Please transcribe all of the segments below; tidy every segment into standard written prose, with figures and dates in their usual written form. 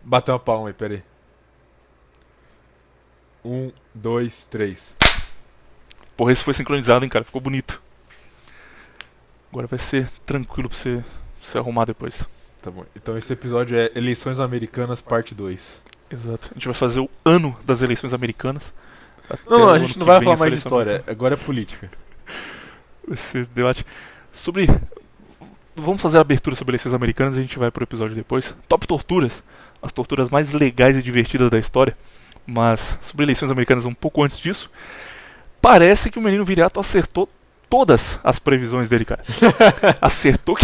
Bateu uma palma aí, peraí. 1, 2, 3. Porra, esse foi sincronizado, hein, cara. Ficou bonito. Agora vai ser tranquilo pra você se arrumar depois. Tá bom. Então esse episódio é Eleições Americanas, parte 2. Exato. A gente vai fazer o ano das eleições americanas. Até Não, o a ano gente não que vai vem falar essa mais de eleição história. americana. Agora é política. Esse debate sobre... Vamos fazer a abertura sobre eleições americanas e a gente vai pro episódio depois. Top torturas. As torturas mais legais e divertidas da história. Mas sobre eleições americanas um pouco antes disso. Parece que o menino Viriato acertou todas as previsões dele, cara. Acertou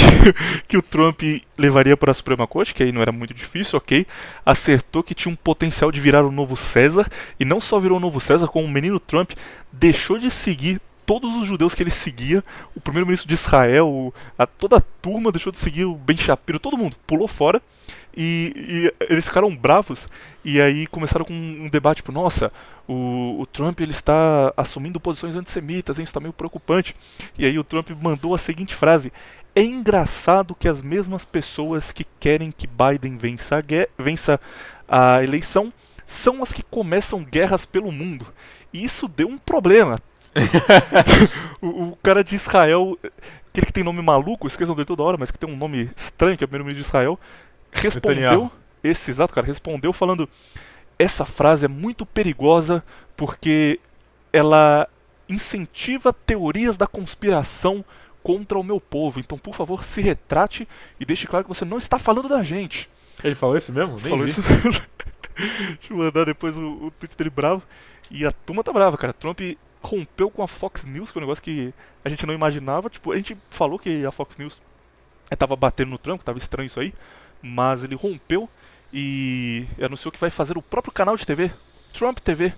que o Trump levaria para a Suprema Corte, que aí não era muito difícil, ok. Acertou que tinha um potencial de virar o novo César. E não só virou o novo César, como o menino Trump deixou de seguir todos os judeus que ele seguia. O primeiro-ministro de Israel, toda a turma deixou de seguir o Ben Shapiro, todo mundo pulou fora. E eles ficaram bravos. E aí começaram com um debate, tipo, nossa, o Trump ele está assumindo posições antissemitas, hein, isso está meio preocupante. E aí o Trump mandou a seguinte frase: é engraçado que as mesmas pessoas que querem que Biden vença a eleição são as que começam guerras pelo mundo. E isso deu um problema. O cara de Israel, aquele que tem nome maluco, esqueçam dele toda hora, mas que tem um nome estranho, que é o primeiro-ministro de Israel, respondeu, Netanyahu. esse exato cara, respondeu falando: essa frase é muito perigosa porque ela incentiva teorias da conspiração contra o meu povo. Então, por favor, se retrate e deixe claro que você não está falando da gente. Ele falou isso mesmo? Nem Falou vi. isso mesmo. Deixa eu mandar depois o tweet dele bravo. E a turma tá brava, cara. Trump rompeu com a Fox News, que é um negócio que a gente não imaginava. Tipo, a gente falou que a Fox News tava batendo no Trump, tava estranho isso aí. Mas ele rompeu e anunciou que vai fazer o próprio canal de TV, Trump TV,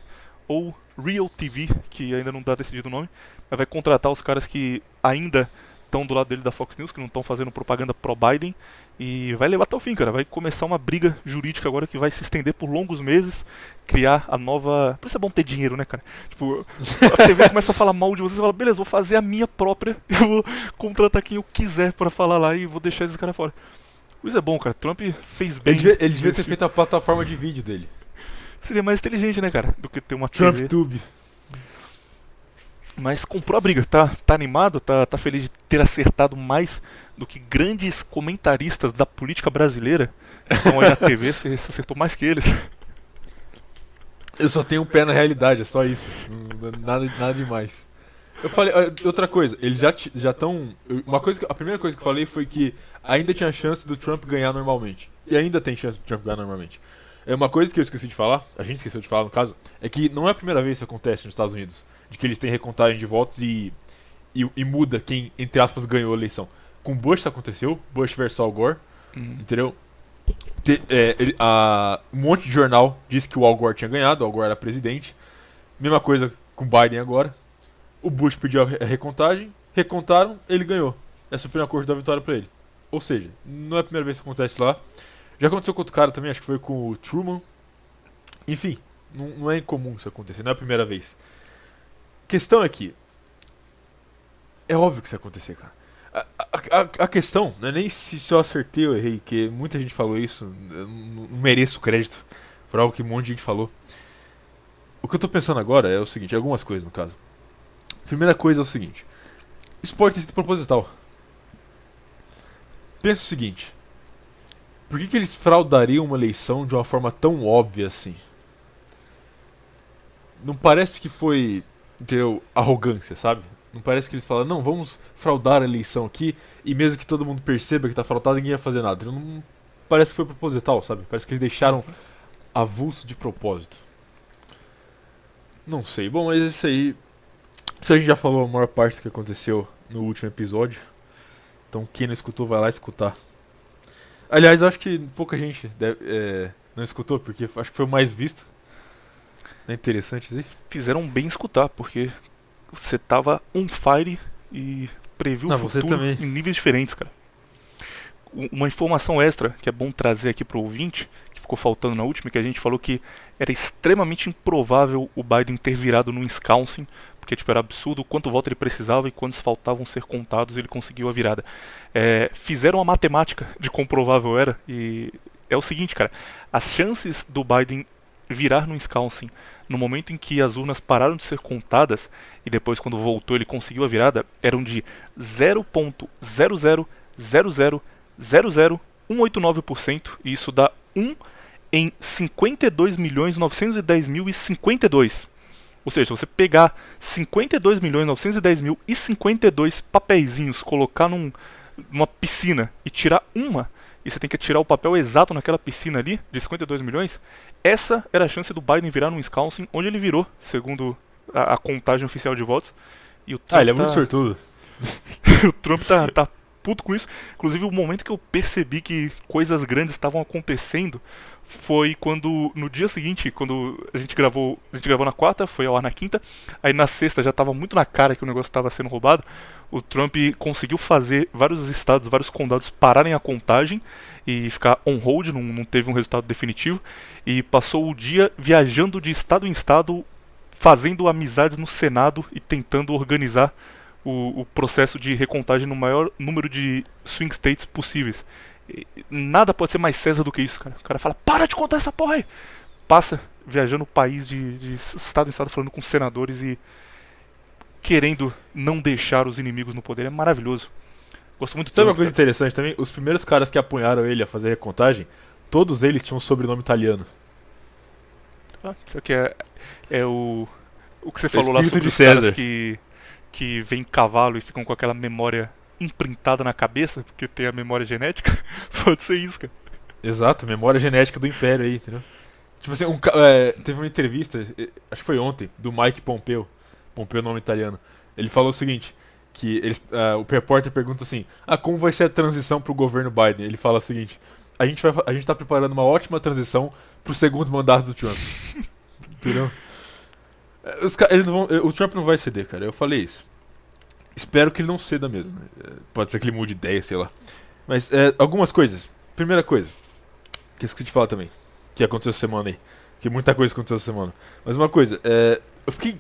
ou Real TV, que ainda não está decidido o nome, mas vai contratar os caras que ainda estão do lado dele da Fox News, que não estão fazendo propaganda pro-Biden, e vai levar até o fim, cara. Vai começar uma briga jurídica agora que vai se estender por longos meses, criar a nova... Por isso é bom ter dinheiro, né, cara? Tipo, a TV começa a falar mal de você, você fala, beleza, vou fazer a minha própria, eu vou contratar quem eu quiser pra falar lá e vou deixar esses caras fora. Isso é bom, cara. Trump fez bem. Ele devia ter feito a plataforma de vídeo dele. Seria mais inteligente, né, cara? Do que ter uma TV. TrumpTube. Mas comprou a briga, tá animado, tá feliz de ter acertado mais do que grandes comentaristas da política brasileira. Então aí na TV você acertou mais que eles. Eu só tenho um pé na realidade, é só isso. Nada demais. Eu falei, outra coisa, eles já estão. A primeira coisa que eu falei foi que ainda tinha chance do Trump ganhar normalmente. E ainda tem chance do Trump ganhar normalmente. É uma coisa que eu esqueci de falar, a gente esqueceu de falar no caso, é que não é a primeira vez que isso acontece nos Estados Unidos. De que eles têm recontagem de votos e muda quem, entre aspas, ganhou a eleição. Com Bush isso aconteceu, Bush versus Al Gore, entendeu? Um monte de jornal disse que o Al Gore tinha ganhado, o Al Gore era presidente. Mesma coisa com Biden agora. O Bush pediu a recontagem, recontaram, ele ganhou. A Suprema Corte deu a vitória pra ele. Ou seja, não é a primeira vez que acontece lá. Já aconteceu com outro cara também, acho que foi com o Truman. Enfim, não é incomum isso acontecer, não é a primeira vez. Questão é que é óbvio que isso ia acontecer, cara. A questão não é nem se eu acertei ou errei, que muita gente falou isso, eu não mereço crédito por algo que um monte de gente falou. O que eu tô pensando agora é o seguinte, algumas coisas no caso. Primeira coisa é o seguinte: isso pode ter sido proposital. Pensa o seguinte: por que eles fraudariam uma eleição de uma forma tão óbvia assim? Não parece que foi, entendeu, arrogância, sabe? Não parece que eles falam, não, vamos fraudar a eleição aqui e mesmo que todo mundo perceba que tá fraudado, ninguém ia fazer nada. Não parece que foi proposital, sabe? Parece que eles deixaram avulso de propósito. Não sei. Bom, mas isso aí... Isso a gente já falou a maior parte do que aconteceu no último episódio. Então quem não escutou vai lá escutar. Aliás, eu acho que pouca gente não escutou, porque acho que foi o mais visto. Não é interessante isso aí? Fizeram bem escutar, porque você tava on fire e previu o Você futuro também. em níveis diferentes, cara. Uma informação extra que é bom trazer aqui pro ouvinte, que ficou faltando na última, que a gente falou que era extremamente improvável o Biden ter virado num Wisconsin, porque tipo, era absurdo quanto voto ele precisava e quantos faltavam ser contados, ele conseguiu a virada. Fizeram a matemática de quão provável era e é o seguinte, cara. As chances do Biden virar no Wisconsin no momento em que as urnas pararam de ser contadas e depois quando voltou ele conseguiu a virada eram de 0,000000189% e isso dá 1 em 52.910.052. Ou seja, se você pegar 52.910.052 papeizinhos, colocar numa piscina e tirar uma, e você tem que tirar o papel exato naquela piscina ali, de 52 milhões, essa era a chance do Biden virar no Wisconsin, onde ele virou, segundo a contagem oficial de votos. E o Trump ele é muito sortudo. o Trump tá puto com isso. Inclusive, o momento que eu percebi que coisas grandes estavam acontecendo foi quando, no dia seguinte, quando a gente gravou na quarta, foi ao ar na quinta, aí na sexta já estava muito na cara que o negócio estava sendo roubado. O Trump conseguiu fazer vários estados, vários condados pararem a contagem e ficar on hold, não teve um resultado definitivo, e passou o dia viajando de estado em estado, fazendo amizades no Senado e tentando organizar o processo de recontagem no maior número de swing states possíveis. Nada pode ser mais César do que isso, cara. O cara fala, para de contar essa porra aí! Passa viajando o país de estado em estado, falando com senadores e querendo não deixar os inimigos no poder. É maravilhoso. Gosto muito. Sabe uma coisa interessante também? Os primeiros caras que apunharam ele a fazer a recontagem, todos eles tinham um sobrenome italiano. Isso aqui é o que você falou lá sobre de os César. caras que vêm cavalo e ficam com aquela memória imprintada na cabeça, porque tem a memória genética. Pode ser isso, cara. Exato, memória genética do Império aí, entendeu? Tipo assim, teve uma entrevista, acho que foi ontem, do Mike Pompeo. Pompeo é o nome italiano. Ele falou o seguinte, que o repórter pergunta assim, como vai ser a transição pro governo Biden? Ele fala o seguinte, a gente tá preparando uma ótima transição pro segundo mandato do Trump. Entendeu? O Trump não vai ceder, cara, eu falei isso. Espero que ele não ceda mesmo. Pode ser que ele mude de ideia, sei lá. Mas algumas coisas. Primeira coisa, que esqueci de falar também, que aconteceu essa semana aí. Que muita coisa aconteceu essa semana. Mas uma coisa, eu fiquei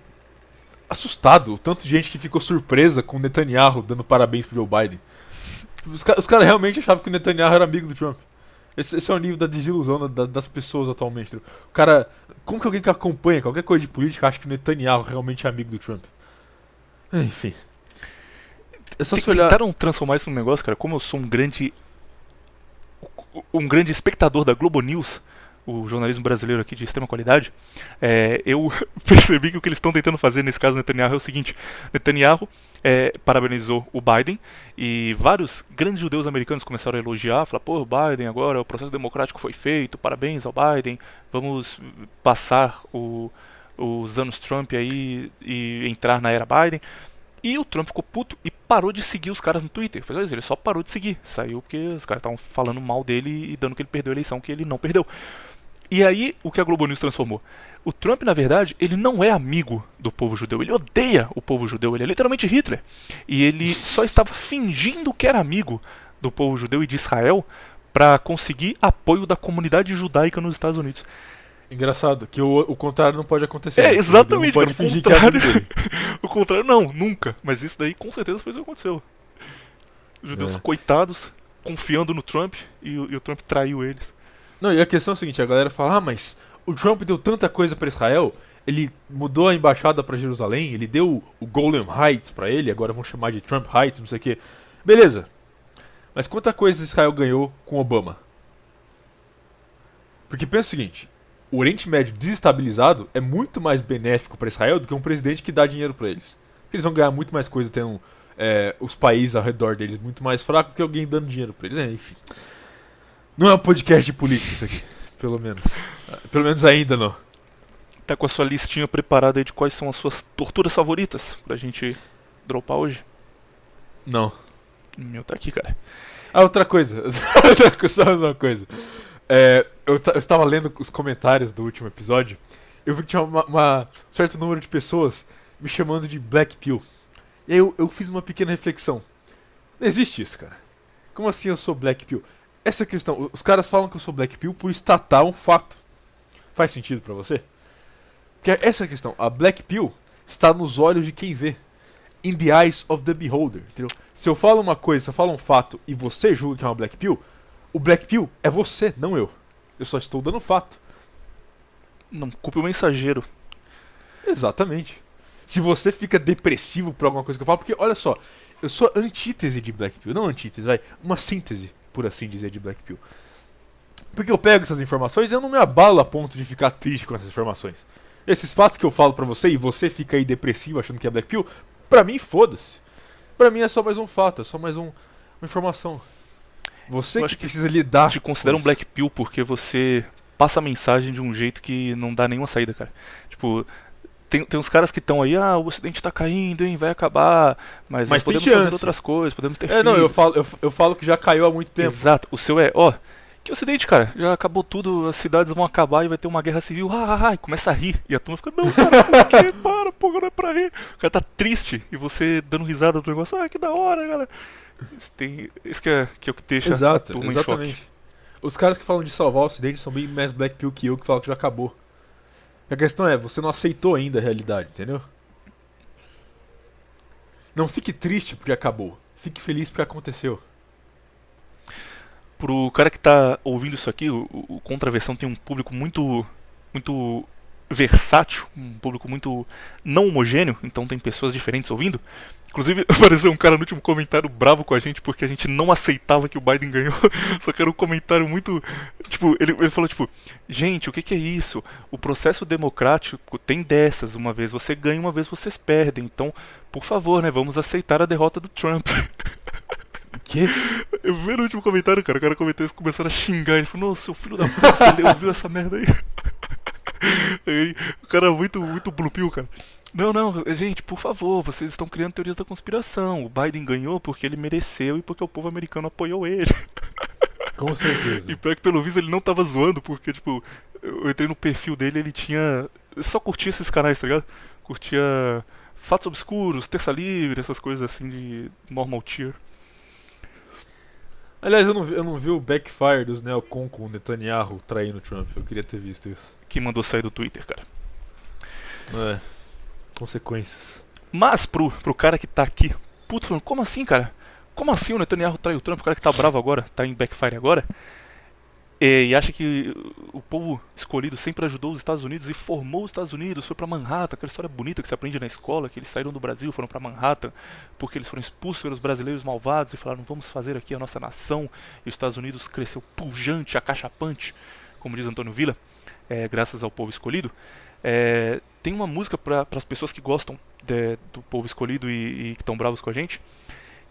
assustado, o tanto de gente que ficou surpresa com o Netanyahu dando parabéns pro Joe Biden. Os caras realmente achavam que o Netanyahu era amigo do Trump. Esse é o nível da desilusão das pessoas atualmente. Entendeu? O cara, como que alguém que acompanha qualquer coisa de política acha que o Netanyahu realmente é amigo do Trump? Enfim. É só se olhar. Tentaram transformar isso num negócio, cara. Como eu sou um grande espectador da Globo News, o jornalismo brasileiro aqui de extrema qualidade, eu percebi que o que eles estão tentando fazer nesse caso do Netanyahu é o seguinte: Netanyahu parabenizou o Biden e vários grandes judeus americanos começaram a elogiar, falar, pô, o Biden agora, o processo democrático foi feito, parabéns ao Biden, vamos passar os anos Trump aí e entrar na era Biden. E o Trump ficou puto e parou de seguir os caras no Twitter. Ele só parou de seguir. Saiu porque os caras estavam falando mal dele e dando que ele perdeu a eleição, que ele não perdeu. E aí, o que a Globo News transformou? O Trump, na verdade, ele não é amigo do povo judeu. Ele odeia o povo judeu. Ele é literalmente Hitler. E ele só estava fingindo que era amigo do povo judeu e de Israel para conseguir apoio da comunidade judaica nos Estados Unidos. Engraçado, que o contrário não pode acontecer. Exatamente, não pode fingir que é amigo dele. O contrário não, nunca. Mas isso daí com certeza foi isso que aconteceu. Os judeus coitados, confiando no Trump, e o Trump traiu eles. Não, e a questão é a seguinte, a galera fala, mas o Trump deu tanta coisa pra Israel, ele mudou a embaixada pra Jerusalém, ele deu o Golden Heights pra ele, agora vão chamar de Trump Heights, não sei o que. Beleza. Mas quanta coisa Israel ganhou com Obama? Porque pensa o seguinte, o Oriente Médio desestabilizado é muito mais benéfico para Israel do que um presidente que dá dinheiro para eles. Eles vão ganhar muito mais coisa tendo os países ao redor deles muito mais fracos do que alguém dando dinheiro para eles. Enfim. Não é um podcast de política isso aqui. Pelo menos. Pelo menos ainda não. Tá com a sua listinha preparada aí de quais são as suas torturas favoritas pra gente dropar hoje? Não. O meu tá aqui, cara. Outra coisa. Só uma coisa. Eu estava lendo os comentários do último episódio. Eu vi que tinha um certo número de pessoas me chamando de Black Pill. E aí eu fiz uma pequena reflexão. Não existe isso, cara. Como assim eu sou Black Pill? Essa questão, os caras falam que eu sou Black Pill por estatar um fato. Faz sentido pra você? Porque essa é a questão. A Black Pill está nos olhos de quem vê. In the eyes of the beholder. Entendeu? Se eu falo uma coisa, se eu falo um fato e você julga que é uma Black Pill, o Black Pill é você, não eu. Eu só estou dando fato. Não culpe o mensageiro. Exatamente. Se você fica depressivo por alguma coisa que eu falo, porque olha só, eu sou a antítese de Black Pill, não antítese, vai, uma síntese, por assim dizer, de Black Pill. Porque eu pego essas informações e eu não me abalo a ponto de ficar triste com essas informações. Esses fatos que eu falo pra você e você fica aí depressivo achando que é Black Pill, pra mim foda-se. Pra mim é só mais um fato, é só mais uma informação. Você Eu que acho que precisa lidar te considera com um Black Pill porque você passa a mensagem de um jeito que não dá nenhuma saída, cara. Tipo, tem uns caras que estão aí, o Ocidente tá caindo, hein, vai acabar, mas nós tem podemos fazer chance. outras coisas, podemos ter É, não, eu filhos. falo que já caiu há muito tempo. Exato, o seu que Ocidente, cara, já acabou tudo, as cidades vão acabar e vai ter uma guerra civil, e começa a rir, e a turma fica, não, cara, por quê? Para, pô, não é pra rir. O cara tá triste, e você dando risada do negócio, que da hora, cara. Isso que é o que deixa a Exato, turma em choque. exatamente. Os caras que falam de salvar o Ocidente são bem mais Black Pill que eu, que falam que já acabou. A questão é, você não aceitou ainda a realidade, entendeu? Não fique triste porque acabou. Fique feliz porque aconteceu. Pro cara que tá ouvindo isso aqui, o Contraversão tem um público muito versátil, um público muito não homogêneo, então tem pessoas diferentes ouvindo. Inclusive, apareceu um cara no último comentário bravo com a gente porque a gente não aceitava que o Biden ganhou. Só que era um comentário muito. Tipo, ele falou, tipo, gente, o que é isso? O processo democrático tem dessas. Uma vez você ganha, uma vez vocês perdem. Então, por favor, né, vamos aceitar a derrota do Trump. Que? Eu vi no último comentário, cara, o cara comentou isso, começaram a xingar. Ele falou, nossa, seu filho da puta, você ouviu essa merda aí? Aí, o cara é muito blue pill, cara. Não, gente, por favor, vocês estão criando teorias da conspiração. O Biden ganhou porque ele mereceu e porque o povo americano apoiou ele. Com certeza. E pior que pelo visto ele não tava zoando, porque, tipo, eu entrei no perfil dele, ele tinha. Só curtia esses canais, tá ligado? Curtia Fatos Obscuros, Terça Livre, essas coisas assim de normal tier. Aliás, eu não vi o backfire dos neocon com o Netanyahu traindo o Trump. Eu queria ter visto isso. Que mandou sair do Twitter, cara. É. Consequências. Mas pro cara que tá aqui, puto, falando, como assim, cara? Como assim o Netanyahu traiu o Trump? O cara que tá bravo agora, tá em backfire agora, e acha que o povo escolhido sempre ajudou os Estados Unidos e formou os Estados Unidos, foi pra Manhattan, aquela história bonita que se aprende na escola, que eles saíram do Brasil, foram pra Manhattan, porque eles foram expulsos pelos brasileiros malvados e falaram, vamos fazer aqui a nossa nação, e os Estados Unidos cresceu pujante, acachapante, como diz Antônio Villa, graças ao povo escolhido. Tem uma música para as pessoas que gostam do povo escolhido e que estão bravos com a gente,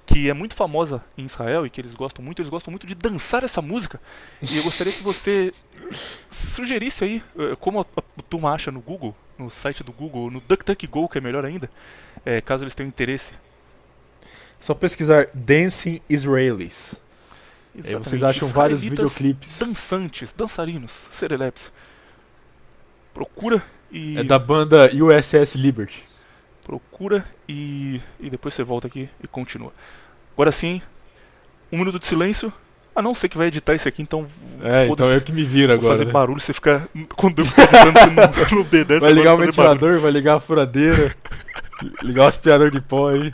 que é muito famosa em Israel e que eles gostam muito de dançar essa música. E eu gostaria que você sugerisse aí como a turma acha no Google, no site do Google, no DuckDuckGo, que é melhor ainda, caso eles tenham interesse. Só pesquisar Dancing Israelis. Aí vocês acham vários Israelitas videoclipes. dançantes, dançarinos, serelepes. Procura e... É da banda USS Liberty. Procura e depois você volta aqui e continua. Agora sim, 1 minuto de silêncio. Não, você que vai editar isso aqui, então Então eu que me viro agora. Vou fazer né? barulho, você fica... Quando eu fico editando no B10... Vai ligar o ventilador, vai ligar a furadeira, ligar o aspirador de pó aí.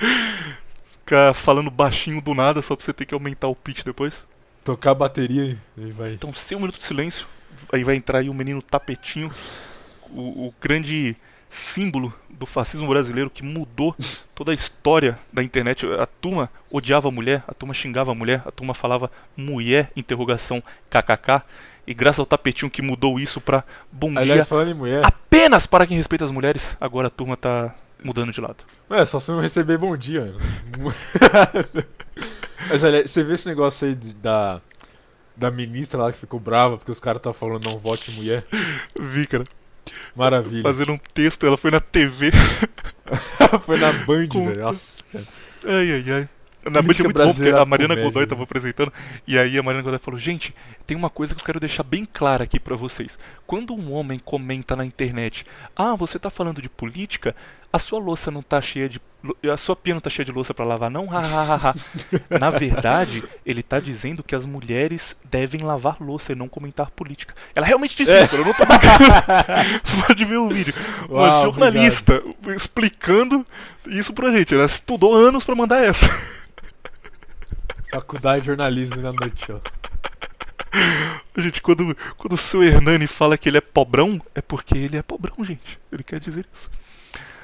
Ficar falando baixinho do nada, só pra você ter que aumentar o pitch depois. Tocar a bateria e vai. Então, sem 1 minuto de silêncio, aí vai entrar aí o menino Tapetinho, o grande símbolo do fascismo brasileiro que mudou toda a história da internet. A turma odiava a mulher, a turma xingava a mulher, a turma falava mulher, interrogação, kkk. E graças ao Tapetinho que mudou isso pra bom Aliás, dia falando em mulher. apenas para quem respeita as mulheres, agora a turma tá mudando de lado. Só se não receber bom dia. Mas olha, você vê esse negócio aí da ministra lá que ficou brava porque os caras estavam falando não vote mulher? Vi, cara. Maravilha. Fazendo um texto, ela foi na TV. Foi na Band, Com- velho. Nossa, cara. Ai. Na Band é Política muito bom porque brasileira a Mariana comédia, Godoy né? tava apresentando. E aí a Mariana Godoy falou: gente, tem uma coisa que eu quero deixar bem clara aqui pra vocês. Quando um homem comenta na internet, você tá falando de política, a sua louça não tá cheia de. A sua pia não tá cheia de louça pra lavar, não? Na verdade, ele tá dizendo que as mulheres devem lavar louça e não comentar política. Ela realmente disse isso, eu não tô brincando. Pode ver o vídeo. Uma Uau, jornalista explicando isso pra gente. Ela estudou anos pra mandar essa. Faculdade de jornalismo na noite, ó. Gente, quando o seu Hernani fala que ele é pobrão, é porque ele é pobrão, gente. Ele quer dizer isso.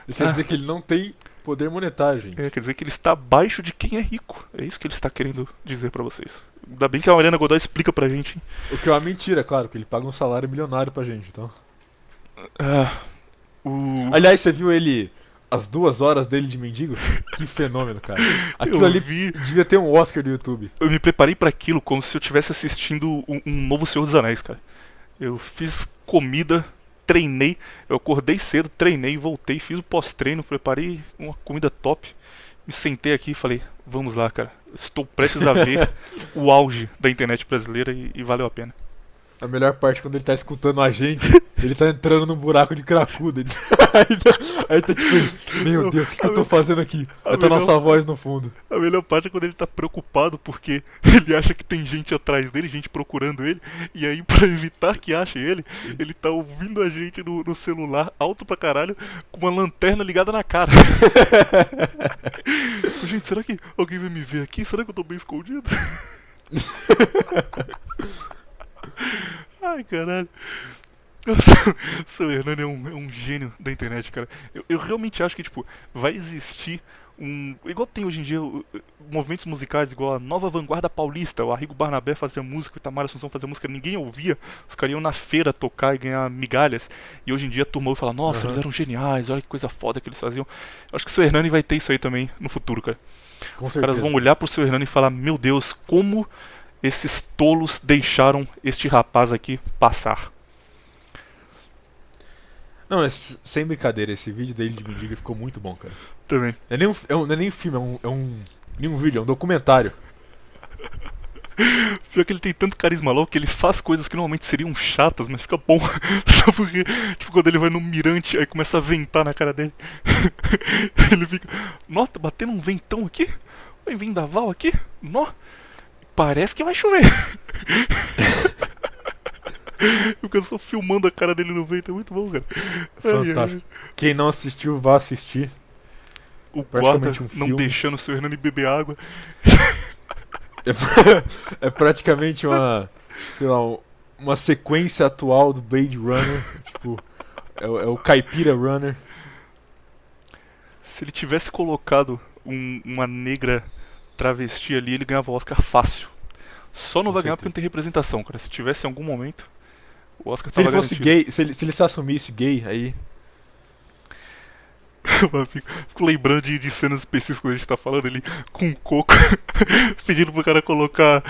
Isso quer dizer que ele não tem poder monetário, gente. Quer dizer que ele está abaixo de quem é rico. É isso que ele está querendo dizer pra vocês. Ainda bem que a Mariana Godoy explica pra gente. O que é uma mentira, claro, que ele paga um salário milionário pra gente, então. Aliás, você viu ele, as 2 horas dele de mendigo? Que fenômeno, cara. Aquilo Eu ali vi. devia ter um Oscar do YouTube. Eu me preparei pra aquilo como se eu estivesse assistindo um novo Senhor dos Anéis, cara. Eu fiz comida, treinei, eu acordei cedo, treinei, voltei, fiz o pós-treino, preparei uma comida top. Me sentei aqui e falei, vamos lá, cara. Estou prestes a ver o auge da internet brasileira e valeu a pena. A melhor parte é quando ele tá escutando a gente, ele tá entrando num buraco de cracudo. Aí tá tipo, meu Deus, o que eu tô fazendo aqui? Aí tá nossa voz no fundo. A melhor parte é quando ele tá preocupado porque ele acha que tem gente atrás dele, gente procurando ele, e aí pra evitar que ache ele tá ouvindo a gente no celular, alto pra caralho, com uma lanterna ligada na cara. Gente, será que alguém vai me ver aqui? Será que eu tô bem escondido? Ai, caralho. Seu Hernani é um gênio da internet, cara. Eu realmente acho que, tipo, vai existir igual tem hoje em dia movimentos musicais, igual a Nova Vanguarda Paulista. O Arrigo Barnabé fazia música, o Itamar Assunção fazia música, ninguém ouvia. Os caras iam na feira tocar e ganhar migalhas. E hoje em dia a turma ouve e fala, nossa, eles eram geniais, olha que coisa foda que eles faziam. Eu acho que o seu Hernani vai ter isso aí também no futuro, cara. Com Os certeza. caras vão olhar pro seu Hernani e falar, meu Deus, como esses tolos deixaram este rapaz aqui passar. Não, mas sem brincadeira, esse vídeo dele de mendigo ficou muito bom, cara. Também. Não é nem um filme, nenhum vídeo, é um documentário. Pior que ele tem tanto carisma louco que ele faz coisas que normalmente seriam chatas, mas fica bom. Só porque, tipo, quando ele vai no mirante, aí começa a ventar na cara dele. Ele fica, nó, tá batendo um ventão aqui? Vai vendaval aqui? Nó, parece que vai chover. Eu fico só filmando a cara dele no vento, é muito bom, cara. Fantástico. Quem não assistiu, vá assistir. O guarda Praticamente um não filme. deixando o seu Hernani beber água. É praticamente sei lá, uma sequência atual do Blade Runner. Tipo, é o Caipira Runner. Se ele tivesse colocado uma negra travesti ali, ele ganhava o Oscar fácil. Só não Com vai ganhar certeza. porque não tem representação, cara. Se tivesse em algum momento, o Oscar Se ele tava fosse garantido. gay, se ele se assumisse gay, aí. Fico lembrando de cenas específicas que a gente tá falando ali com coco, pedindo pro cara colocar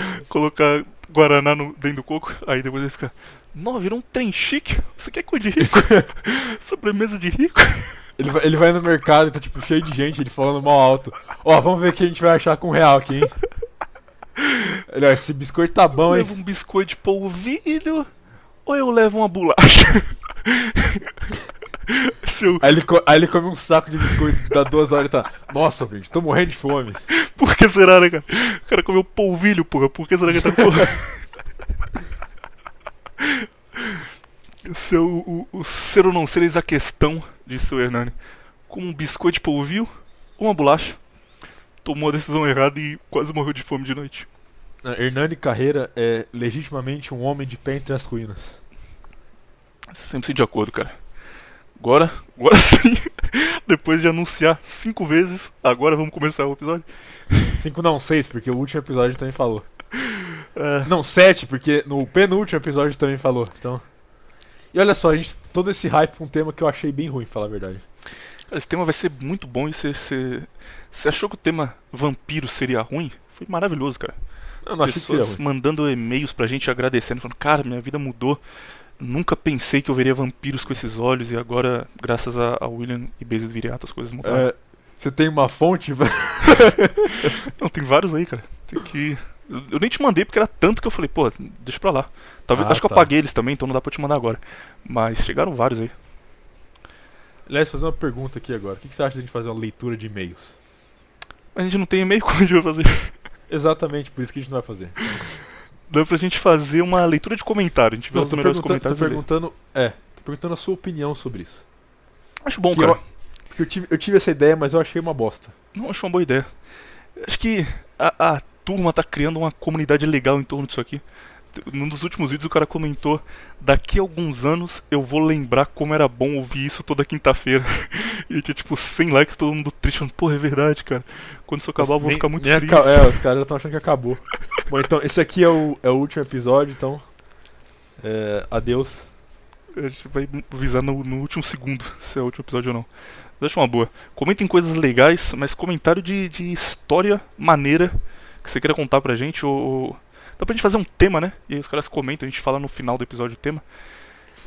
Guaraná dentro do coco. Aí depois ele fica, não, virou um trem chique. Você quer coisa de rico? Sobremesa de rico? Ele vai no mercado e tá tipo cheio de gente, ele falando mal alto. Ó, vamos ver o que a gente vai achar com R$1 aqui, hein? Ele, ó, esse biscoito tá bom, Eu hein? levo um biscoito de polvilho ou eu levo uma bolacha? Aí ele come um saco de biscoito, dá 2 horas e tá. Nossa, gente, tô morrendo de fome. Por que será, né, cara? O cara comeu polvilho, porra. Por que será que ele tá o ser ou não ser eis a questão, disse o Hernani. Com um biscoito de polvilho ou uma bolacha. Tomou a decisão errada e quase morreu de fome de noite. Hernani Carreira é legitimamente um homem de pé entre as ruínas. 100% de acordo, cara. Agora sim, depois de anunciar 5 vezes, agora vamos começar o episódio. 5 não, 6, porque o último episódio também falou. Não, 7, porque no penúltimo episódio também falou. Então. E olha só, todo esse hype pra um tema que eu achei bem ruim, pra falar a verdade. Cara, esse tema vai ser muito bom e você achou que o tema vampiro seria ruim? Foi maravilhoso, cara. Eu não achei que seria Pessoas ruim. mandando e-mails pra gente agradecendo, falando, cara, minha vida mudou. Nunca pensei que eu veria vampiros com esses olhos e agora, graças a William e Basil Viriato, as coisas mudaram. Você tem uma fonte? Não, tem vários aí, cara. Tem que... Eu nem te mandei porque era tanto que eu falei, pô, deixa pra lá. Talvez, acho que eu tá. apaguei eles também, então não dá pra te mandar agora. Mas chegaram vários aí. Aliás, fazer uma pergunta aqui agora. O que você acha de a gente fazer uma leitura de e-mails? A gente não tem e-mail, como a gente vai fazer? Exatamente, por isso que a gente não vai fazer. Dá pra gente fazer uma leitura de comentário. A gente vê Não, os melhores tô comentários. e lê. perguntando a sua opinião sobre isso. Acho bom, Que cara. Porque eu tive essa ideia, mas eu achei uma bosta. Não, acho uma boa ideia. Acho que a turma tá criando uma comunidade legal em torno disso aqui. Num dos últimos vídeos o cara comentou: daqui a alguns anos eu vou lembrar como era bom ouvir isso toda quinta-feira. E tinha tipo 100 likes, todo mundo triste, falando, porra, é verdade, cara. Quando isso acabar eu vou ficar muito triste. Os caras já estão achando que acabou. Bom, então, esse aqui é o último episódio, então. Adeus. A gente vai avisar no último segundo se é o último episódio ou não. Deixa uma boa. Comentem coisas legais, mas comentário de história maneira que você queira contar pra gente, ou dá pra gente fazer um tema, né? E aí os caras comentam, a gente fala no final do episódio o tema.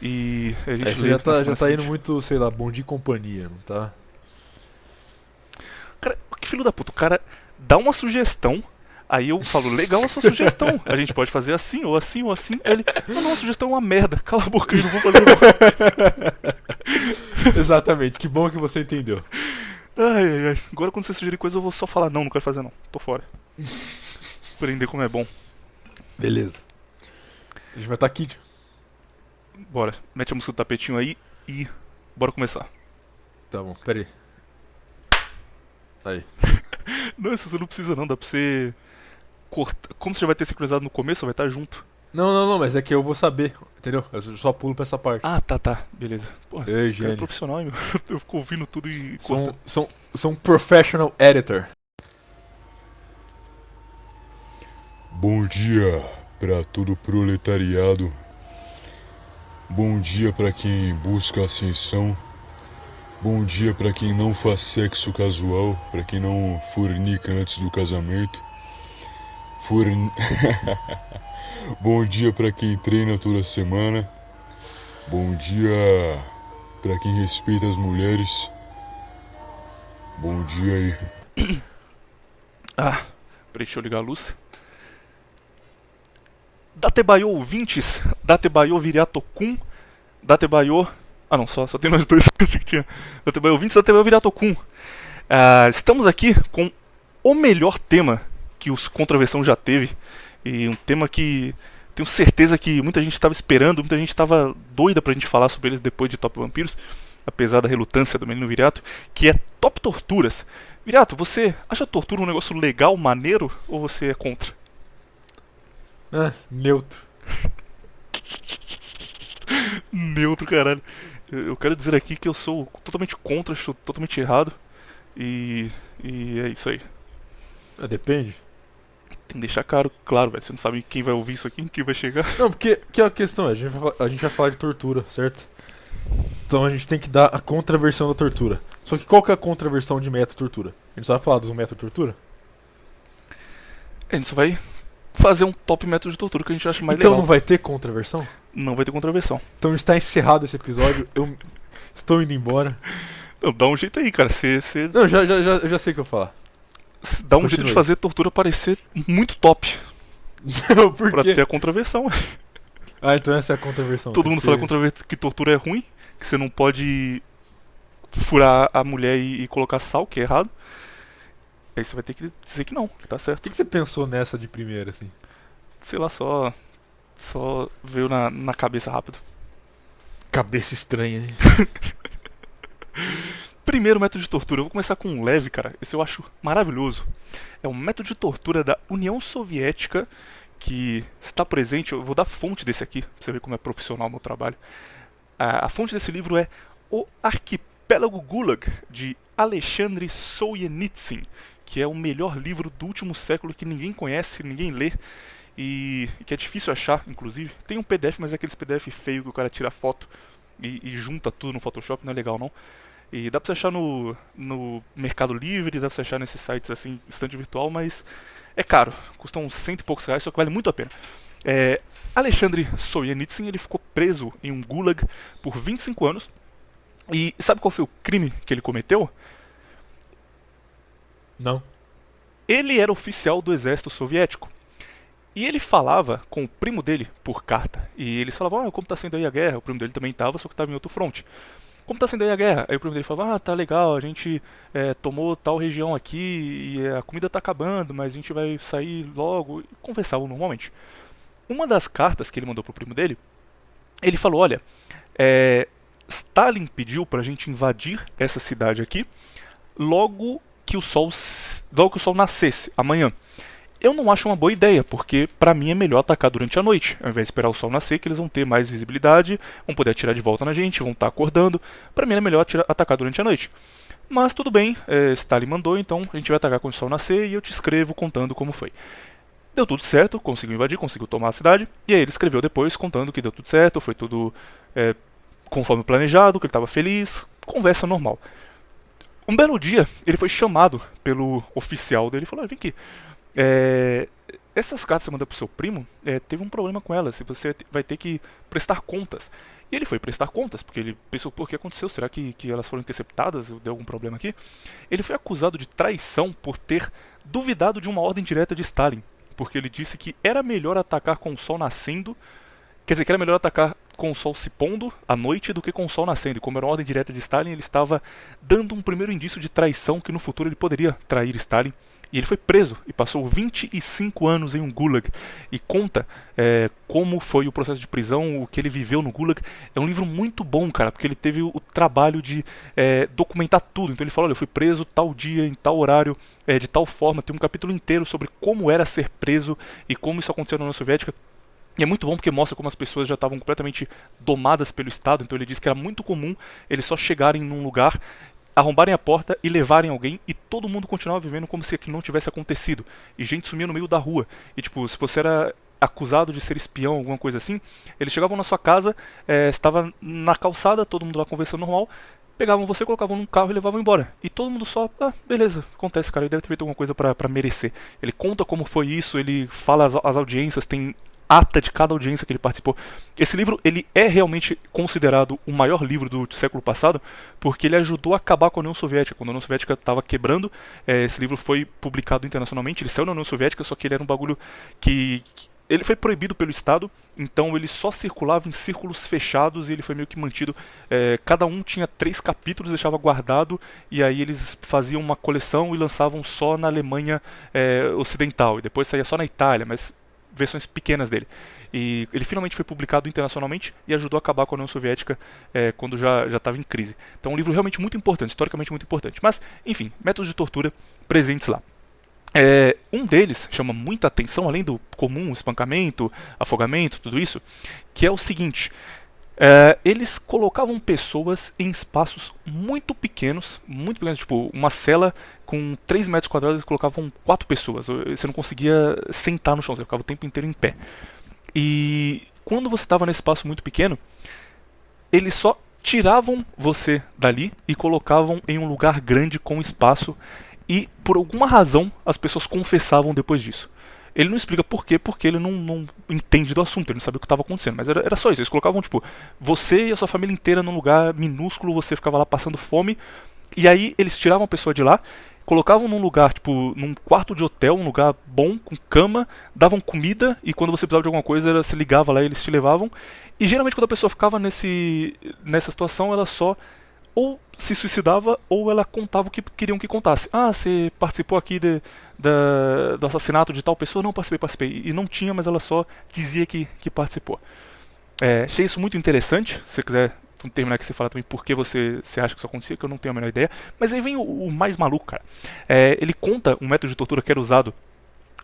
E a gente Você já tá indo muito, sei lá, bom de companhia, não tá? Cara, que filho da puta, o cara dá uma sugestão, aí eu falo, legal a sua sugestão, a gente pode fazer assim, ou assim, ou assim. Aí ele, não, a sugestão é uma merda, cala a boca, eu não vou fazer não. Exatamente, que bom que você entendeu. Ai. Agora quando você sugerir coisa eu vou só falar, não quero fazer não, tô fora. Aprender como é bom. Beleza. A gente vai estar aqui. Bora, mete a música do tapetinho aí e bora começar. Tá bom, pera aí. Não, isso você não precisa não, dá pra você cortar. Como você já vai ter sincronizado no começo, vai estar junto. Não, mas é que eu vou saber, entendeu? Eu só pulo pra essa parte. Ah, tá, beleza. Pô, Ei, é gênio. profissional, hein, meu? Eu fico ouvindo tudo e Sou um professional editor. Bom dia para todo proletariado. Bom dia para quem busca ascensão. Bom dia para quem não faz sexo casual, para quem não fornica antes do casamento. Bom dia para quem treina toda semana. Bom dia para quem respeita as mulheres. Bom dia aí. Ah, peraí, deixa eu ligar a luz. Datebayo ouvintes, Datebayo Viriatokun, Datebayo... Ah não, só tem nós dois, achei que tinha. Datebayo ouvintes, Datebayo Viriatokun. Estamos aqui com o melhor tema que os Contraversão já teve. E um tema que tenho certeza que muita gente estava esperando, muita gente estava doida pra gente falar sobre eles depois de Top Vampiros, apesar da relutância do menino Viriato, que é Top Torturas. Viriato, você acha tortura um negócio legal, maneiro, ou você é contra? Neutro. Neutro, caralho. Eu quero dizer aqui que eu sou totalmente contra, acho totalmente errado. E é isso aí. Depende. Tem que deixar claro, velho. Você não sabe quem vai ouvir isso aqui, quem vai chegar. Não, porque que a questão é, a gente vai falar de tortura, certo? Então a gente tem que dar a contraversão da tortura. Só que qual que é a contraversão de método tortura? A gente só vai falar dos métodos de tortura? A gente só vai fazer um top método de tortura que a gente acha mais então legal. Não vai ter contraversão? Não vai ter contraversão. Então está encerrado esse episódio, eu estou indo embora. Não, dá um jeito aí, cara. Você Não, já sei o que eu vou falar. Dá um jeito de fazer a tortura parecer muito top. Por pra quê? ter a contraversão. Então essa é a contraversão. Todo mundo fala que tortura é ruim, que você não pode furar a mulher e colocar sal, que é errado. Aí você vai ter que dizer que não, que tá certo. O que você pensou nessa de primeira, assim? Sei lá, só veio na cabeça rápido. Cabeça estranha, hein? Primeiro método de tortura, eu vou começar com um leve, cara. Esse eu acho maravilhoso. É um método de tortura da União Soviética que está presente. Eu vou dar a fonte desse aqui, pra você ver como é profissional o meu trabalho. A fonte desse livro é O Arquipélago Gulag, de Alexandre Solzhenitsyn, que é o melhor livro do último século que ninguém conhece, ninguém lê. E que é difícil achar, inclusive. Tem um PDF, mas é aqueles PDF feio que o cara tira foto e junta tudo no Photoshop, não é legal não. E dá pra você achar no Mercado Livre, dá pra você achar nesses sites assim, estante virtual, mas é caro. Custa uns 100 e poucos reais, só que vale muito a pena. Alexandre Solzhenitsyn, ele ficou preso em um gulag por 25 anos. E sabe qual foi o crime que ele cometeu? Não. Ele era oficial do exército soviético. E ele falava com o primo dele por carta. E eles falavam, como tá sendo aí a guerra? O primo dele também tava, só que tava em outro fronte. Como tá sendo aí a guerra? Aí o primo dele falava, tá legal, a gente tomou tal região aqui e a comida tá acabando, mas a gente vai sair logo. E conversavam normalmente. Uma das cartas que ele mandou pro primo dele, ele falou, olha, Stalin pediu pra gente invadir essa cidade aqui logo que o sol nascesse, amanhã. Eu não acho uma boa ideia, porque pra mim é melhor atacar durante a noite, ao invés de esperar o sol nascer, que eles vão ter mais visibilidade, vão poder atirar de volta na gente, vão estar acordando. Pra mim é melhor atacar durante a noite. Mas tudo bem, Stalin mandou, então a gente vai atacar quando o sol nascer e eu te escrevo contando como foi. Deu tudo certo, conseguiu invadir, conseguiu tomar a cidade, e aí ele escreveu depois contando que deu tudo certo, foi tudo conforme planejado, que ele estava feliz, conversa normal. Um belo dia, ele foi chamado pelo oficial dele e falou: vem aqui, essas cartas que você manda pro seu primo, teve um problema com elas, e você vai ter que prestar contas. E ele foi prestar contas, porque ele pensou: por que aconteceu? Será que elas foram interceptadas? Deu algum problema aqui? Ele foi acusado de traição por ter duvidado de uma ordem direta de Stalin, porque ele disse que era melhor atacar com o sol nascendo, quer dizer, que era melhor atacar com o sol se pondo à noite do que com o sol nascendo. E como era uma ordem direta de Stalin, ele estava dando um primeiro indício de traição, que no futuro ele poderia trair Stalin. E ele foi preso e passou 25 anos em um gulag. E conta como foi o processo de prisão, o que ele viveu no gulag. É um livro muito bom, cara, porque ele teve o trabalho de documentar tudo. Então ele fala: olha, eu fui preso tal dia, em tal horário, de tal forma. Tem um capítulo inteiro sobre como era ser preso e como isso aconteceu na União Soviética. E é muito bom porque mostra como as pessoas já estavam completamente domadas pelo Estado. Então ele diz que era muito comum eles só chegarem num lugar, arrombarem a porta e levarem alguém, e todo mundo continuava vivendo como se aquilo não tivesse acontecido. E gente sumia no meio da rua. E tipo, se você era acusado de ser espião, alguma coisa assim, eles chegavam na sua casa, estava na calçada, todo mundo lá conversando normal, pegavam você, colocavam num carro e levavam embora. E todo mundo só: beleza, acontece, cara, ele deve ter feito alguma coisa pra merecer. Ele conta como foi isso, ele fala as audiências, tem ata de cada audiência que ele participou. Esse livro, ele é realmente considerado o maior livro do século passado, porque ele ajudou a acabar com a União Soviética. Quando a União Soviética estava quebrando, esse livro foi publicado internacionalmente. Ele saiu na União Soviética, só que ele era um bagulho que ele foi proibido pelo Estado, então ele só circulava em círculos fechados e ele foi meio que mantido. Cada um tinha 3 capítulos, deixava guardado, e aí eles faziam uma coleção e lançavam só na Alemanha Ocidental, e depois saía só na Itália, mas versões pequenas dele. E ele finalmente foi publicado internacionalmente e ajudou a acabar com a União Soviética quando já estava em crise. Então é um livro realmente muito importante, historicamente muito importante. Mas, enfim, métodos de tortura presentes lá. Um deles chama muita atenção, além do comum espancamento, afogamento, tudo isso, que é o seguinte: eles colocavam pessoas em espaços muito pequenos, tipo uma cela com 3 metros quadrados, eles colocavam 4 pessoas. Você não conseguia sentar no chão, você ficava o tempo inteiro em pé. E quando você estava nesse espaço muito pequeno, eles só tiravam você dali e colocavam em um lugar grande com espaço, e por alguma razão as pessoas confessavam depois disso. Ele não explica por quê, porque ele não entende do assunto, ele não sabia o que estava acontecendo, mas era só isso. Eles colocavam, tipo, você e a sua família inteira num lugar minúsculo, você ficava lá passando fome, e aí eles tiravam a pessoa de lá, colocavam num lugar, tipo, num quarto de hotel, um lugar bom, com cama, davam comida, e quando você precisava de alguma coisa, se ligava lá e eles te levavam. E geralmente quando a pessoa ficava nessa situação, ela só ou se suicidava, ou ela contava o que queriam que contasse. Você participou aqui do assassinato de tal pessoa? Não, participei. E não tinha, mas ela só dizia que participou. Achei isso muito interessante. Se você quiser terminar aqui, você fala também por que você acha que isso acontecia, que eu não tenho a menor ideia. Mas aí vem o mais maluco, cara. Ele conta um método de tortura que era usado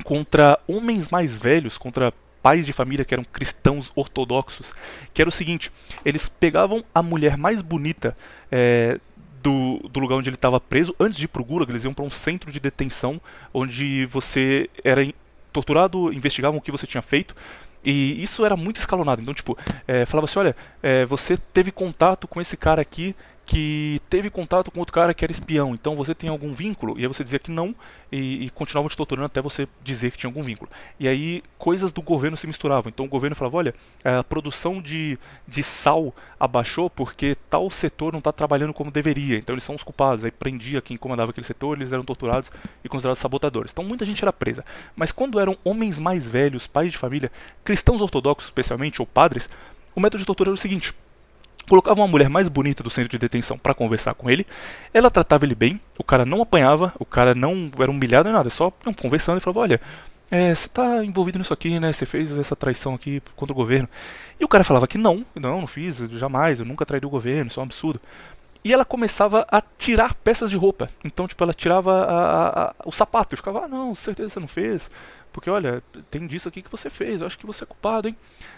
contra homens mais velhos, contra pais de família que eram cristãos ortodoxos, que era o seguinte: eles pegavam a mulher mais bonita do lugar onde ele estava preso, antes de ir pro Gulag, eles iam para um centro de detenção, onde você era torturado, investigavam o que você tinha feito, e isso era muito escalonado. Então, tipo, falava assim: olha, você teve contato com esse cara aqui, que teve contato com outro cara que era espião, então você tem algum vínculo? E aí você dizia que não, e continuavam te torturando até você dizer que tinha algum vínculo. E aí coisas do governo se misturavam. Então o governo falava: olha, a produção de sal abaixou porque tal setor não está trabalhando como deveria, então eles são os culpados. Aí prendia quem comandava aquele setor, eles eram torturados e considerados sabotadores. Então muita gente era presa. Mas quando eram homens mais velhos, pais de família, cristãos ortodoxos especialmente, ou padres, o método de tortura era o seguinte: colocava uma mulher mais bonita do centro de detenção para conversar com ele, ela tratava ele bem, o cara não apanhava, o cara não era humilhado nem nada, só conversando, e falava: olha, você tá envolvido nisso aqui, né, você fez essa traição aqui contra o governo. E o cara falava que não fiz, jamais, eu nunca traí o governo, isso é um absurdo. E ela começava a tirar peças de roupa, então tipo, ela tirava o sapato e ficava: não, certeza você não fez, Porque, olha, tem disso aqui que você fez, eu acho que você é culpado, hein?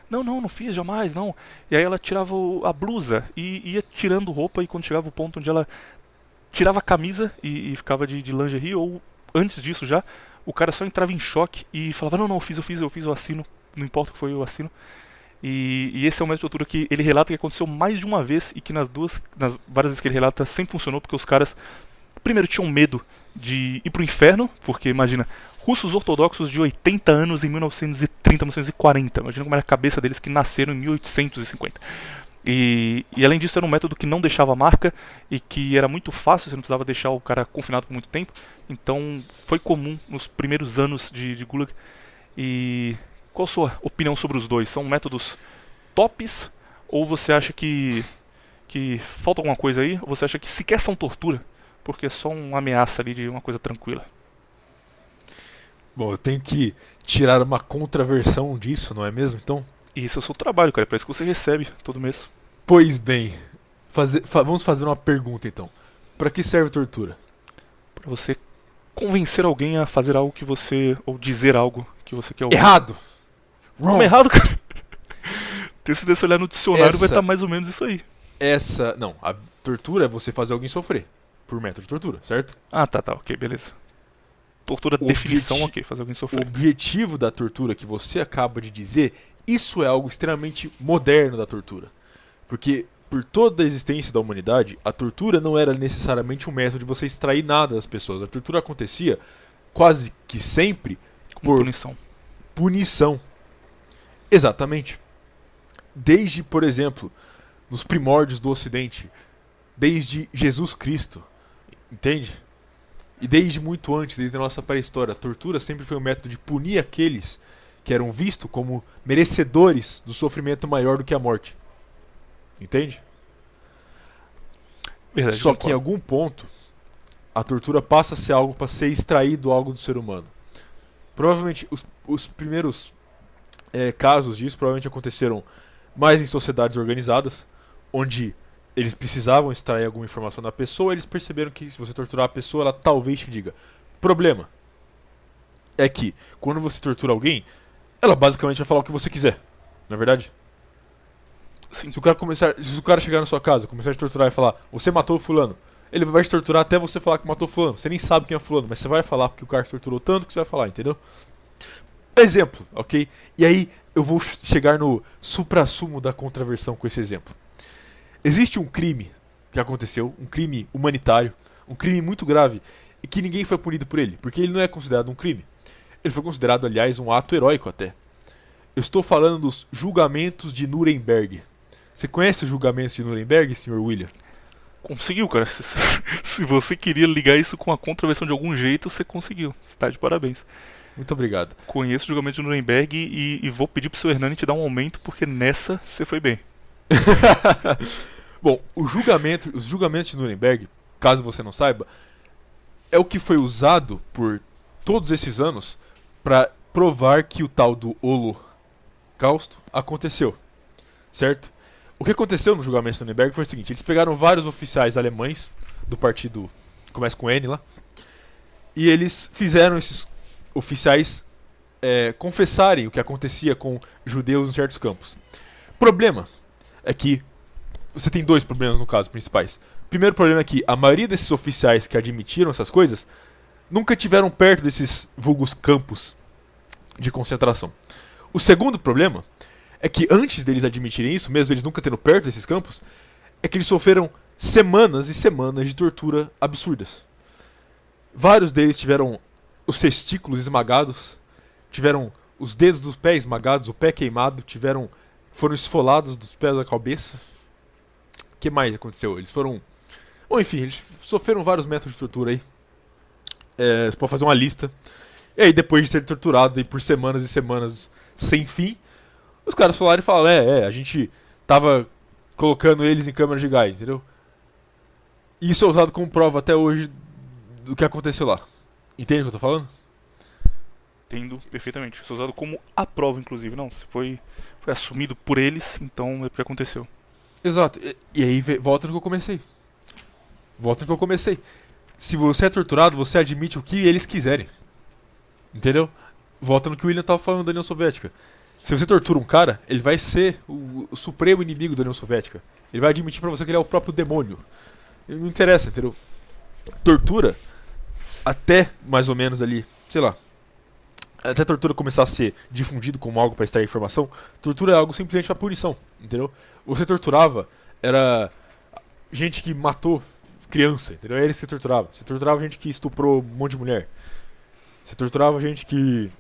Não, não fiz, jamais, não. E aí ela tirava a blusa e ia tirando roupa, e quando chegava o ponto onde ela tirava a camisa e ficava de lingerie, ou antes disso já, o cara só entrava em choque e falava, não, eu fiz, eu assino, não importa o que foi, eu assino. E esse é um método de tortura que ele relata que aconteceu mais de uma vez e que nas várias vezes que ele relata sempre funcionou, porque os caras primeiro tinham medo de ir pro inferno, porque imagina, russos ortodoxos de 80 anos em 1930, 1940, imagina como era a cabeça deles que nasceram em 1850. E além disso era um método que não deixava marca e que era muito fácil, você não precisava deixar o cara confinado por muito tempo, então foi comum nos primeiros anos de Gulag. E qual a sua opinião sobre os dois? São métodos tops ou você acha que falta alguma coisa aí? Ou você acha que sequer são tortura? Porque é só uma ameaça ali de uma coisa tranquila. Bom, eu tenho que tirar uma contraversão disso, não é mesmo? Então, E esse é o seu trabalho, cara. É pra isso que você recebe todo mês. pois bem, vamos fazer uma pergunta então. Pra que serve tortura? Pra você convencer alguém a fazer algo que você... ou dizer algo que você quer ouvir. Errado! Como Wrong! errado, cara? Se você olhar no dicionário vai Essa- estar mais ou menos isso aí. Não, a tortura é você fazer alguém sofrer. Por método de tortura, certo? Ah, tá, ok, beleza. Tortura, O definição, objeti- ok, fazer alguém O sofrer. objetivo da tortura que você acaba de dizer, isso é algo extremamente moderno da tortura. Porque por toda a existência da humanidade, a tortura não era necessariamente um método de você extrair nada das pessoas. A tortura acontecia quase que sempre Como por punição. punição. Exatamente. Desde, por exemplo, nos primórdios do Ocidente, desde Jesus Cristo, entende? E desde muito antes, desde a nossa pré-história, a tortura sempre foi um método de punir aqueles que eram vistos como merecedores do sofrimento maior do que a morte. Entende? Verdade, Só que em concordo. algum ponto, a tortura passa a ser algo para ser extraído algo do ser humano. Provavelmente os primeiros casos disso provavelmente aconteceram mais em sociedades organizadas, onde eles precisavam extrair alguma informação da pessoa, eles perceberam que se você torturar a pessoa, ela talvez te diga. Problema é que quando você tortura alguém, ela basicamente vai falar o que você quiser. Não é verdade? Sim. Se o cara chegar na sua casa, começar a te torturar e falar, você matou o fulano, ele vai te torturar até você falar que matou fulano. Você nem sabe quem é fulano, mas você vai falar porque o cara te torturou tanto que você vai falar, entendeu? Exemplo, ok? E aí eu vou chegar no suprassumo da contraversão com esse exemplo. Existe um crime que aconteceu, um crime humanitário, um crime muito grave, e que ninguém foi punido por ele, porque ele não é considerado um crime. Ele foi considerado, aliás, um ato heróico até. Eu estou falando dos julgamentos de Nuremberg. Você conhece os julgamentos de Nuremberg, Sr. William? Conseguiu, cara. Se você queria ligar isso com a contraversão de algum jeito, você conseguiu. Você tá de parabéns. Muito obrigado. Conheço o julgamento de Nuremberg e vou pedir pro seu Hernani te dar um aumento, porque nessa você foi bem. Bom, os julgamentos de Nuremberg, caso você não saiba, é o que foi usado por todos esses anos para provar que o tal do Holocausto aconteceu, certo? O que aconteceu no julgamento de Nuremberg foi o seguinte: eles pegaram vários oficiais alemães do partido, começa com N lá, e eles fizeram esses oficiais confessarem o que acontecia com judeus em certos campos. Problema é que você tem dois problemas no caso principais. O primeiro problema é que a maioria desses oficiais que admitiram essas coisas nunca tiveram perto desses vulgos campos de concentração. O segundo problema é que antes deles admitirem isso, mesmo eles nunca tendo perto desses campos, é que eles sofreram semanas e semanas de tortura absurdas. Vários deles tiveram os testículos esmagados, tiveram os dedos dos pés esmagados, o pé queimado, foram esfolados dos pés à cabeça. O que mais aconteceu? Eles foram... Bom, enfim, eles sofreram vários métodos de tortura aí. Você pode fazer uma lista. E aí, depois de serem torturados aí por semanas e semanas sem fim, os caras falaram, a gente tava colocando eles em câmeras de gás, entendeu? E isso é usado como prova até hoje do que aconteceu lá. Entende o que eu tô falando? Entendo perfeitamente. Isso é usado como a prova, inclusive. Não, se foi assumido por eles, então é porque aconteceu. Exato. E aí, volta no que eu comecei. Se você é torturado, você admite o que eles quiserem. Entendeu? volta no que o William tava falando da União Soviética. Se você tortura um cara, ele vai ser o supremo inimigo da União Soviética. Ele vai admitir pra você que ele é o próprio demônio. Ele não interessa, entendeu? Tortura, até mais ou menos ali, sei lá, até a tortura começar a ser difundido como algo pra extrair informação, tortura é algo simplesmente pra punição, entendeu? Você torturava, era gente que matou criança, entendeu? Era isso que você torturava. Você torturava gente que estuprou um monte de mulher. Você torturava gente que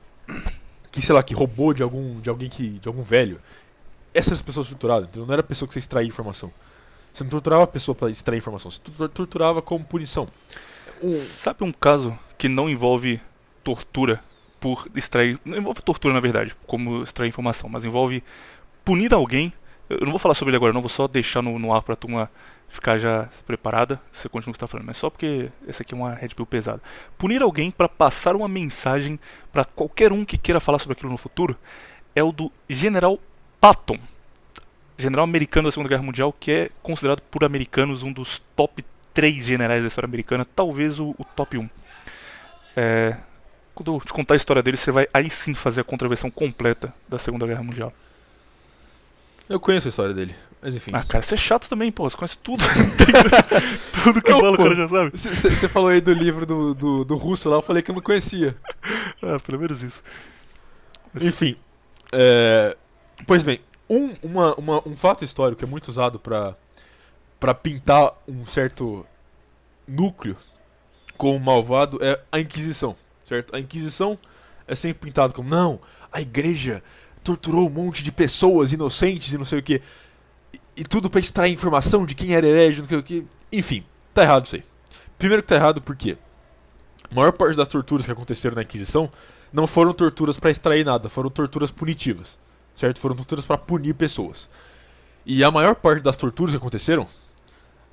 sei lá, que roubou de algum velho. Essas pessoas torturadas, entendeu? Não era a pessoa que você extraía informação. Você não torturava a pessoa pra extrair informação, você torturava como punição. Sabe um caso que não envolve tortura por extrair... Não envolve tortura, na verdade, como extrair informação, mas envolve punir alguém. Eu não vou falar sobre ele agora, não, vou só deixar no ar pra turma ficar já preparada. Você continua o que você tá falando, mas só porque essa aqui é uma Red Pill pesada. Punir alguém pra passar uma mensagem pra qualquer um que queira falar sobre aquilo no futuro é o do General Patton, general americano da Segunda Guerra Mundial, que é considerado por americanos um dos top 3 generais da história americana, talvez o top 1. Quando eu te contar a história dele, você vai aí sim fazer a contraversão completa da Segunda Guerra Mundial. Eu conheço a história dele, mas enfim. Ah, cara, você é chato também, pô, você conhece tudo. Tudo que eu falo, o cara já sabe. Você falou aí do livro do russo lá, eu falei que eu não conhecia. Ah, pelo menos isso. Enfim, pois bem, um fato histórico que é muito usado pra pintar um certo núcleo como malvado é a Inquisição, certo? A Inquisição é sempre pintado como, não, a igreja torturou um monte de pessoas inocentes e não sei o que, e tudo pra extrair informação de quem era herege, não sei o que. Enfim, tá errado isso aí. Primeiro que tá errado porque a maior parte das torturas que aconteceram na Inquisição não foram torturas pra extrair nada, foram torturas punitivas, certo? Foram torturas pra punir pessoas. E a maior parte das torturas que aconteceram,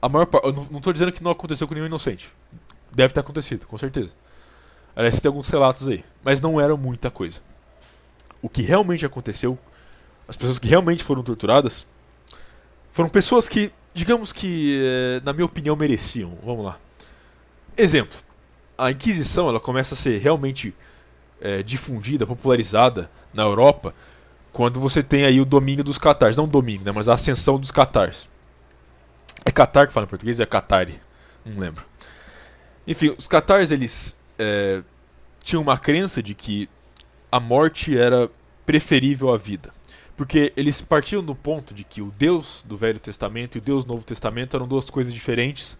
eu não tô dizendo que não aconteceu com nenhum inocente. Deve ter acontecido, com certeza. Aliás, tem alguns relatos aí, mas não era muita coisa. O que realmente aconteceu, as pessoas que realmente foram torturadas, foram pessoas que, digamos que, na minha opinião, mereciam. Vamos lá. Exemplo. A Inquisição, ela começa a ser realmente difundida, popularizada na Europa, quando você tem aí o domínio dos catars. Não o domínio, né, mas a ascensão dos catars. É catar que fala em português ou é catari? Não lembro. Enfim, os catars, eles tinham uma crença de que a morte era preferível à vida. Porque eles partiam do ponto de que o Deus do Velho Testamento e o Deus do Novo Testamento eram duas coisas diferentes.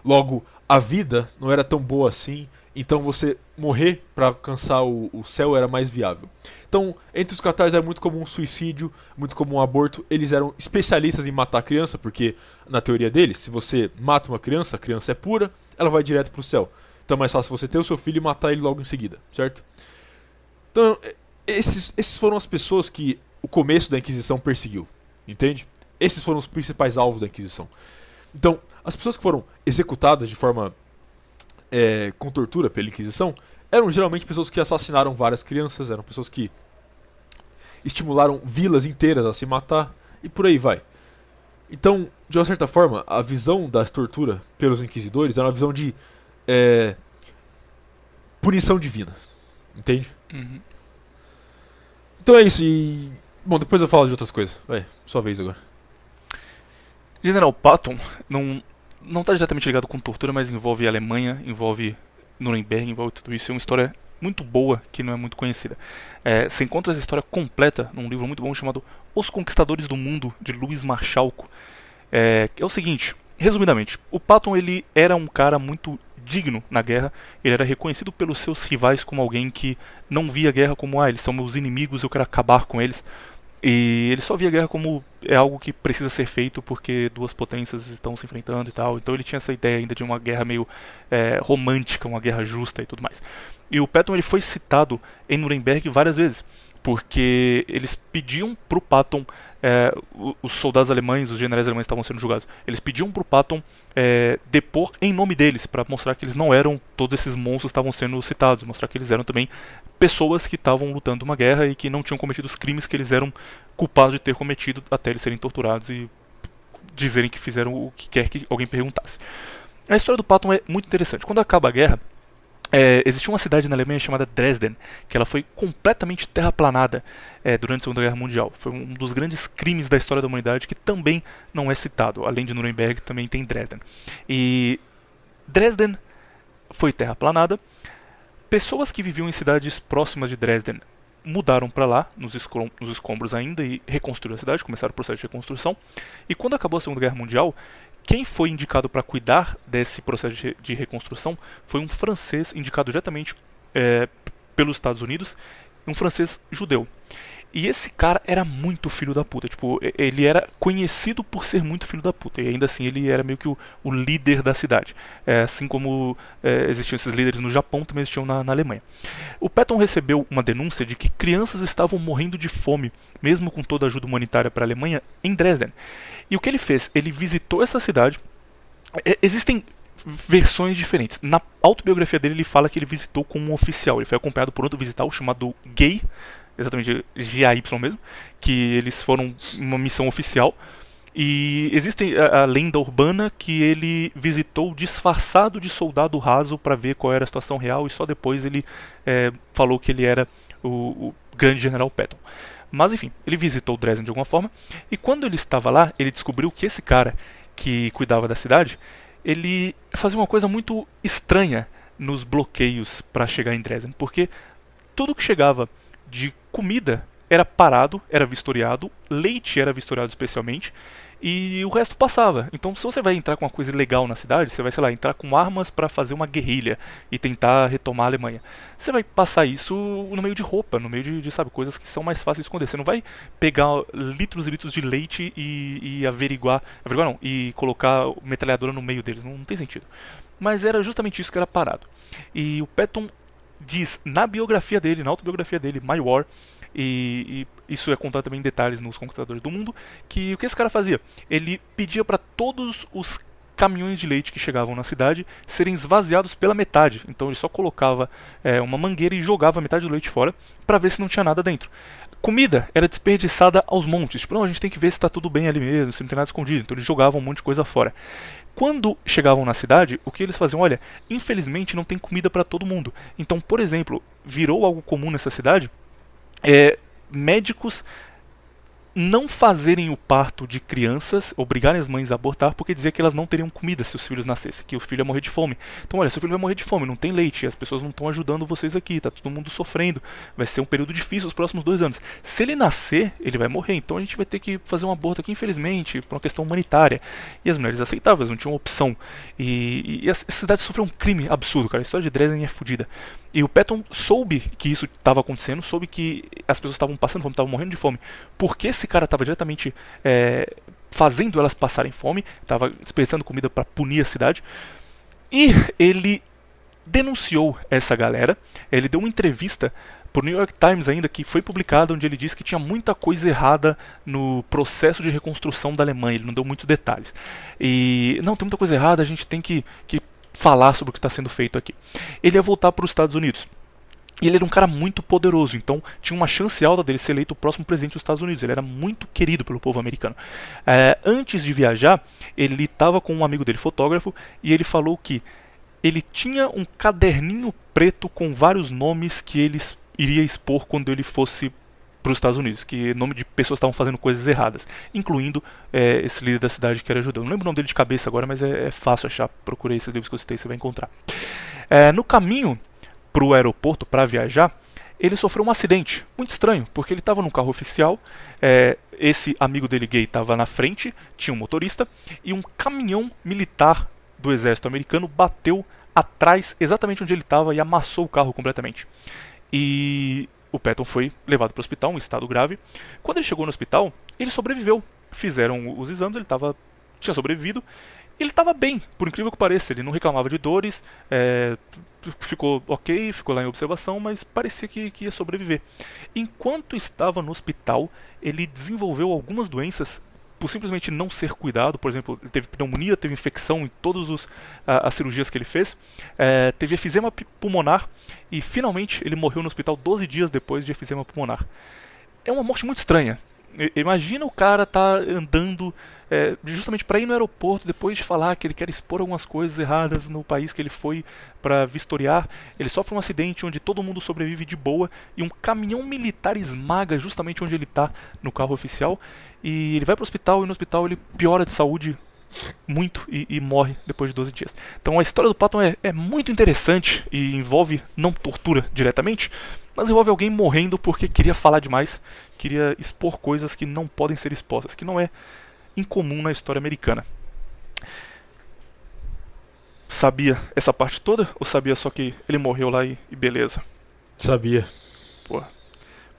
Logo, a vida não era tão boa assim, então você morrer para alcançar o céu era mais viável. Então, entre os catars era muito comum um suicídio, muito comum um aborto. Eles eram especialistas em matar a criança, porque, na teoria deles, se você mata uma criança, a criança é pura, ela vai direto pro céu. Então é mais fácil você ter o seu filho e matar ele logo em seguida, certo? Então, esses foram as pessoas que o começo da Inquisição perseguiu, entende? Esses foram os principais alvos da Inquisição. Então, as pessoas que foram executadas de forma com tortura pela Inquisição eram geralmente pessoas que assassinaram várias crianças, eram pessoas que estimularam vilas inteiras a se matar e por aí vai. Então, de uma certa forma, a visão das torturas pelos inquisidores era uma visão de punição divina, entende? Uhum. Então é isso e... Bom, depois eu falo de outras coisas. Vai, sua vez agora. General Patton não está diretamente ligado com tortura, mas envolve a Alemanha, envolve Nuremberg, envolve tudo isso. É uma história muito boa que não é muito conhecida. Você encontra essa história completa num livro muito bom chamado Os Conquistadores do Mundo, de Louis Marschalco. É o seguinte, resumidamente, o Patton ele era um cara muito digno na guerra, ele era reconhecido pelos seus rivais como alguém que não via a guerra como, eles são meus inimigos, eu quero acabar com eles. E ele só via a guerra como algo que precisa ser feito porque duas potências estão se enfrentando e tal. Então ele tinha essa ideia ainda de uma guerra meio romântica, uma guerra justa e tudo mais. E o Patton ele foi citado em Nuremberg várias vezes, porque eles pediam pro Patton, os soldados alemães, os generais alemães estavam sendo julgados, eles pediam pro Patton depor em nome deles, para mostrar que eles não eram todos esses monstros que estavam sendo citados, mostrar que eles eram também pessoas que estavam lutando uma guerra e que não tinham cometido os crimes que eles eram culpados de ter cometido até eles serem torturados e dizerem que fizeram o que quer que alguém perguntasse. A história do Patton é muito interessante. Quando acaba a guerra, Existia uma cidade na Alemanha chamada Dresden, que ela foi completamente terraplanada durante a Segunda Guerra Mundial. Foi um dos grandes crimes da história da humanidade que também não é citado. Além de Nuremberg, também tem Dresden. E Dresden foi terraplanada. Pessoas que viviam em cidades próximas de Dresden mudaram para lá, nos escombros ainda, e reconstruíram a cidade, começaram o processo de reconstrução. E quando acabou a Segunda Guerra Mundial, quem foi indicado para cuidar desse processo de reconstrução foi um francês indicado diretamente pelos Estados Unidos, um francês judeu. E esse cara era muito filho da puta, tipo, ele era conhecido por ser muito filho da puta, e ainda assim ele era meio que o líder da cidade. Assim como existiam esses líderes no Japão, também existiam na Alemanha. O Patton recebeu uma denúncia de que crianças estavam morrendo de fome, mesmo com toda a ajuda humanitária para a Alemanha, em Dresden. E o que ele fez? Ele visitou essa cidade. Existem versões diferentes. Na autobiografia dele, ele fala que ele visitou como um oficial. Ele foi acompanhado por outro visital chamado Gay, exatamente GAY mesmo, que eles foram uma missão oficial. E existe a lenda urbana que ele visitou disfarçado de soldado raso para ver qual era a situação real, e só depois ele falou que ele era o grande general Patton. Mas enfim, ele visitou Dresden de alguma forma, e quando ele estava lá, ele descobriu que esse cara que cuidava da cidade, ele fazia uma coisa muito estranha nos bloqueios para chegar em Dresden, porque tudo que chegava de comida era parado, era vistoriado, leite era vistoriado especialmente, e o resto passava. Então, se você vai entrar com uma coisa ilegal na cidade, você vai, sei lá, entrar com armas para fazer uma guerrilha e tentar retomar a Alemanha. Você vai passar isso no meio de roupa, no meio de sabe, coisas que são mais fáceis de esconder. Você não vai pegar litros e litros de leite e averiguar não, e colocar metralhadora no meio deles. Não tem sentido. Mas era justamente isso que era parado. E o Patton diz na biografia dele, na autobiografia dele, My War, e isso é contado também em detalhes nos Conquistadores do Mundo, que o que esse cara fazia? Ele pedia para todos os caminhões de leite que chegavam na cidade serem esvaziados pela metade. Então ele só colocava uma mangueira e jogava metade do leite fora para ver se não tinha nada dentro. Comida era desperdiçada aos montes. Tipo, não, a gente tem que ver se está tudo bem ali mesmo, se não tem nada escondido. Então eles jogavam um monte de coisa fora. Quando chegavam na cidade, o que eles faziam? Olha, infelizmente não tem comida para todo mundo. Então, por exemplo, virou algo comum nessa cidade médicos não fazerem o parto de crianças, obrigarem as mães a abortar, porque dizia que elas não teriam comida se os filhos nascessem, que o filho ia morrer de fome. Então, olha, seu filho vai morrer de fome, não tem leite, as pessoas não estão ajudando vocês aqui, tá todo mundo sofrendo, vai ser um período difícil os próximos 2 anos. Se ele nascer, ele vai morrer, então a gente vai ter que fazer um aborto aqui, infelizmente, por uma questão humanitária. E as mulheres aceitavam, elas não tinham opção. E a cidade sofreu um crime absurdo, cara, a história de Dresden é fodida. E o Patton soube que isso estava acontecendo, soube que as pessoas estavam passando fome, estavam morrendo de fome, porque esse cara estava diretamente fazendo elas passarem fome, estava desperdiçando comida para punir a cidade, e ele denunciou essa galera. Ele deu uma entrevista para o New York Times ainda, que foi publicada, onde ele disse que tinha muita coisa errada no processo de reconstrução da Alemanha. Ele não deu muitos detalhes. E, não, tem muita coisa errada, a gente tem que falar sobre o que está sendo feito aqui. Ele ia voltar para os Estados Unidos. E ele era um cara muito poderoso, então tinha uma chance alta dele ser eleito o próximo presidente dos Estados Unidos. Ele era muito querido pelo povo americano. Antes de viajar, ele estava com um amigo dele, fotógrafo, e ele falou que ele tinha um caderninho preto com vários nomes que ele iria expor quando ele fosse para os Estados Unidos, que nome de pessoas estavam fazendo coisas erradas, incluindo esse líder da cidade que era judeu. Não lembro o nome dele de cabeça agora, mas é fácil achar. Procurei esses livros que eu citei, você vai encontrar. No caminho para o aeroporto para viajar, ele sofreu um acidente muito estranho, porque ele estava num carro oficial, esse amigo dele gay estava na frente, tinha um motorista, e um caminhão militar do exército americano bateu atrás, exatamente onde ele estava, e amassou o carro completamente. E o Patton foi levado para o hospital, um estado grave. Quando ele chegou no hospital, ele sobreviveu. Fizeram os exames, ele tinha sobrevivido. Ele estava bem, por incrível que pareça. Ele não reclamava de dores, ficou ok, ficou lá em observação, mas parecia que ia sobreviver. Enquanto estava no hospital, ele desenvolveu algumas doenças por simplesmente não ser cuidado. Por exemplo, ele teve pneumonia, teve infecção em todas as cirurgias que ele fez, teve efizema pulmonar, e finalmente ele morreu no hospital 12 dias depois de efizema pulmonar. É uma morte muito estranha. Imagina o cara tá andando justamente para ir no aeroporto depois de falar que ele quer expor algumas coisas erradas no país que ele foi para vistoriar. Ele sofre um acidente onde todo mundo sobrevive de boa e um caminhão militar esmaga justamente onde ele tá no carro oficial. E ele vai pro hospital e no hospital ele piora de saúde muito e morre depois de 12 dias. Então a história do Patton é muito interessante e envolve não tortura diretamente, mas envolve alguém morrendo porque queria falar demais, queria expor coisas que não podem ser expostas, que não é incomum na história americana. Sabia essa parte toda ou sabia só que ele morreu lá e beleza? Sabia. Pô,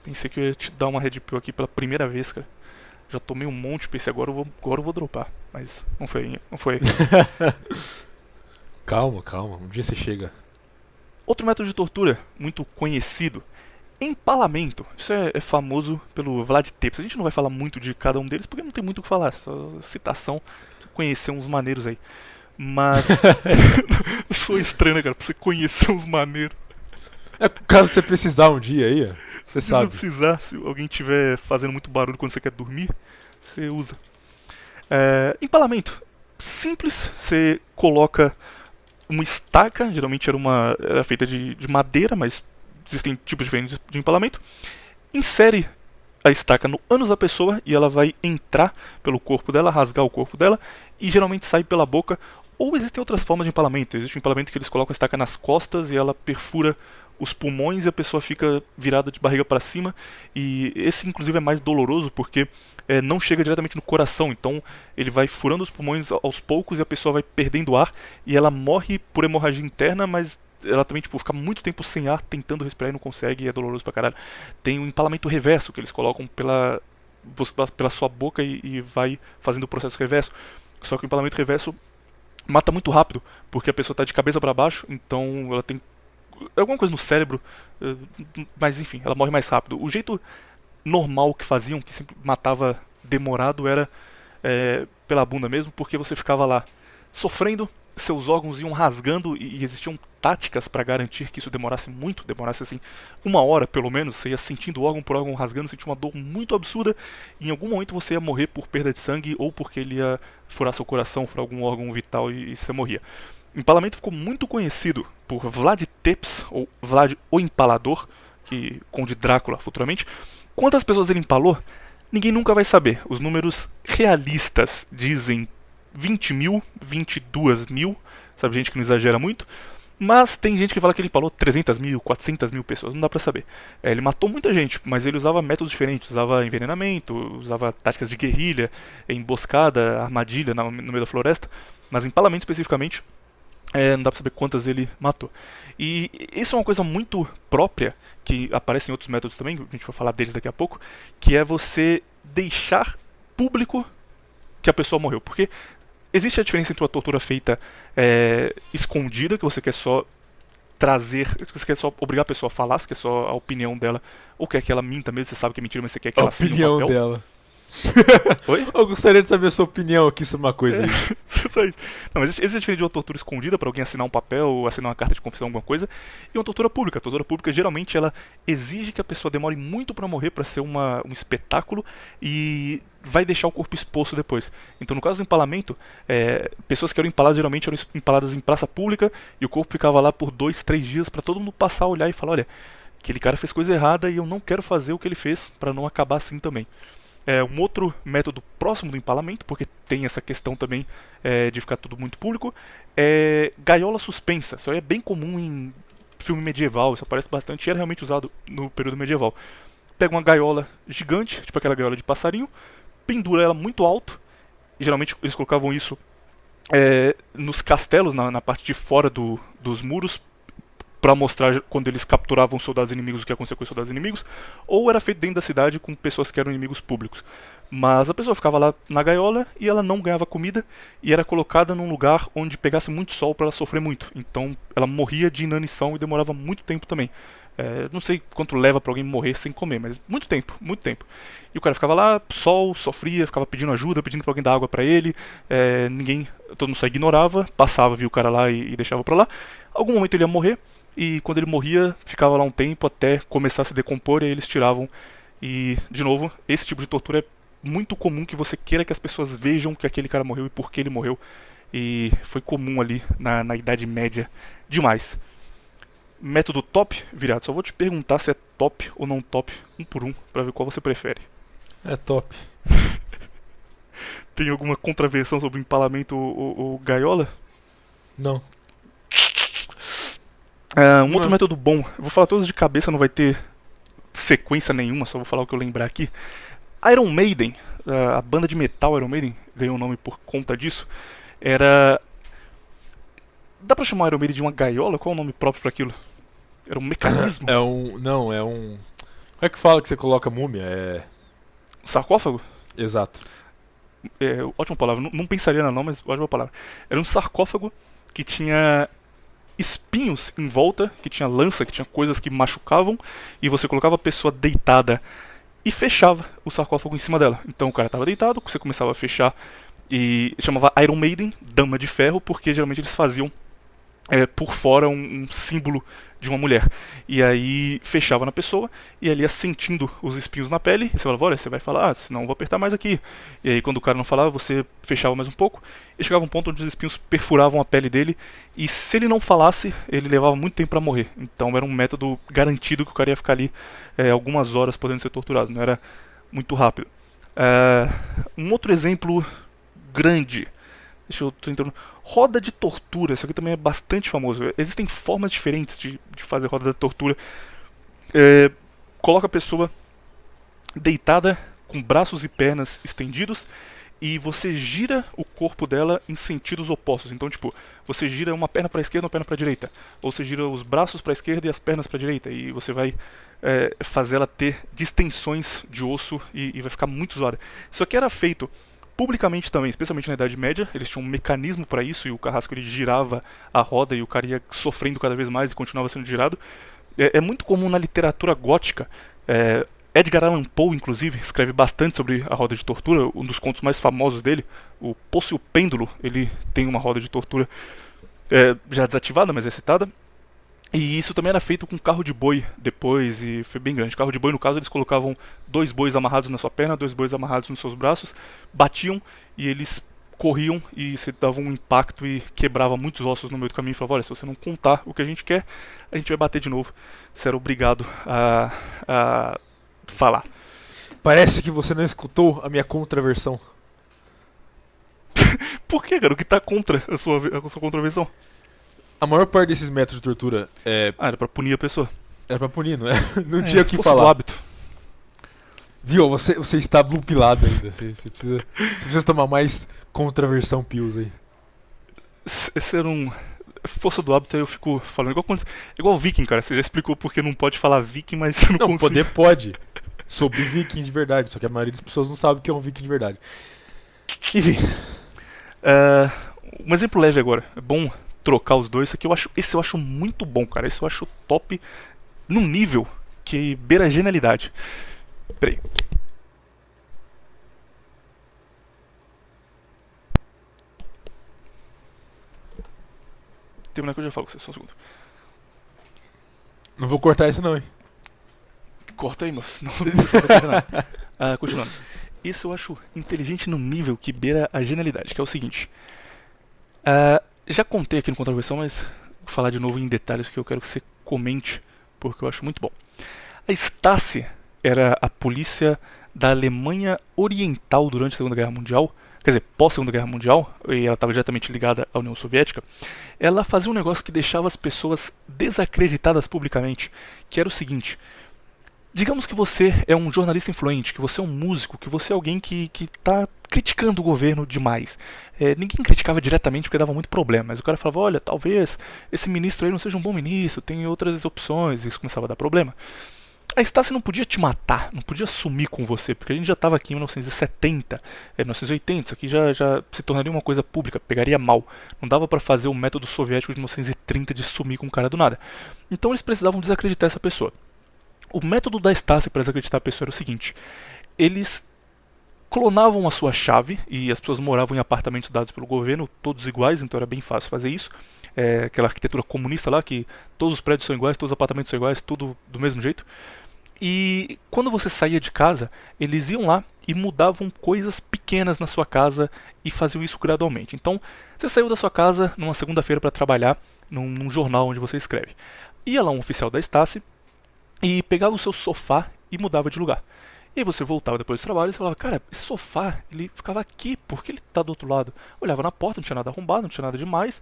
pensei que eu ia te dar uma red pill aqui pela primeira vez, cara. Já tomei um monte, pensei agora eu vou dropar, mas não foi. Calma, um dia você chega. Outro método de tortura muito conhecido, empalamento. Isso é famoso pelo Vlad Tepes. A gente não vai falar muito de cada um deles porque não tem muito o que falar, só citação, conhecer uns maneiros aí. Mas sou estranho, né, cara, pra você conhecer uns maneiros. Caso você precisar um dia aí, ó, você Se sabe. você precisar, se alguém estiver fazendo muito barulho quando você quer dormir, você usa. Empalamento. Simples, você coloca uma estaca, geralmente era feita de madeira, mas existem tipos diferentes de empalamento. Insere a estaca no ânus da pessoa e ela vai entrar pelo corpo dela, rasgar o corpo dela e geralmente sai pela boca. Ou existem outras formas de empalamento. Existe um empalamento que eles colocam a estaca nas costas e ela perfura os pulmões e a pessoa fica virada de barriga para cima. E esse inclusive é mais doloroso porque não chega diretamente no coração, então ele vai furando os pulmões aos poucos e a pessoa vai perdendo ar e ela morre por hemorragia interna, mas ela também fica muito tempo sem ar tentando respirar e não consegue e é doloroso pra caralho. Tem um empalamento reverso que eles colocam pela sua boca e vai fazendo o processo reverso. Só que o empalamento reverso mata muito rápido, porque a pessoa está de cabeça para baixo, então ela tem alguma coisa no cérebro, mas enfim, ela morre mais rápido. O jeito normal que faziam, que sempre matava demorado, era pela bunda mesmo, porque você ficava lá sofrendo, seus órgãos iam rasgando e existiam táticas para garantir que isso demorasse muito, demorasse assim 1 hora pelo menos. Você ia sentindo órgão por órgão rasgando, sentia uma dor muito absurda e em algum momento você ia morrer por perda de sangue ou porque ele ia furar seu coração, furar algum órgão vital e você morria. O empalamento ficou muito conhecido por Vlad Tepes, ou Vlad o Empalador, que Conde Drácula futuramente. Quantas pessoas ele empalou? Ninguém nunca vai saber. Os números realistas dizem 20 mil, 22 mil, sabe, gente que não exagera muito. Mas tem gente que fala que ele empalou 300 mil, 400 mil pessoas, não dá pra saber. Ele matou muita gente, mas ele usava métodos diferentes, usava envenenamento, usava táticas de guerrilha, emboscada, armadilha no meio da floresta. Mas empalamento especificamente, não dá pra saber quantas ele matou. E isso é uma coisa muito própria, que aparece em outros métodos também, a gente vai falar deles daqui a pouco, que é você deixar público que a pessoa morreu. Porque existe a diferença entre uma tortura feita escondida, que você quer só trazer, você quer só obrigar a pessoa a falar, você quer só a opinião dela, ou quer que ela minta mesmo, você sabe que é mentira, mas você quer que ela assine um opinião papel. dela. Oi? Eu gostaria de saber a sua opinião aqui sobre uma coisa aí. Só isso. Não, mas existe a diferença de uma tortura escondida para alguém assinar um papel ou assinar uma carta de confissão, alguma coisa, e uma tortura pública. A tortura pública geralmente ela exige que a pessoa demore muito para morrer, para ser um espetáculo e vai deixar o corpo exposto depois. Então, no caso do empalamento, pessoas que eram empaladas geralmente eram empaladas em praça pública e o corpo ficava lá por 2, 3 dias para todo mundo passar, olhar e falar: olha, aquele cara fez coisa errada e eu não quero fazer o que ele fez para não acabar assim também. Um outro método próximo do empalamento, porque tem essa questão também de ficar tudo muito público, é gaiola suspensa. Isso aí é bem comum em filme medieval, isso aparece bastante e era realmente usado no período medieval. Pega uma gaiola gigante, tipo aquela gaiola de passarinho, pendura ela muito alto, e geralmente eles colocavam isso nos castelos, na parte de fora dos muros, para mostrar quando eles capturavam soldados inimigos o que acontecia com os soldados inimigos, ou era feito dentro da cidade com pessoas que eram inimigos públicos. Mas a pessoa ficava lá na gaiola e ela não ganhava comida e era colocada num lugar onde pegasse muito sol para ela sofrer muito. Então ela morria de inanição e demorava muito tempo também. Não sei quanto leva para alguém morrer sem comer, mas muito tempo, muito tempo. E o cara ficava lá, sol, sofria, ficava pedindo ajuda, pedindo pra alguém dar água pra ele. Todo mundo só ignorava, passava, via o cara lá e deixava pra lá. Algum momento ele ia morrer. E quando ele morria, ficava lá um tempo até começar a se decompor e aí eles tiravam E, de novo, esse tipo de tortura é muito comum que você queira que as pessoas vejam que aquele cara morreu e por que ele morreu. E foi comum ali na Idade Média demais. Método top, Virado, só vou te perguntar se é top ou não top, um por um, pra ver qual você prefere. É top. Tem alguma contraversão sobre o empalamento ou gaiola? Não. Um outro método bom, eu vou falar todos de cabeça, não vai ter sequência nenhuma, só vou falar o que eu lembrar aqui. Iron Maiden, a banda de metal Iron Maiden, ganhou o nome por conta disso. Era... Dá pra chamar Iron Maiden de uma gaiola? Qual é o nome próprio pra aquilo? Era um mecanismo? É um. Não, é um. Como é que fala que você coloca múmia? É. Um sarcófago? Exato. Ótima palavra, não pensaria na não, mas ótima palavra. Era um sarcófago que tinha espinhos em volta, que tinha lança, que tinha coisas que machucavam, e você colocava a pessoa deitada e fechava o sarcófago em cima dela. Então o cara estava deitado, você começava a fechar e chamava Iron Maiden, Dama de Ferro, porque geralmente eles faziam por fora um símbolo de uma mulher. E aí fechava na pessoa e ali ia sentindo os espinhos na pele. E você falava, olha, você vai falar, senão eu vou apertar mais aqui. E aí quando o cara não falava, você fechava mais um pouco. E chegava um ponto onde os espinhos perfuravam a pele dele. E se ele não falasse, ele levava muito tempo para morrer. Então era um método garantido que o cara ia ficar ali algumas horas podendo ser torturado. Não era muito rápido. Um outro exemplo grande. Deixa eu tentando. Roda de tortura, isso aqui também é bastante famoso. Existem formas diferentes de fazer roda de tortura. Coloca a pessoa deitada, com braços e pernas estendidos, e você gira o corpo dela em sentidos opostos. Então, tipo, você gira uma perna para a esquerda e uma perna para a direita. Ou você gira os braços para a esquerda e as pernas para a direita. E você vai fazer ela ter distensões de osso e vai ficar muito zoada. Isso aqui era feito publicamente também, especialmente na Idade Média. Eles tinham um mecanismo para isso e o carrasco ele girava a roda e o cara ia sofrendo cada vez mais e continuava sendo girado. É muito comum na literatura gótica. Edgar Allan Poe, inclusive, escreve bastante sobre a roda de tortura. Um dos contos mais famosos dele, o Poço e o Pêndulo, ele tem uma roda de tortura já desativada, mas é citada. E isso também era feito com carro de boi depois, e foi bem grande. Carro de boi, no caso, eles colocavam 2 bois amarrados na sua perna, 2 bois amarrados nos seus braços, batiam e eles corriam e você dava um impacto e quebrava muitos ossos no meio do caminho. E falava, olha, se você não contar o que a gente quer, a gente vai bater de novo. Você era obrigado a falar. Parece que você não escutou a minha contraversão. Por que, cara? O que tá contra a sua contravenção? A maior parte desses métodos de tortura era pra punir a pessoa. Era pra punir, não é? Não tinha o que falar. Do hábito. Viu? Você está blupilado ainda. Você precisa tomar mais contraversão pills aí. Esse era um... Força do hábito, aí eu fico falando igual viking, cara. Você já explicou porque não pode falar viking, mas você não consegue. Poder pode. Sobre vikings de verdade. Só que a maioria das pessoas não sabe o que é um viking de verdade. Enfim. Um exemplo leve agora. É bom trocar os dois. Esse eu acho muito bom, cara. Esse eu acho top num nível que beira a genialidade. Peraí. Terminar que eu já falo com você, só um segundo. Não vou cortar isso não, hein? Corta aí, moço. Não você vai terminar. Continuando. Isso eu acho inteligente num nível que beira a genialidade, que é o seguinte. Já contei aqui no Contraversão, mas vou falar de novo em detalhes que eu quero que você comente, porque eu acho muito bom. A Stasi era a polícia da Alemanha Oriental durante a Segunda Guerra Mundial, quer dizer, pós-Segunda Guerra Mundial, e ela estava diretamente ligada à União Soviética. Ela fazia um negócio que deixava as pessoas desacreditadas publicamente, que era o seguinte: digamos que você é um jornalista influente, que você é um músico, que você é alguém que está criticando o governo demais. Ninguém criticava diretamente porque dava muito problema, mas o cara falava, olha, talvez esse ministro aí não seja um bom ministro, tem outras opções, e isso começava a dar problema. A Stasi não podia te matar, não podia sumir com você, porque a gente já estava aqui em 1970, 1980, isso aqui já se tornaria uma coisa pública, pegaria mal. Não dava para fazer o método soviético de 1930 de sumir com o cara do nada. Então eles precisavam desacreditar essa pessoa. O método da Stasi para desacreditar a pessoa era o seguinte: eles clonavam a sua chave, e as pessoas moravam em apartamentos dados pelo governo, todos iguais, então era bem fácil fazer isso. Aquela arquitetura comunista lá, que todos os prédios são iguais, todos os apartamentos são iguais, tudo do mesmo jeito. E quando você saía de casa, eles iam lá e mudavam coisas pequenas na sua casa e faziam isso gradualmente. Então, você saiu da sua casa numa segunda-feira para trabalhar num jornal onde você escreve. Ia lá um oficial da Stasi e pegava o seu sofá e mudava de lugar. E aí você voltava depois do trabalho e você falava, cara, esse sofá, ele ficava aqui, por que ele tá do outro lado? Olhava na porta, não tinha nada arrombado, não tinha nada demais.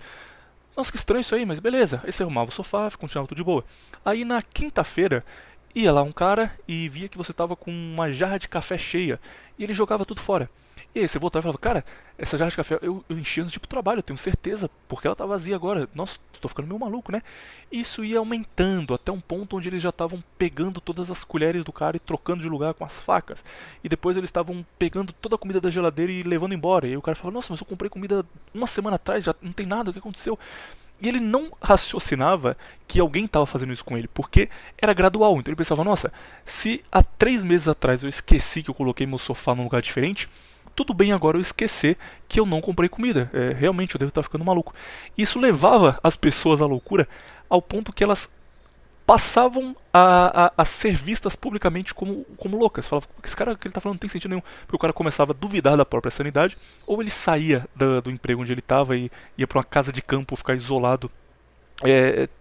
Nossa, que estranho isso aí, mas beleza. Aí você arrumava o sofá, continuava tudo de boa. Aí na quinta-feira, ia lá um cara e via que você tava com uma jarra de café cheia. E ele jogava tudo fora. E aí você voltava e falava, cara, essa jarra de café eu enchi antes de ir pro trabalho, eu tenho certeza, porque ela tá vazia agora. Nossa, tô ficando meio maluco, né? Isso ia aumentando até um ponto onde eles já estavam pegando todas as colheres do cara e trocando de lugar com as facas. E depois eles estavam pegando toda a comida da geladeira e levando embora. E aí o cara falava, nossa, mas eu comprei comida uma semana atrás, já não tem nada, o que aconteceu? E ele não raciocinava que alguém estava fazendo isso com ele, porque era gradual. Então ele pensava, nossa, se há 3 meses atrás eu esqueci que eu coloquei meu sofá num lugar diferente, tudo bem agora eu esquecer que eu não comprei comida. Realmente eu devo estar ficando maluco. Isso levava as pessoas à loucura ao ponto que elas passavam a ser vistas publicamente como loucas. Falavam, esse cara que ele tá falando não tem sentido nenhum. Porque o cara começava a duvidar da própria sanidade, ou ele saía do emprego onde ele estava e ia para uma casa de campo ficar isolado,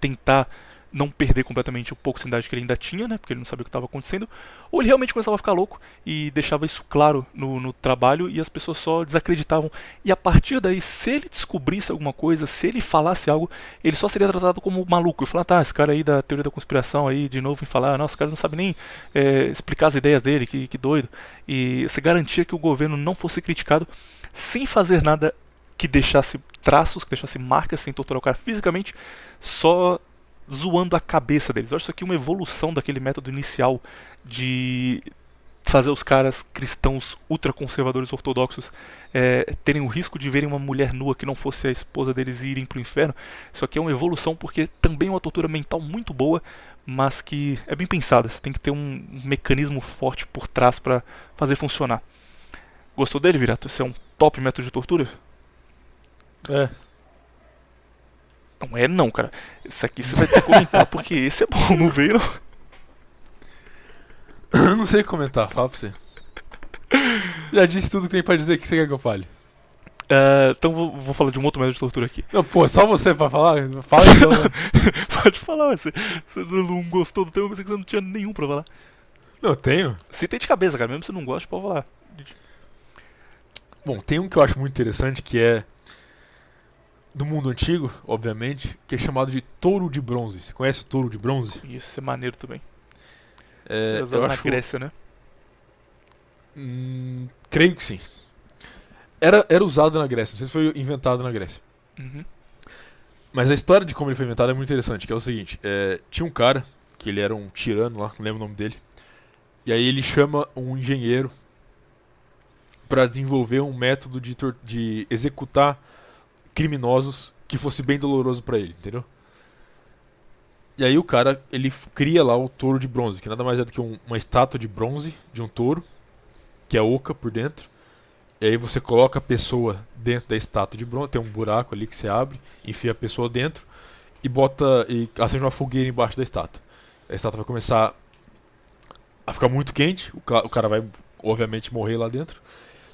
tentar não perder completamente o pouco de sanidade que ele ainda tinha, né? Porque ele não sabia o que estava acontecendo. Ou ele realmente começava a ficar louco e deixava isso claro no trabalho e as pessoas só desacreditavam. E a partir daí, se ele descobrisse alguma coisa, se ele falasse algo, ele só seria tratado como maluco. Eu falava, tá, esse cara aí da teoria da conspiração aí, de novo, em falar, nossa, o cara não sabe nem explicar as ideias dele, que doido. E você garantia que o governo não fosse criticado sem fazer nada que deixasse traços, que deixasse marcas, sem torturar o cara fisicamente, só zoando a cabeça deles. Eu acho isso aqui uma evolução daquele método inicial de fazer os caras cristãos ultraconservadores ortodoxos terem o risco de verem uma mulher nua que não fosse a esposa deles e irem pro inferno. Isso aqui é uma evolução porque também é uma tortura mental muito boa, mas que é bem pensada. Você tem que ter um mecanismo forte por trás para fazer funcionar. Gostou dele, Virato? Esse é um top método de tortura? É. Não é não, cara. Isso aqui você vai ter que comentar porque esse é bom, não veio não. Eu não sei o que comentar, fala pra você. Já disse tudo que tem pra dizer, o que você quer que eu fale? Então vou falar de um outro método de tortura aqui. Não, pô, só você pra falar? Fala então. Pode falar, você não gostou do tema, mas você não tinha nenhum pra falar. Não, eu tenho. Se tem de cabeça, cara, mesmo se você não gosta, pode falar. Bom, tem um que eu acho muito interessante que é do mundo antigo, obviamente, que é chamado de touro de bronze. Você conhece o touro de bronze? Isso é maneiro também. Eu na acho... Grécia, né? Creio que sim. Era usado na Grécia, não sei se foi inventado na Grécia. Uhum. Mas a história de como ele foi inventado é muito interessante, que é o seguinte, tinha um cara, que ele era um tirano lá, não lembro o nome dele, e aí ele chama um engenheiro para desenvolver um método de executar criminosos que fosse bem doloroso para ele, entendeu? E aí o cara, ele cria lá o touro de bronze, que nada mais é do que uma estátua de bronze de um touro, que é oca por dentro. E aí você coloca a pessoa dentro da estátua de bronze, tem um buraco ali que você abre, enfia a pessoa dentro e acende uma fogueira embaixo da estátua. A estátua vai começar a ficar muito quente, o cara vai obviamente morrer lá dentro.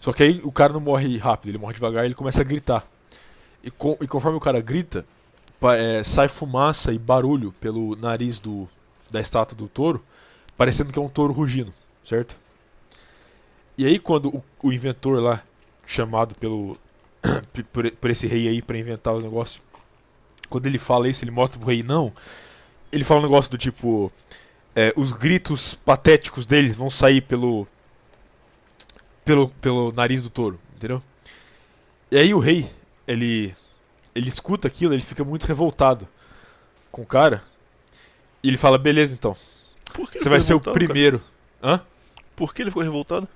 Só que aí o cara não morre rápido, ele morre devagar e ele começa a gritar. E conforme o cara grita, sai fumaça e barulho pelo nariz da estátua do touro, parecendo que é um touro rugindo, certo? E aí quando o inventor lá, chamado por esse rei aí pra inventar os negócios, quando ele fala isso, ele mostra pro rei, não, ele fala um negócio do tipo, os gritos patéticos deles vão sair pelo nariz do touro, entendeu? E aí o rei, ele escuta aquilo, ele fica muito revoltado com o cara, e ele fala, beleza então, você vai ser o primeiro. Cara? Hã? Por que ele ficou revoltado?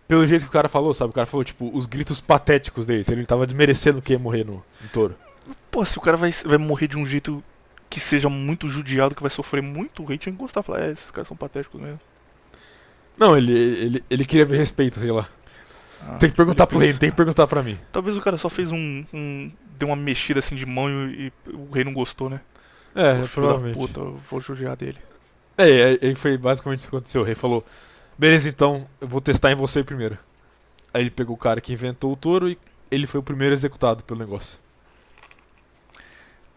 Pelo jeito que o cara falou, sabe? O cara falou, tipo, os gritos patéticos dele. Ele tava desmerecendo que ia morrer no touro. Pô, se o cara vai morrer de um jeito que seja muito judiado, que vai sofrer muito, o rei tinha que gostar. Falar, esses caras são patéticos mesmo. Não, ele queria ver respeito, sei lá. Tem que perguntar pro rei, não tem que perguntar pra mim. Talvez o cara só fez deu uma mexida assim de mão e o rei não gostou, né? Provavelmente. Puta, eu vou judiar dele. Aí foi basicamente isso que aconteceu. O rei falou: beleza, então eu vou testar em você primeiro. Aí ele pegou o cara que inventou o touro e ele foi o primeiro executado pelo negócio.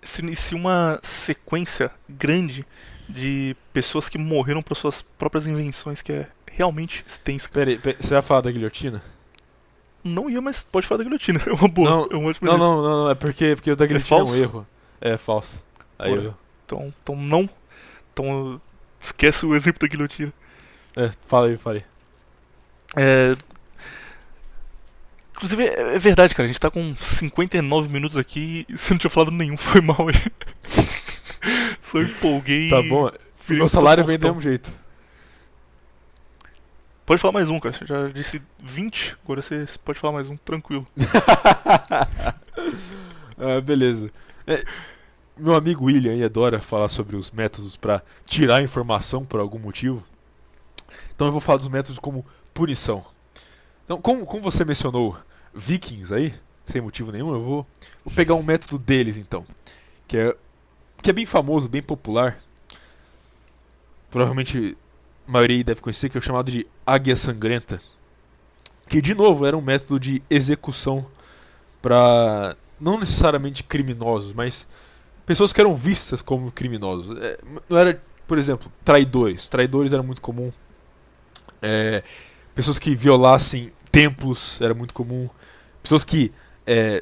Se inicia uma sequência grande de pessoas que morreram por suas próprias invenções, que é realmente extensa. Pera aí, você vai falar da guilhotina? Não ia, mas pode falar da guilhotina. É uma boa. Não, É um ótimo não, jeito. não, não, é porque o da guilhotina é um falso? erro. É falso. Aí Porra. eu. Então não. Então esquece o exemplo da guilhotina. Fala aí, fala aí. É, inclusive é verdade, cara. A gente tá com 59 minutos aqui e você não tinha falado nenhum. Foi mal aí. Só empolguei. Tá bom, Virei meu um salário vem do Faustão. mesmo jeito. Pode falar mais um, cara. Você já disse 20, agora você pode falar mais um, tranquilo. Beleza. Meu amigo William aí adora falar sobre os métodos pra tirar informação por algum motivo. Então eu vou falar dos métodos como punição. Então, como você mencionou vikings aí, sem motivo nenhum, vou pegar um método deles então. Que é bem famoso, bem popular. Provavelmente a maioria aí deve conhecer, que é o chamado de águia sangrenta. Que de novo era um método de execução para não necessariamente criminosos, mas pessoas que eram vistas como criminosos. Não era, por exemplo, traidores. Traidores era muito comum. Pessoas que violassem templos era muito comum. Pessoas que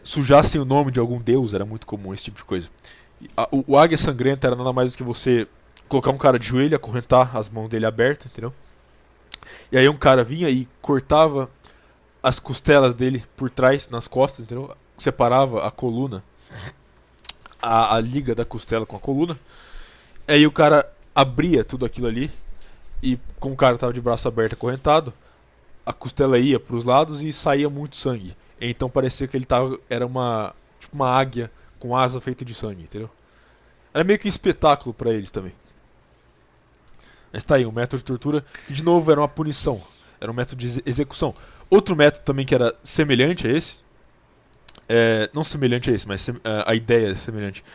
sujassem o nome de algum deus era muito comum, esse tipo de coisa. O águia sangrenta era nada mais do que você colocar um cara de joelho, acorrentar as mãos dele abertas, entendeu? E aí um cara vinha e cortava as costelas dele por trás, nas costas, entendeu? Separava a coluna, a liga da costela com a coluna. Aí o cara abria tudo aquilo ali e como o cara tava de braço aberto acorrentado, a costela ia para os lados e saía muito sangue. Então parecia que ele era tipo uma águia com asa feita de sangue, entendeu? Era meio que um espetáculo para eles também. Mas tá aí, um método de tortura que de novo era uma punição, era um método de execução. Outro método também que era semelhante a esse, não semelhante a esse, mas a ideia é semelhante,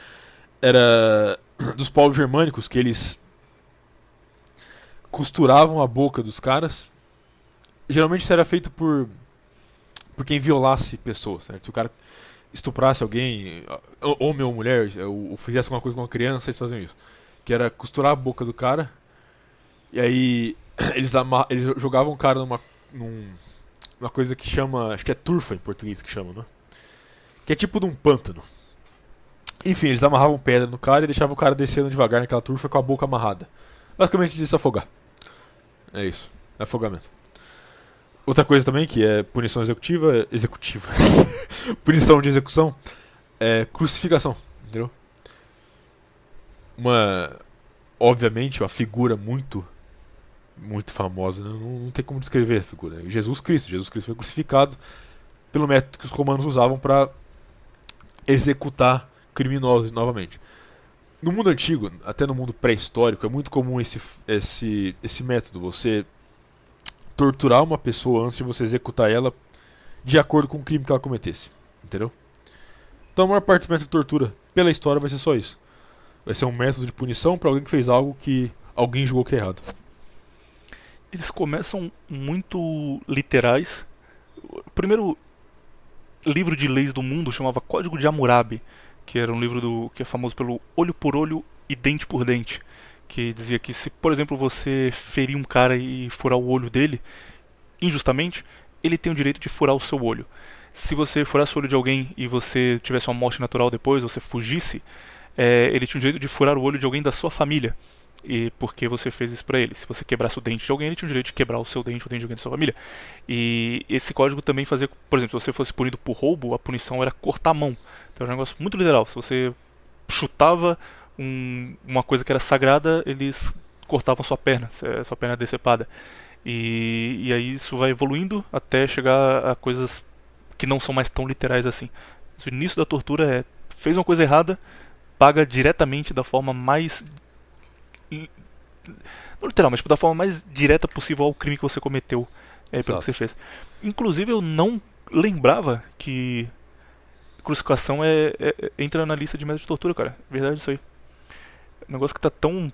era dos povos germânicos, que eles costuravam a boca dos caras. Geralmente isso era feito por quem violasse pessoas, certo? Se o cara estuprasse alguém, homem ou mulher, ou fizesse alguma coisa com uma criança, eles faziam isso. Que era costurar a boca do cara, e aí eles jogavam o cara numa coisa que chama, acho que é turfa em português que chama, né? Que é tipo de um pântano. Enfim, eles amarravam pedra no cara e deixavam o cara descendo devagar naquela turfa com a boca amarrada. Basicamente de se afogar. É isso, afogamento. Outra coisa também que é punição executiva, punição de execução, é crucificação, entendeu? Obviamente, uma figura muito famosa, né? Não tem como descrever a figura. Jesus Cristo foi crucificado pelo método que os romanos usavam para executar criminosos novamente. No mundo antigo, até no mundo pré-histórico, é muito comum esse método. Você torturar uma pessoa antes de você executar ela de acordo com o crime que ela cometesse. Entendeu? Então a maior parte dos métodos de tortura pela história vai ser só isso. Vai ser um método de punição para alguém que fez algo que alguém julgou que é errado. Eles começam muito literais. O primeiro livro de leis do mundo chamava Código de Hammurabi, que era um livro que é famoso pelo olho por olho e dente por dente, que dizia que se, por exemplo, você ferir um cara e furar o olho dele injustamente, ele tem o direito de furar o seu olho. Se você furasse o olho de alguém e você tivesse uma morte natural depois, você fugisse, ele tinha o direito de furar o olho de alguém da sua família. E porque você fez isso pra ele. Se você quebrasse o dente de alguém, ele tinha o direito de quebrar o seu dente ou o dente de alguém da sua família. E esse código também fazia, por exemplo, se você fosse punido por roubo, a punição era cortar a mão. Então era um negócio muito literal. Se você chutava uma coisa que era sagrada, eles cortavam sua perna decepada. E aí isso vai evoluindo até chegar a coisas que não são mais tão literais assim. O início da tortura fez uma coisa errada, paga diretamente da forma mais não literal, mas tipo, da forma mais direta possível ao crime que você cometeu, pelo que você fez. Inclusive eu não lembrava que crucificação entra na lista de métodos de tortura, cara. Verdade isso aí. Um negócio que tá tão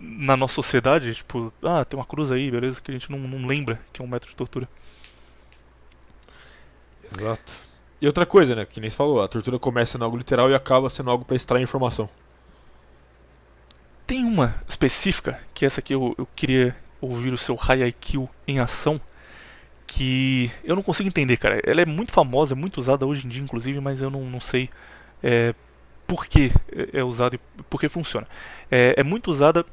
na nossa sociedade, tipo, tem uma cruz aí, beleza, que a gente não lembra que é um método de tortura. Exato. E outra coisa, né? Que nem você falou, a tortura começa sendo algo literal e acaba sendo algo pra extrair informação. Tem uma específica, que essa aqui eu queria ouvir o seu High IQ em ação, que eu não consigo entender, cara. Ela é muito famosa, é muito usada hoje em dia, inclusive, mas eu não sei por que é usada e por que funciona. É muito usada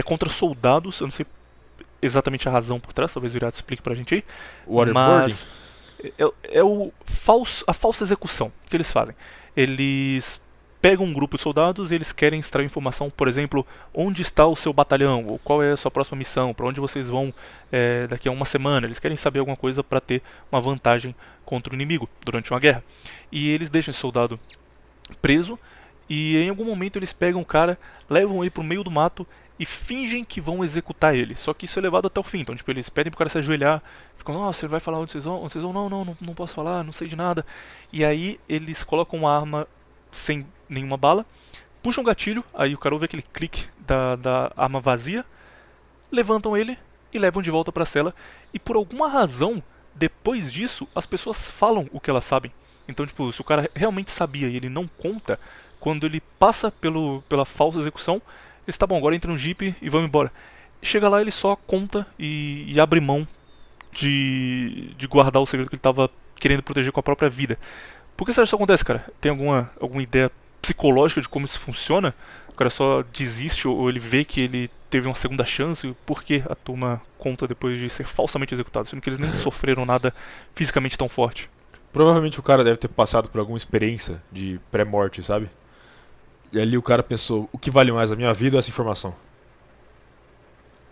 contra soldados, eu não sei exatamente a razão por trás, talvez o Virato explique pra gente aí. Waterboarding? Mas a falsa execução que eles fazem. Eles pegam um grupo de soldados e eles querem extrair informação, por exemplo, onde está o seu batalhão, ou qual é a sua próxima missão, para onde vocês vão daqui a uma semana. Eles querem saber alguma coisa para ter uma vantagem contra o inimigo durante uma guerra. E eles deixam esse soldado preso e em algum momento eles pegam o cara, levam ele pro meio do mato e fingem que vão executar ele. Só que isso é levado até o fim. Então, tipo, eles pedem pro cara se ajoelhar, ficam, nossa, você vai falar onde vocês vão? Onde vocês vão? Não posso falar, não sei de nada. E aí eles colocam uma arma sem nenhuma bala, puxam o gatilho, aí o cara ouve aquele clique da arma vazia, levantam ele e levam de volta pra cela. E por alguma razão, depois disso, as pessoas falam o que elas sabem. Então, tipo, se o cara realmente sabia e ele não conta, quando ele passa pela falsa execução, ele tá bom, agora entra no jeep e vamos embora. Chega lá, ele só conta e abre mão de guardar o segredo que ele tava querendo proteger com a própria vida. Por que você acha que isso acontece, cara? Tem alguma ideia psicológica de como isso funciona? O cara só desiste ou ele vê que ele teve uma segunda chance? Por que a turma conta depois de ser falsamente executado, sendo que eles nem sofreram nada fisicamente tão forte? Provavelmente o cara deve ter passado por alguma experiência de pré-morte, sabe? E ali o cara pensou, o que vale mais, a minha vida ou essa informação?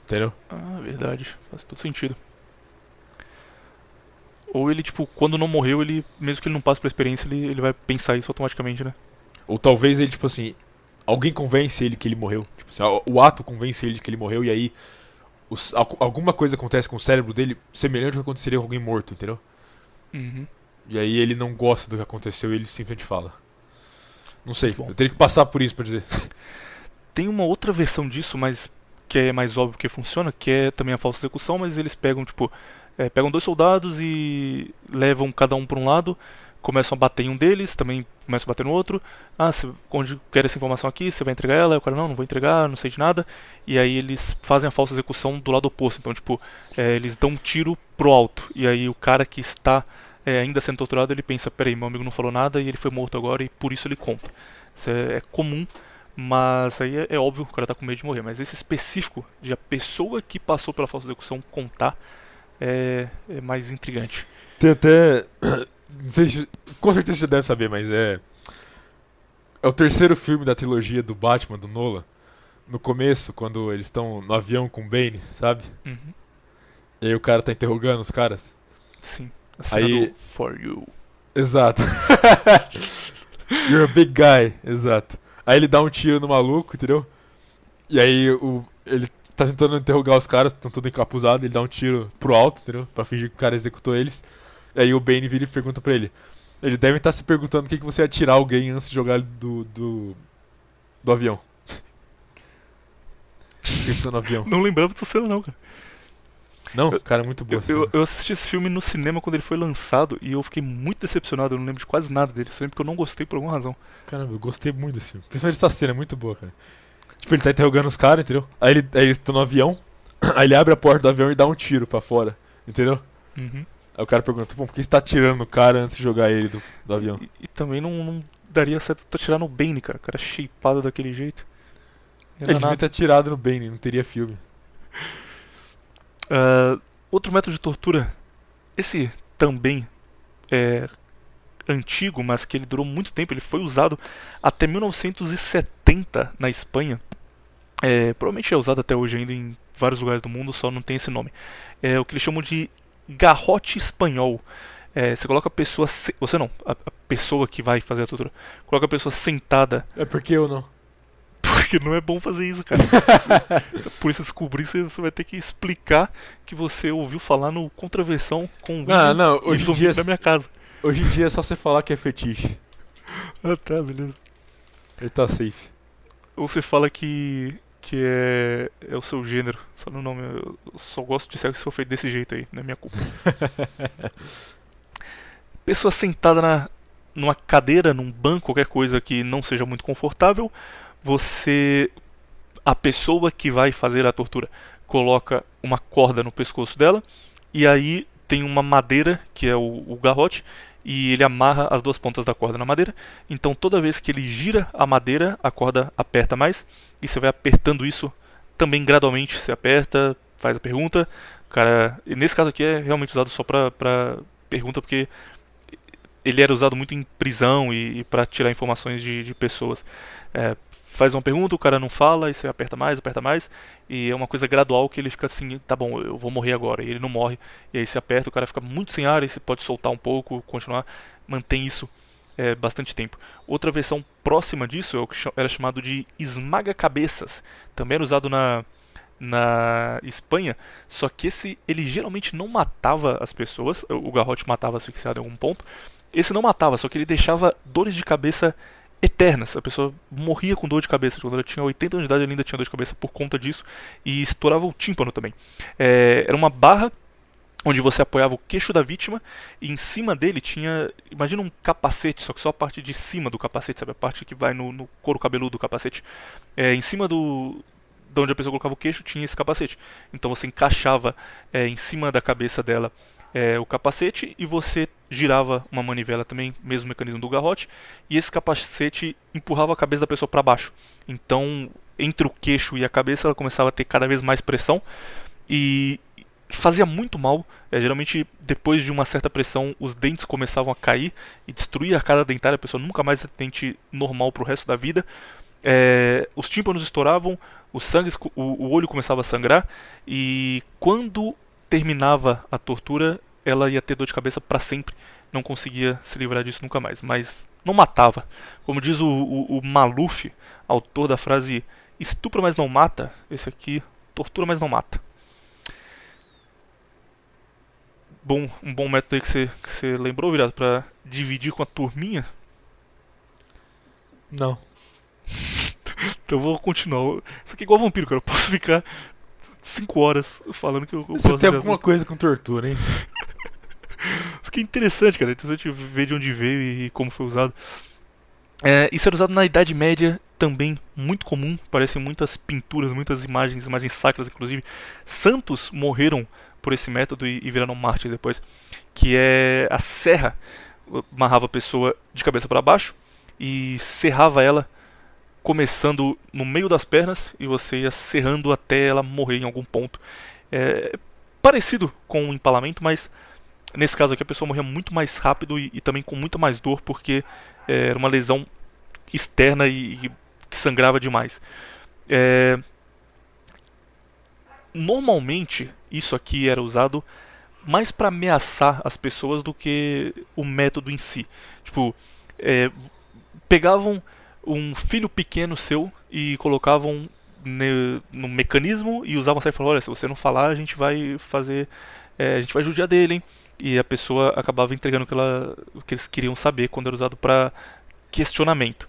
Entendeu? Ah, verdade. Faz todo sentido. Ou ele, tipo, quando não morreu, ele, mesmo que ele não passe pela experiência, ele vai pensar isso automaticamente, né? Ou talvez ele, tipo assim, alguém convence ele que ele morreu. Tipo assim, o ato convence ele de que ele morreu e aí alguma coisa acontece com o cérebro dele semelhante ao que aconteceria com alguém morto, entendeu? Uhum. E aí ele não gosta do que aconteceu e ele simplesmente fala. Não sei, Bom. eu teria que passar por isso pra dizer. Tem uma outra versão disso, mas que é mais óbvio que funciona, que é também a falsa execução, mas eles pegam, tipo, pegam dois soldados e levam cada um para um lado, começam a bater em um deles, também começam a bater no outro. Onde quer essa informação aqui, você vai entregar ela? O cara, não vou entregar, não sei de nada. E aí eles fazem a falsa execução do lado oposto. Então, tipo, eles dão um tiro pro alto. E aí o cara que está ainda sendo torturado, ele pensa, peraí, meu amigo não falou nada e ele foi morto agora e por isso ele conta. Isso é comum, mas aí é óbvio que o cara tá com medo de morrer. Mas esse específico de a pessoa que passou pela falsa execução contar é mais intrigante. Tem até... Não sei, com certeza você já deve saber, mas é o terceiro filme da trilogia do Batman, do Nolan. No começo, quando eles estão no avião com o Bane, sabe? Uhum. E aí o cara tá interrogando os caras. Sim. A cena Aí... do For You. Exato. You're a big guy. Exato. Aí ele dá um tiro no maluco, entendeu? E aí ele tá tentando interrogar os caras, estão todos encapuzados, ele dá um tiro pro alto, entendeu? Pra fingir que o cara executou eles. E aí o Bane vira e pergunta pra ele. Ele deve estar se perguntando o que você ia tirar alguém antes de jogar ele do avião. Eles estão no avião. Não lembrava dessa cena não, cara. Não, cara, é muito boa essa cena. Eu assisti esse filme no cinema quando ele foi lançado e eu fiquei muito decepcionado, eu não lembro de quase nada dele, só lembro que eu não gostei por alguma razão. Caramba, eu gostei muito desse filme. Principalmente essa cena, é muito boa, cara. Tipo, ele tá interrogando os caras, entendeu? Aí eles estão no avião, aí ele abre a porta do avião e dá um tiro pra fora, entendeu? Uhum. Aí o cara pergunta, por que você tá atirando no cara antes de jogar ele do avião? E também não daria certo atirar no Bane, cara. O cara shapeado daquele jeito. Ele devia ter atirado no Bane, não teria filme. Outro método de tortura, esse também é antigo, mas que ele durou muito tempo, ele foi usado até 1970 na Espanha. Provavelmente é usado até hoje ainda em vários lugares do mundo, só não tem esse nome. É o que eles chamam de garrote espanhol. Você coloca a pessoa... Você não, a pessoa que vai fazer a tortura. Coloca a pessoa sentada. É porque eu não. Porque não é bom fazer isso, cara. Por isso descobrir, você vai ter que explicar que você ouviu falar no Contraversão com o vídeo não, hoje em dia da minha casa. Hoje em dia é só você falar que é fetiche. Ah, tá, beleza. Ele tá safe. Ou você fala que que é o seu gênero. Só no nome, eu só gosto de sexo se for feito desse jeito aí, não é minha culpa. Pessoa sentada numa cadeira, num banco, qualquer coisa que não seja muito confortável, a pessoa que vai fazer a tortura coloca uma corda no pescoço dela e aí tem uma madeira que é o garrote e ele amarra as duas pontas da corda na madeira. Então toda vez que ele gira a madeira, a corda aperta mais e você vai apertando isso também gradualmente. Você aperta, faz a pergunta. Cara, e nesse caso aqui é realmente usado só pra pergunta porque ele era usado muito em prisão e para tirar informações de pessoas. Faz uma pergunta, o cara não fala, e você aperta mais, e é uma coisa gradual que ele fica assim, tá bom, eu vou morrer agora, e ele não morre, e aí você aperta, o cara fica muito sem ar, e você pode soltar um pouco, continuar, mantém isso bastante tempo. Outra versão próxima disso é o que era chamado de esmaga-cabeças, também era usado na Espanha, só que ele geralmente não matava as pessoas, o garrote matava asfixiado em algum ponto, esse não matava, só que ele deixava dores de cabeça eternas. A pessoa morria com dor de cabeça. Quando ela tinha 80 anos de idade, ela ainda tinha dor de cabeça por conta disso. E estourava o tímpano também. Era uma barra onde você apoiava o queixo da vítima e em cima dele tinha, imagina um capacete, só que só a parte de cima do capacete, sabe? A parte que vai no couro cabeludo do capacete. Em cima de onde a pessoa colocava o queixo tinha esse capacete. Então você encaixava em cima da cabeça dela o capacete e você girava uma manivela também, mesmo mecanismo do garrote, e esse capacete empurrava a cabeça da pessoa para baixo. Então, entre o queixo e a cabeça, ela começava a ter cada vez mais pressão e fazia muito mal. Geralmente, depois de uma certa pressão, os dentes começavam a cair e destruir a arcada dentária, a pessoa nunca mais ia ter dente normal pro resto da vida. Os tímpanos estouravam, o olho começava a sangrar e quando terminava a tortura, ela ia ter dor de cabeça para sempre, não conseguia se livrar disso nunca mais, mas não matava. Como diz o Maluf, autor da frase estupra mas não mata, esse aqui tortura mas não mata. Um bom método aí que você lembrou, Virado, para dividir com a turminha? Não. Então eu vou continuar. Isso aqui é igual vampiro, cara. Eu posso ficar 5 horas falando que eu Você tem alguma coisa com tortura, hein? Fiquei interessante, cara. Interessante ver de onde veio e como foi usado. Isso era usado na Idade Média também, muito comum. Parecem muitas pinturas, muitas imagens sacras, inclusive. Santos morreram por esse método e viraram mártires depois. Que é a serra. Amarrava a pessoa de cabeça para baixo e serrava ela começando no meio das pernas e você ia serrando até ela morrer em algum ponto. Parecido com um empalamento, mas nesse caso aqui a pessoa morria muito mais rápido e também com muita mais dor, porque era uma lesão externa e que sangrava demais. Normalmente isso aqui era usado mais para ameaçar as pessoas do que o método em si. Tipo, pegavam um filho pequeno seu e colocavam no mecanismo e usavam essa e falavam, olha, se você não falar, a gente vai fazer, a gente vai judiar dele, hein? E a pessoa acabava entregando o que eles queriam saber quando era usado para questionamento.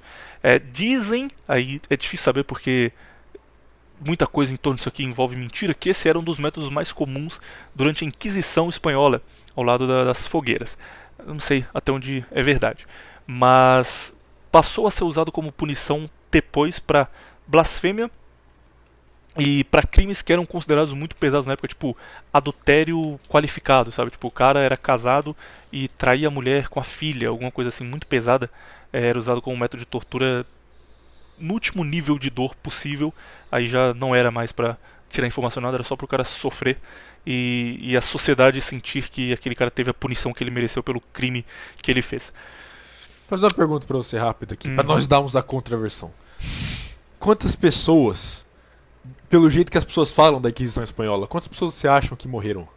Dizem, aí é difícil saber porque muita coisa em torno disso aqui envolve mentira, que esse era um dos métodos mais comuns durante a Inquisição Espanhola, ao lado das fogueiras. Eu não sei até onde é verdade, mas passou a ser usado como punição depois para blasfêmia e para crimes que eram considerados muito pesados na época, tipo adultério qualificado, sabe? Tipo, o cara era casado e traía a mulher com a filha, alguma coisa assim muito pesada, era usado como método de tortura no último nível de dor possível. Aí já não era mais para tirar informação nada, era só pro cara sofrer e a sociedade sentir que aquele cara teve a punição que ele mereceu pelo crime que ele fez. Vou fazer uma pergunta pra você rápida aqui, pra nós darmos a contraversão. Quantas pessoas, pelo jeito que as pessoas falam da Inquisição Espanhola, quantas pessoas você acham que morreram?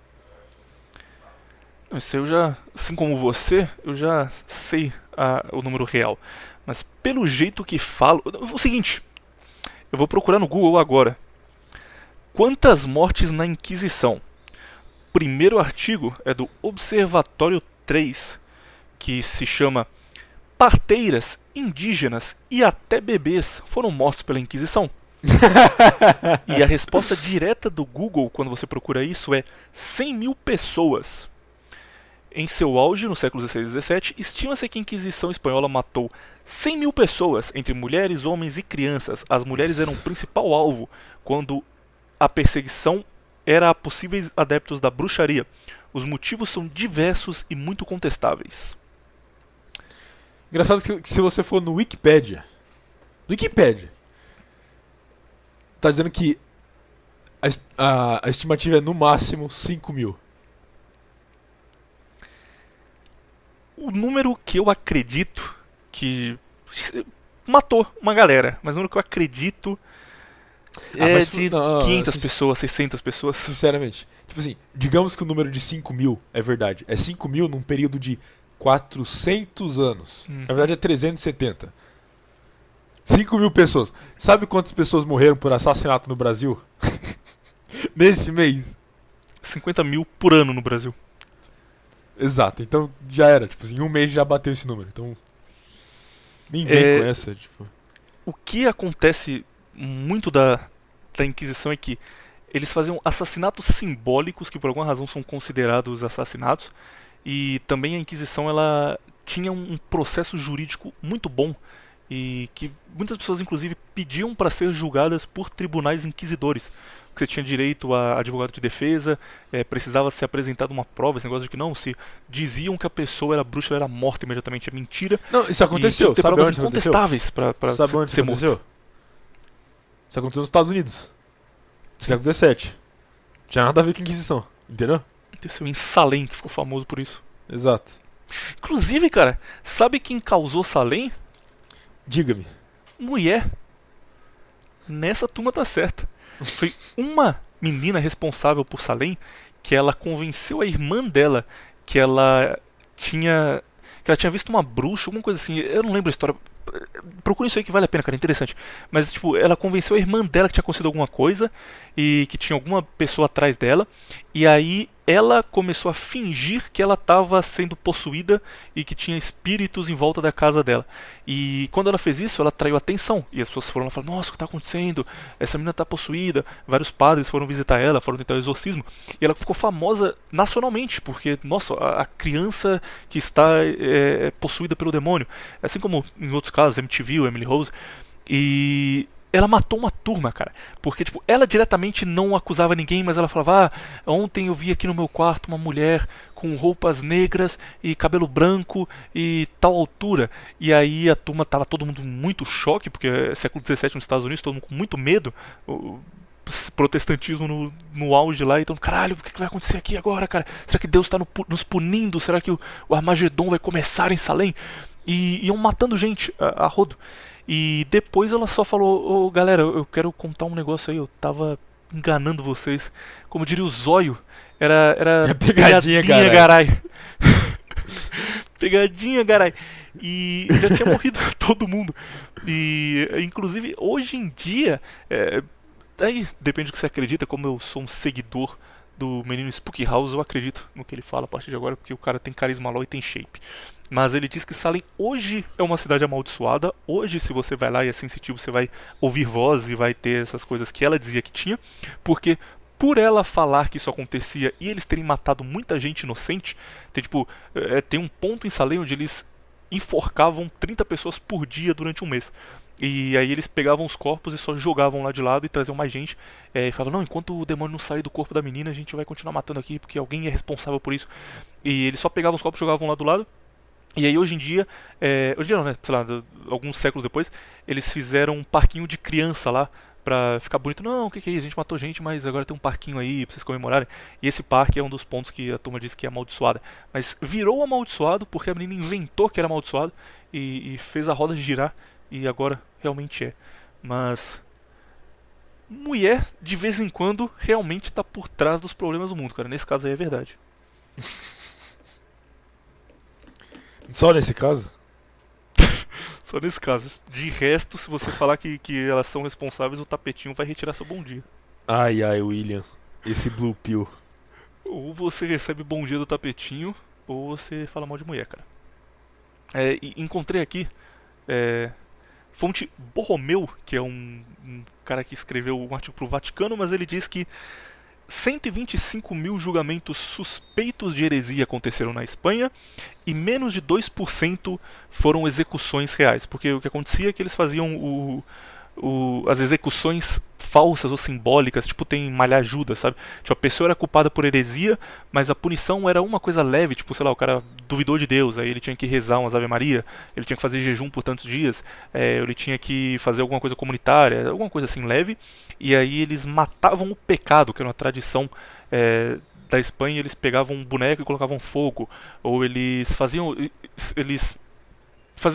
Isso eu já, assim como você, eu já sei o número real. Mas pelo jeito que falo... O seguinte, eu vou procurar no Google agora. Quantas mortes na Inquisição? O primeiro artigo é do Observatório 3, que se chama Parteiras, indígenas e até bebês foram mortos pela Inquisição. E a resposta direta do Google, quando você procura isso, é 100 mil pessoas. Em seu auge, no século XVI e XVII, estima-se que a Inquisição Espanhola matou 100 mil pessoas, entre mulheres, homens e crianças. As mulheres eram o principal alvo quando a perseguição era a possíveis adeptos da bruxaria. Os motivos são diversos e muito contestáveis. Engraçado que se você for no Wikipedia, tá dizendo que a estimativa é no máximo 5 mil. O número que eu acredito que matou uma galera, mas o número que eu acredito é mas de não, 500 pessoas, 600 pessoas. Sinceramente, tipo assim, digamos que o número de 5 mil é verdade. É 5 mil num período de 400 anos. Na verdade é 370. 5 mil pessoas. Sabe quantas pessoas morreram por assassinato no Brasil? Nesse mês? 50 mil por ano no Brasil. Exato, então já era. Tipo assim, em um mês já bateu esse número. Então, nem vem com essa. Tipo. O que acontece muito da Inquisição é que eles faziam assassinatos simbólicos que por alguma razão são considerados assassinatos. E também a Inquisição ela tinha um processo jurídico muito bom e que muitas pessoas inclusive pediam para ser julgadas por tribunais inquisidores. Você tinha direito a advogado de defesa, precisava ser apresentada uma prova, esse negócio de que não, se diziam que a pessoa era bruxa, ela era morta imediatamente, é mentira. Não, isso aconteceu. E ter Sabe provas onde aconteceu? incontestáveis para Sabe onde isso ser aconteceu? morto. Isso aconteceu nos Estados Unidos. No século XVII. Tinha nada a ver com a Inquisição, entendeu? Aconteceu em Salem, que ficou famoso por isso. Exato. Inclusive, cara, sabe quem causou Salem? Diga-me. Mulher. Nessa turma tá certa. Foi uma menina responsável por Salem que ela convenceu a irmã dela que ela tinha visto uma bruxa, alguma coisa assim. Eu não lembro a história. Procure isso aí que vale a pena, cara, é interessante. Mas, tipo, ela convenceu a irmã dela que tinha acontecido alguma coisa e que tinha alguma pessoa atrás dela. E aí ela começou a fingir que ela estava sendo possuída e que tinha espíritos em volta da casa dela. E quando ela fez isso, ela atraiu atenção. E as pessoas foram lá e falaram: nossa, o que está acontecendo? Essa menina está possuída. Vários padres foram visitar ela, foram tentar o exorcismo. E ela ficou famosa nacionalmente, porque, nossa, a criança que está possuída pelo demônio. Assim como em outros casos, MTV, Emily Rose. E ela matou uma turma, cara. Porque, tipo, ela diretamente não acusava ninguém, mas ela falava: ontem eu vi aqui no meu quarto uma mulher com roupas negras e cabelo branco e tal altura. E aí a turma tava todo mundo muito choque, porque é século XVII nos Estados Unidos, todo mundo com muito medo. O protestantismo no auge lá, então, caralho, o que vai acontecer aqui agora, cara? Será que Deus está nos punindo? Será que o Armagedon vai começar em Salem? E iam matando gente a rodo. E depois ela só falou: galera, eu quero contar um negócio aí, eu tava enganando vocês. Como diria o Zóio, era pegadinha, garai. Pegadinha, garai. E já tinha morrido todo mundo. E, inclusive, hoje em dia, aí depende do que você acredita. Como eu sou um seguidor do menino Spooky House, eu acredito no que ele fala a partir de agora, porque o cara tem carisma LOL e tem shape. Mas ele diz que Salem hoje é uma cidade amaldiçoada. Hoje, se você vai lá e é sensitivo, você vai ouvir voz e vai ter essas coisas que ela dizia que tinha. Porque por ela falar que isso acontecia e eles terem matado muita gente inocente, tem um ponto em Salem onde eles enforcavam 30 pessoas por dia durante um mês. E aí eles pegavam os corpos e só jogavam lá de lado e traziam mais gente. E falavam: não, enquanto o demônio não sair do corpo da menina, a gente vai continuar matando aqui, porque alguém é responsável por isso. E eles só pegavam os corpos e jogavam lá do lado. E aí hoje em dia não, né, sei lá, alguns séculos depois, eles fizeram um parquinho de criança lá pra ficar bonito. Não, o que é isso? A gente matou gente, mas agora tem um parquinho aí pra vocês comemorarem. E esse parque é um dos pontos que a turma disse que é amaldiçoada. Mas virou amaldiçoado porque a menina inventou que era amaldiçoado e fez a roda girar e agora realmente é. Mas mulher, de vez em quando, realmente tá por trás dos problemas do mundo, cara. Nesse caso aí é verdade. Só nesse caso? Só nesse caso. De resto, se você falar que elas são responsáveis, o tapetinho vai retirar seu bom dia. Ai, William. Esse Blue Pill. Ou você recebe bom dia do tapetinho, ou você fala mal de mulher, cara. Encontrei aqui Fonte Borromeu, que é um cara que escreveu um artigo pro Vaticano, mas ele diz que 125 mil julgamentos suspeitos de heresia aconteceram na Espanha e menos de 2% foram execuções reais. Porque o que acontecia é que eles faziam as execuções falsas ou simbólicas, tipo tem Malhar Judas, sabe? Tipo, a pessoa era culpada por heresia, mas a punição era uma coisa leve, tipo, sei lá, o cara duvidou de Deus, aí ele tinha que rezar umas Ave Maria, ele tinha que fazer jejum por tantos dias, ele tinha que fazer alguma coisa comunitária, alguma coisa assim leve, e aí eles matavam o pecado, que era uma tradição da Espanha, eles pegavam um boneco e colocavam fogo, ou eles faziam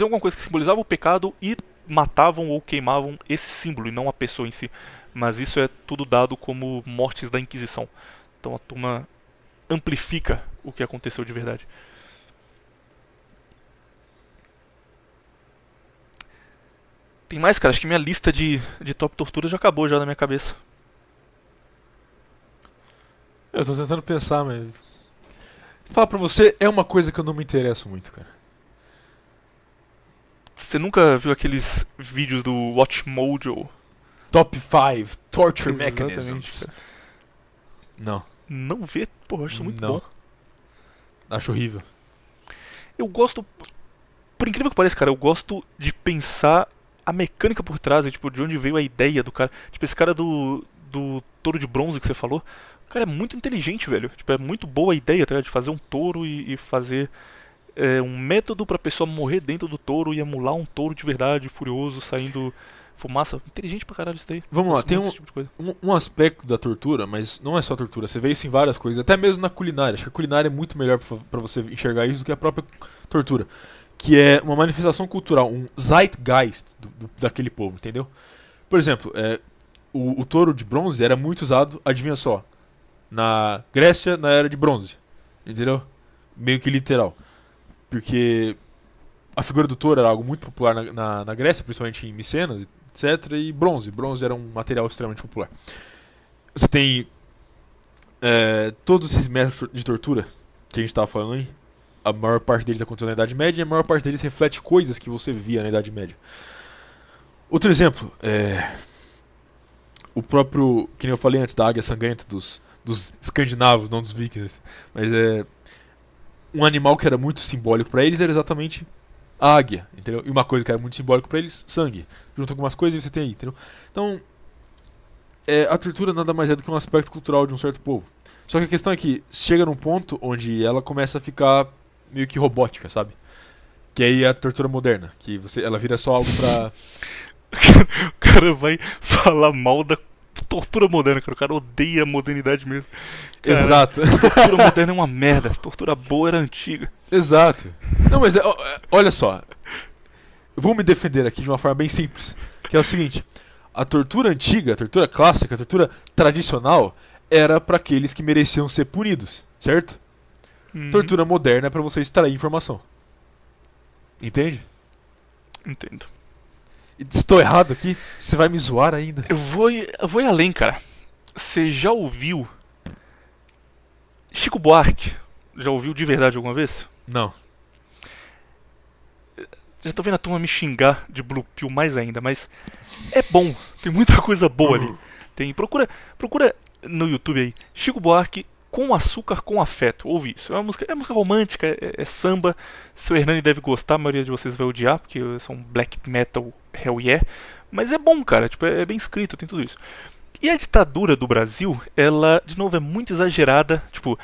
alguma coisa que simbolizava o pecado e matavam ou queimavam esse símbolo e não a pessoa em si. Mas isso é tudo dado como mortes da Inquisição. Então a turma amplifica o que aconteceu de verdade. Tem mais, cara? Acho que minha lista de top tortura já acabou já na minha cabeça. Eu tô tentando pensar, mas... Falar pra você, é uma coisa que eu não me interesso muito, cara. Você nunca viu aqueles vídeos do Watchmojo? Top 5 Torture Exatamente, Mechanisms. cara. Não. Não vê? Porra, eu acho isso muito Não. bom. Acho horrível. Eu gosto... Por incrível que pareça, cara, eu gosto de pensar a mecânica por trás, tipo, de onde veio a ideia do cara. Tipo, esse cara do touro de bronze que você falou, o cara é muito inteligente, velho. Tipo, é muito boa a ideia, tá ligado? De fazer um touro e fazer um método pra pessoa morrer dentro do touro e emular um touro de verdade, furioso, saindo fumaça. Inteligente pra caralho isso daí. Vamos lá, Gosto tem muito desse tipo de coisa. um aspecto da tortura, mas não é só tortura. Você vê isso em várias coisas, até mesmo na culinária. Acho que a culinária é muito melhor pra você enxergar isso do que a própria tortura. Que é uma manifestação cultural, um zeitgeist daquele povo, entendeu? Por exemplo, o touro de bronze era muito usado, adivinha só, na Grécia na era de bronze, entendeu? Meio que literal. Porque a figura do touro era algo muito popular na Grécia, principalmente em Micenas, etc. E bronze era um material extremamente popular. Você tem todos esses métodos de tortura que a gente estava falando aí. A maior parte deles aconteceu na Idade Média e a maior parte deles reflete coisas que você via na Idade Média. Outro exemplo, o próprio, que nem eu falei antes, da águia sangrenta dos escandinavos, não dos vikings. Mas um animal que era muito simbólico para eles era exatamente a águia, entendeu? E uma coisa que era muito simbólico para eles, sangue. Junto com algumas coisas você tem aí, entendeu? Então, a tortura nada mais é do que um aspecto cultural de um certo povo. Só que a questão é que chega num ponto onde ela começa a ficar meio que robótica, sabe? Que aí é a tortura moderna, que ela vira só algo pra... O cara vai falar mal da tortura moderna, cara. O cara odeia a modernidade mesmo. Cara, Exato. tortura moderna é uma merda. Tortura boa era antiga. Exato. Não, mas olha só. Eu vou me defender aqui de uma forma bem simples. Que é o seguinte. A tortura antiga, a tortura clássica, a tortura tradicional era pra aqueles que mereciam ser punidos, certo? Uhum. Tortura moderna é pra você extrair informação. Entende? Entendo. E estou errado aqui? Você vai me zoar ainda? Eu vou ir além, cara. Você já ouviu Chico Buarque? Já ouviu de verdade alguma vez? Não. Já tô vendo a turma me xingar de Blue Pill mais ainda, mas é bom. Tem muita coisa boa ali. Procura no YouTube aí. Chico Buarque com açúcar com afeto. Ouve isso. É música romântica, é samba. Seu Hernani deve gostar, a maioria de vocês vai odiar, porque são black metal hell yeah. Mas é bom, cara. Tipo, é bem escrito, tem tudo isso. E a ditadura do Brasil, ela, de novo, é muito exagerada. Tipo,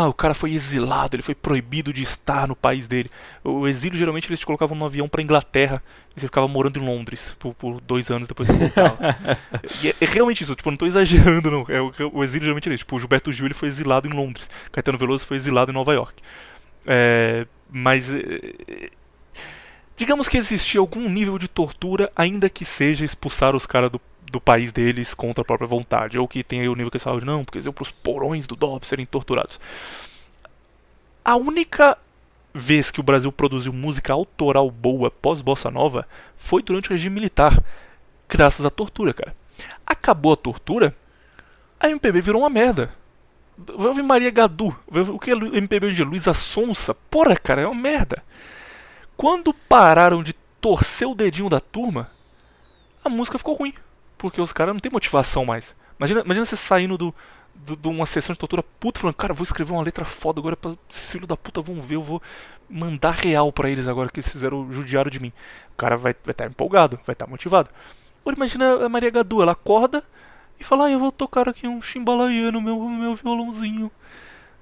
o cara foi exilado, ele foi proibido de estar no país dele. O exílio, geralmente, eles te colocavam no avião pra Inglaterra e você ficava morando em Londres por 2 anos, depois você voltava. E é realmente isso, tipo, eu não tô exagerando, não. O exílio, geralmente, é isso. Tipo, o Gilberto Gil, ele foi exilado em Londres. Caetano Veloso foi exilado em Nova York. Mas... digamos que existia algum nível de tortura, ainda que seja expulsar os caras do país deles contra a própria vontade, ou que tem aí o nível que eles falam de não, porque eles iam pros porões do DOP serem torturados. A única vez que o Brasil produziu música autoral boa pós-bossa nova foi durante o regime militar, graças à tortura, cara. Acabou a tortura, a MPB virou uma merda. Vai ouvir Maria Gadu, vai ouvir o que é MPB hoje em dia? Luísa Sonsa, porra, cara, é uma merda. Quando pararam de torcer o dedinho da turma, a música ficou ruim. Porque os caras não têm motivação mais. Imagina você saindo de uma sessão de tortura puto falando, cara, vou escrever uma letra foda agora pra esses filhos da puta vão ver, eu vou mandar real pra eles agora que eles fizeram, judiaram de mim. O cara vai estar empolgado, vai estar motivado. Agora imagina a Maria Gadu, ela acorda e fala, eu vou tocar aqui um chimbalaia no meu violãozinho.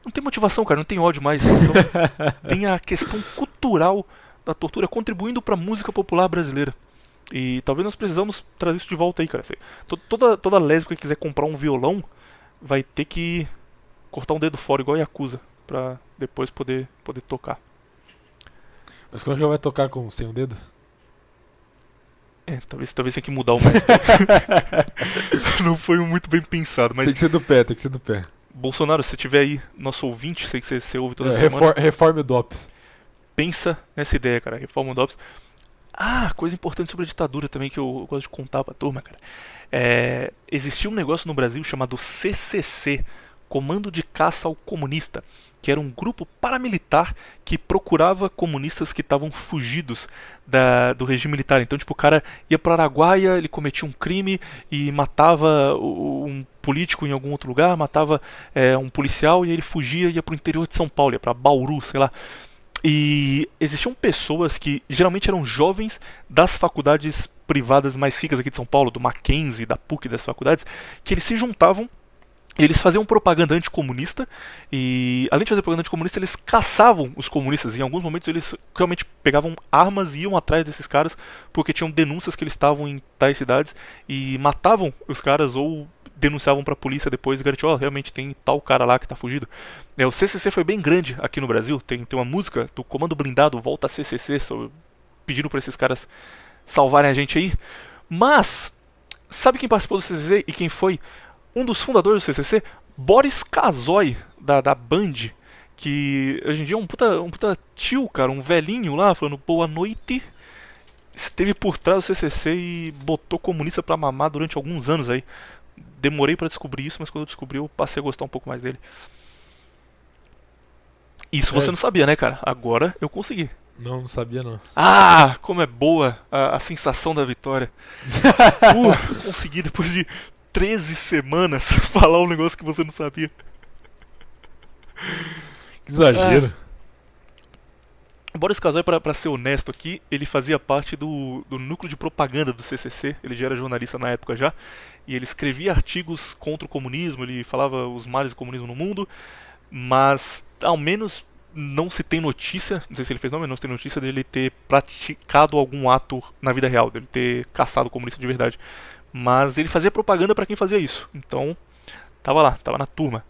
Não tem motivação, cara, não tem ódio mais. Então, tem a questão cultural da tortura contribuindo pra música popular brasileira. E talvez nós precisamos trazer isso de volta aí, cara. Toda lésbica que quiser comprar um violão vai ter que cortar um dedo fora, igual a Yakuza, pra depois poder tocar. Mas como é que ela vai tocar sem um dedo? Talvez tenha que mudar o método. Não foi muito bem pensado, mas... Tem que ser do pé, tem que ser do pé. Bolsonaro, se tiver aí, nosso ouvinte, sei que você ouve toda semana. Reforme o DOPS. Pensa nessa ideia, cara. Reforma o DOPS. Coisa importante sobre a ditadura também que eu gosto de contar pra turma, cara. Existia um negócio no Brasil chamado CCC, Comando de Caça ao Comunista, que era um grupo paramilitar que procurava comunistas que estavam fugidos do regime militar. Então, tipo, o cara ia para Araguaia, ele cometia um crime e matava um político em algum outro lugar, matava um policial e ele fugia e ia pro interior de São Paulo, ia pra Bauru, sei lá. E existiam pessoas que geralmente eram jovens das faculdades privadas mais ricas aqui de São Paulo, do Mackenzie, da PUC, das faculdades, que eles se juntavam. Eles faziam propaganda anticomunista e, além de fazer propaganda anticomunista, eles caçavam os comunistas. Em alguns momentos eles realmente pegavam armas e iam atrás desses caras porque tinham denúncias que eles estavam em tais cidades e matavam os caras ou denunciavam pra polícia depois e garantiam, realmente tem tal cara lá que tá fugido. O CCC foi bem grande aqui no Brasil. Tem uma música do Comando Blindado, Volta CCC, pedindo pra esses caras salvarem a gente aí. Mas, sabe quem participou do CCC e quem foi um dos fundadores do CCC? Boris Casoy, da Band, que hoje em dia é um puta tio, cara, um velhinho lá, falando boa noite. Esteve por trás do CCC e botou comunista pra mamar durante alguns anos aí. Demorei pra descobrir isso, mas quando eu descobri eu passei a gostar um pouco mais dele. Isso você não sabia, né, cara? Agora eu consegui. Não sabia não. Como é boa a sensação da vitória. Consegui depois de 13 semanas falar um negócio que você não sabia. Que exagero. Boris Casoy, pra ser honesto aqui, ele fazia parte do núcleo de propaganda do CCC. Ele já era jornalista na época já. E ele escrevia artigos contra o comunismo, ele falava os males do comunismo no mundo. Mas, ao menos, não se tem notícia, não sei se ele fez nome, mas não se tem notícia dele ter praticado algum ato na vida real, dele ter caçado o comunista de verdade. Mas ele fazia propaganda pra quem fazia isso. Então, tava lá, tava na turma.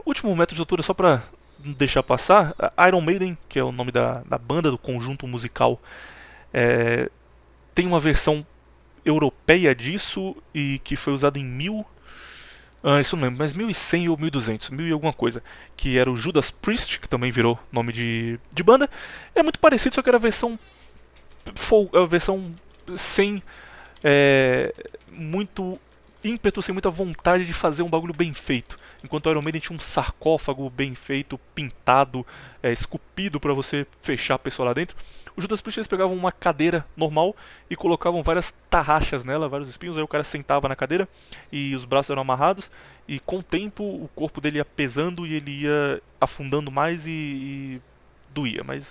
Último método de tortura, só pra não deixar passar. Iron Maiden, que é o nome da banda, do conjunto musical, tem uma versão europeia disso e que foi usada em isso não lembro, mas 1100 ou 1200, 1000 e alguma coisa, que era o Judas Priest, que também virou nome de banda. É muito parecido, só que era a versão sem muito ímpeto, sem muita vontade de fazer um bagulho bem feito. Enquanto o Iron Maiden tinha um sarcófago bem feito, pintado, esculpido pra você fechar a pessoa lá dentro, os Judas Priest eles pegavam uma cadeira normal e colocavam várias tarraxas nela, vários espinhos, aí o cara sentava na cadeira e os braços eram amarrados e com o tempo o corpo dele ia pesando e ele ia afundando mais e doía, mas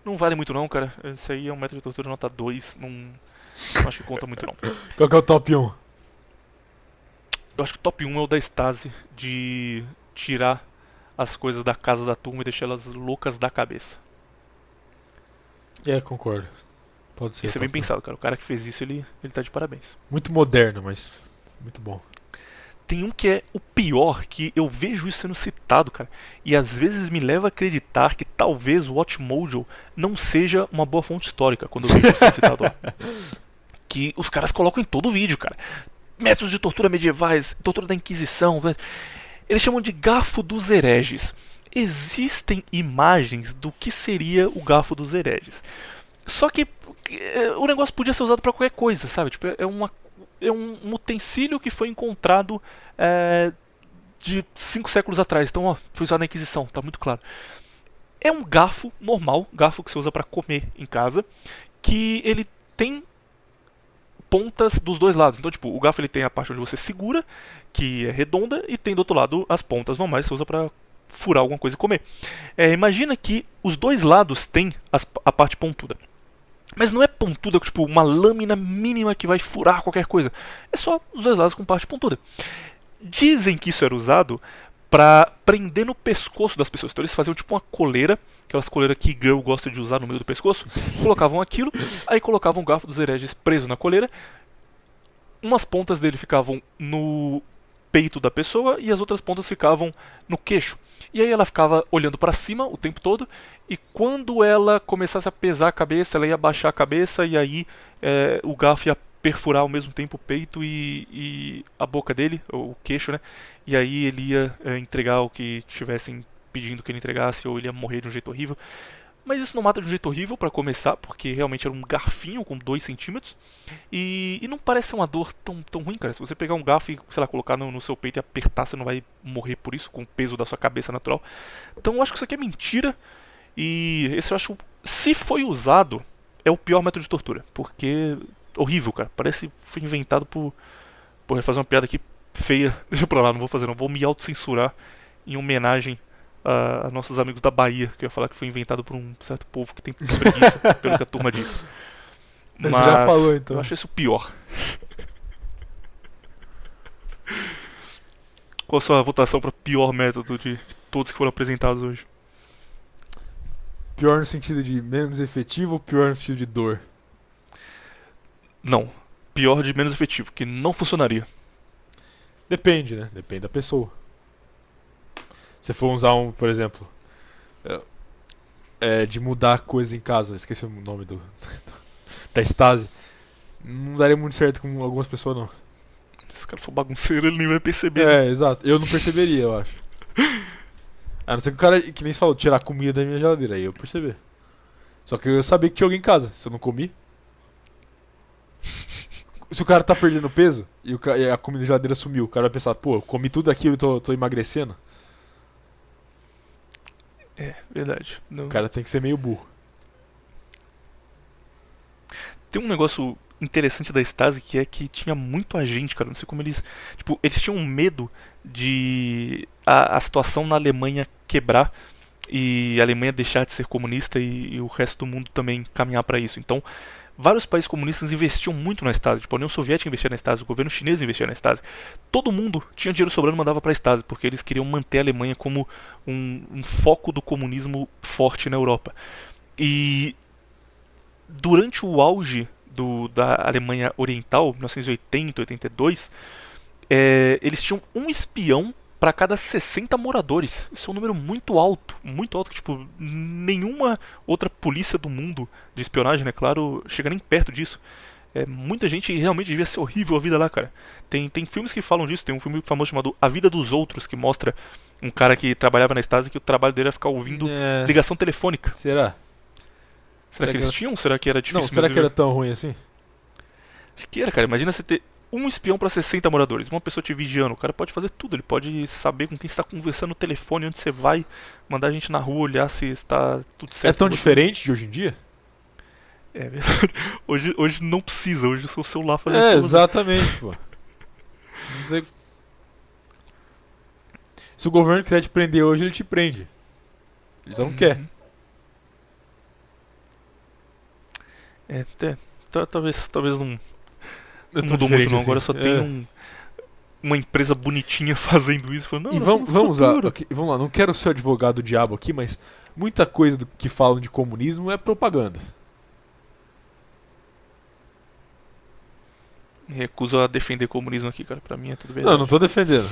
não vale muito não, cara. Esse aí é um método de tortura nota 2, não acho que conta muito não. Qual que é o top 1? Eu acho que o top 1 é o da Stasi, de tirar as coisas da casa da turma e deixar elas loucas da cabeça. Concordo. Pode ser. Isso é bem pensado, cara. O cara que fez isso, ele tá de parabéns. Muito moderno, mas muito bom. Tem um que é o pior, que eu vejo isso sendo citado, cara, e às vezes me leva a acreditar que talvez o Watchmojo não seja uma boa fonte histórica quando eu vejo isso sendo citado lá. Que os caras colocam em todo o vídeo, cara. Métodos de tortura medievais, tortura da Inquisição. Eles chamam de garfo dos hereges. Existem imagens do que seria o garfo dos hereges. Só que o negócio podia ser usado pra qualquer coisa, sabe? Tipo, é um utensílio que foi encontrado de 5 séculos atrás. Então, foi usado na Inquisição, tá muito claro. É um garfo normal, garfo que você usa pra comer em casa, que ele tem pontas dos dois lados. Então, tipo, o garfo ele tem a parte onde você segura, que é redonda, e tem do outro lado as pontas normais que você usa pra furar alguma coisa e comer. Imagina que os dois lados têm a parte pontuda. Mas não é pontuda, tipo, uma lâmina mínima que vai furar qualquer coisa. É só os dois lados com parte pontuda. Dizem que isso era usado pra prender no pescoço das pessoas. Então eles faziam tipo uma coleira, aquelas coleiras que girl gosta de usar no meio do pescoço. Colocavam aquilo, aí colocavam o garfo dos hereges preso na coleira. Umas pontas dele ficavam no peito da pessoa e as outras pontas ficavam no queixo. E aí ela ficava olhando pra cima o tempo todo, e quando ela começasse a pesar a cabeça, ela ia baixar a cabeça, e aí o garfo ia perfurar ao mesmo tempo o peito e a boca dele, o queixo, né? E aí ele ia entregar o que estivessem pedindo que ele entregasse, ou ele ia morrer de um jeito horrível. Mas isso não mata de um jeito horrível pra começar, porque realmente era um garfinho com 2 centímetros. E não parece ser uma dor tão ruim, cara. Se você pegar um garfo e, sei lá, colocar no seu peito e apertar, você não vai morrer por isso, com o peso da sua cabeça natural. Então eu acho que isso aqui é mentira. E esse eu acho, se foi usado, é o pior método de tortura. Porque, horrível, cara. Parece que foi inventado por... Porra, fazer uma piada aqui feia. Deixa pra lá, não vou fazer não. Vou me autocensurar em homenagem a nossos amigos da Bahia, que eu ia falar que foi inventado por um certo povo que tem preguiça, pelo que a turma diz. Mas você já falou, então. Eu acho isso pior. Qual a sua votação para pior método de todos que foram apresentados hoje? Pior no sentido de menos efetivo ou pior no sentido de dor? Não. Pior de menos efetivo, que não funcionaria. Depende, né? Depende da pessoa. Se for usar por exemplo, de mudar coisa em casa, esqueci o nome da Stasi, não daria muito certo com algumas pessoas, não. Se o cara for bagunceiro, ele nem vai perceber. Né? Exato. Eu não perceberia, eu acho. A não ser que o cara, que nem você falou, tirar comida da minha geladeira, aí eu perceber. Só que eu sabia que tinha alguém em casa, se eu não comi. Se o cara tá perdendo peso e a comida da geladeira sumiu, o cara vai pensar, pô, eu comi tudo aquilo e tô emagrecendo. Verdade. Não. O cara tem que ser meio burro. Tem um negócio interessante da Stasi que é que tinha muito agente, cara. Não sei como eles. Tipo, eles tinham medo de a situação na Alemanha quebrar e a Alemanha deixar de ser comunista e o resto do mundo também caminhar para isso. Então, vários países comunistas investiam muito na Stasi. Tipo, a União Soviética investia na Stasi, o governo chinês investia na Stasi. Todo mundo tinha dinheiro sobrando e mandava para a Stasi, porque eles queriam manter a Alemanha como um foco do comunismo forte na Europa. E durante o auge da Alemanha Oriental, 1980, 82, eles tinham um espião para cada 60 moradores. Isso é um número muito alto, que tipo, nenhuma outra polícia do mundo de espionagem, né, claro, chega nem perto disso. Muita gente realmente devia ser horrível a vida lá, cara. Tem filmes que falam disso, tem um filme famoso chamado A Vida dos Outros, que mostra um cara que trabalhava na Stasi que o trabalho dele era ficar ouvindo ligação telefônica. Será? Será que eles tinham? Será que era difícil? Não, será que era tão ruim assim? Acho que era, cara. Imagina você ter um espião para 60 moradores, uma pessoa te vigiando. O cara pode fazer tudo, ele pode saber com quem está conversando no telefone, onde você vai, mandar a gente na rua, olhar se está tudo certo. É tão diferente de hoje em dia? É verdade. Hoje não precisa, hoje o seu celular faz tudo. Exatamente, pô. Se o governo quiser te prender hoje, ele te prende. Ele só não quer. Talvez não mudou muito não. Agora só tem uma empresa bonitinha fazendo isso. Falando, e vamos lá, não quero ser o advogado do diabo aqui, mas muita coisa do que falam de comunismo é propaganda. Me recuso a defender comunismo aqui, cara. Pra mim é tudo verdade. Não tô defendendo.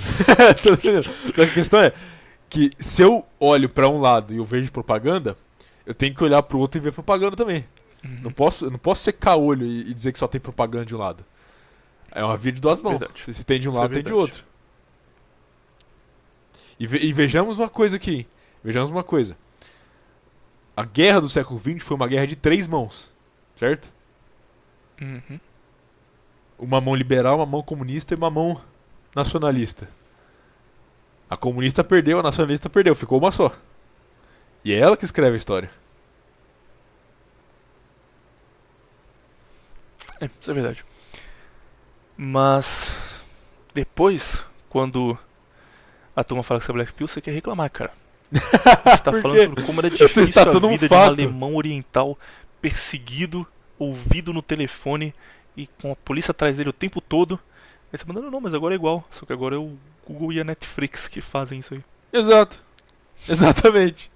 A questão é que se eu olho pra um lado e eu vejo propaganda, eu tenho que olhar pro outro e ver propaganda também. Uhum. Não posso secar o olho e dizer que só tem propaganda de um lado. É uma via de duas mãos. Verdade. Se tem de um lado, tem de outro. E vejamos uma coisa aqui. A guerra do século XX foi uma guerra de 3 mãos. Certo? Uhum. Uma mão liberal, uma mão comunista e uma mão nacionalista. A comunista perdeu, a nacionalista perdeu. Ficou uma só. E é ela que escreve a história. Isso é verdade. Mas depois, quando a turma fala que você é Black Pill, você quer reclamar, cara. Você tá Por falando quê? sobre como era Eu tô difícil a estatando um vida de um fato. alemão oriental perseguido, ouvido no telefone e com a polícia atrás dele o tempo todo. Aí você manda, não, mas agora é igual. Só que agora é o Google e a Netflix que fazem isso aí. Exato. Exatamente.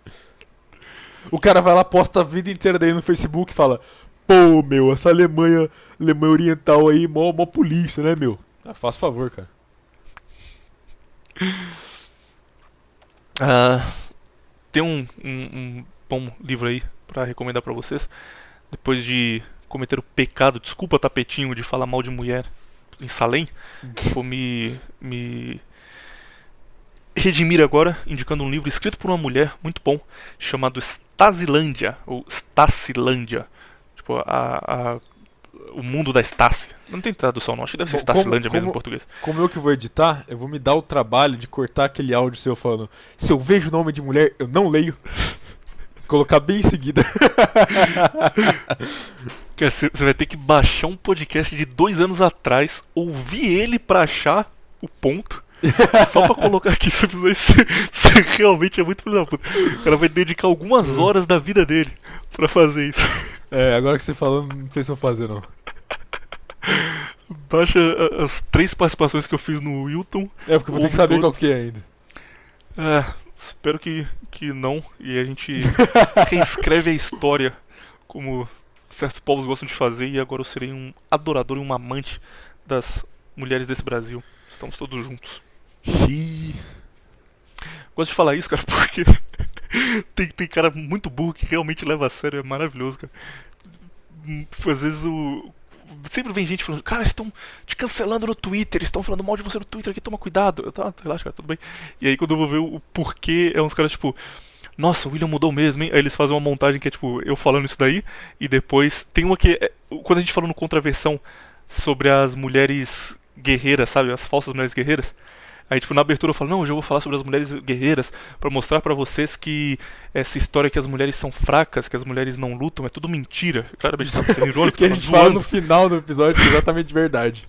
O cara vai lá, posta a vida inteira dele no Facebook e fala: pô, meu, essa Alemanha oriental aí, mó polícia, né, meu? Ah, faz favor, cara. Tem um bom livro aí pra recomendar pra vocês. Depois de cometer o pecado, desculpa tapetinho, de falar mal de mulher em Salem, vou me redimir agora, indicando um livro escrito por uma mulher muito bom, chamado Stasilândia, ou Stacilândia. Tipo, o mundo da Estácia. Não tem tradução não, acho que deve ser Bom, Stacilândia mesmo em português. Como eu que vou editar, eu vou me dar o trabalho de cortar aquele áudio seu falando: se eu vejo o nome de mulher, eu não leio. Colocar bem em seguida. Você vai ter que baixar um podcast de 2 anos atrás, ouvir ele pra achar o ponto, só pra colocar aqui. Você realmente é muito filho da puta. O cara vai dedicar algumas horas da vida dele pra fazer isso. É, agora que você falou, não sei se eu vou fazer não. Baixa as 3 participações que eu fiz no Wilton. É, porque eu vou ter que saber qual que é ainda. Espero que não. E a gente reescreve a história como certos povos gostam de fazer. E agora eu serei um adorador e um amante das mulheres desse Brasil. Estamos todos juntos. Gosto de falar isso, cara, porque tem cara muito burro que realmente leva a sério. É maravilhoso, cara. Às vezes sempre vem gente falando: cara, estão te cancelando no Twitter, estão falando mal de você no Twitter aqui, toma cuidado. Eu, tá, relaxa, cara, tudo bem. E aí quando eu vou ver o porquê, é uns caras tipo: nossa, o William mudou mesmo, hein? Aí eles fazem uma montagem que é tipo eu falando isso daí, e depois tem uma que quando a gente fala no Contraversão sobre as mulheres guerreiras, sabe? As falsas mulheres guerreiras. Aí, tipo, na abertura eu falo: não, hoje eu vou falar sobre as mulheres guerreiras pra mostrar pra vocês que essa história que as mulheres são fracas, que as mulheres não lutam, é tudo mentira. Claramente tá sendo irônico, Que a tá gente fala zoando. no final do episódio, que é exatamente verdade.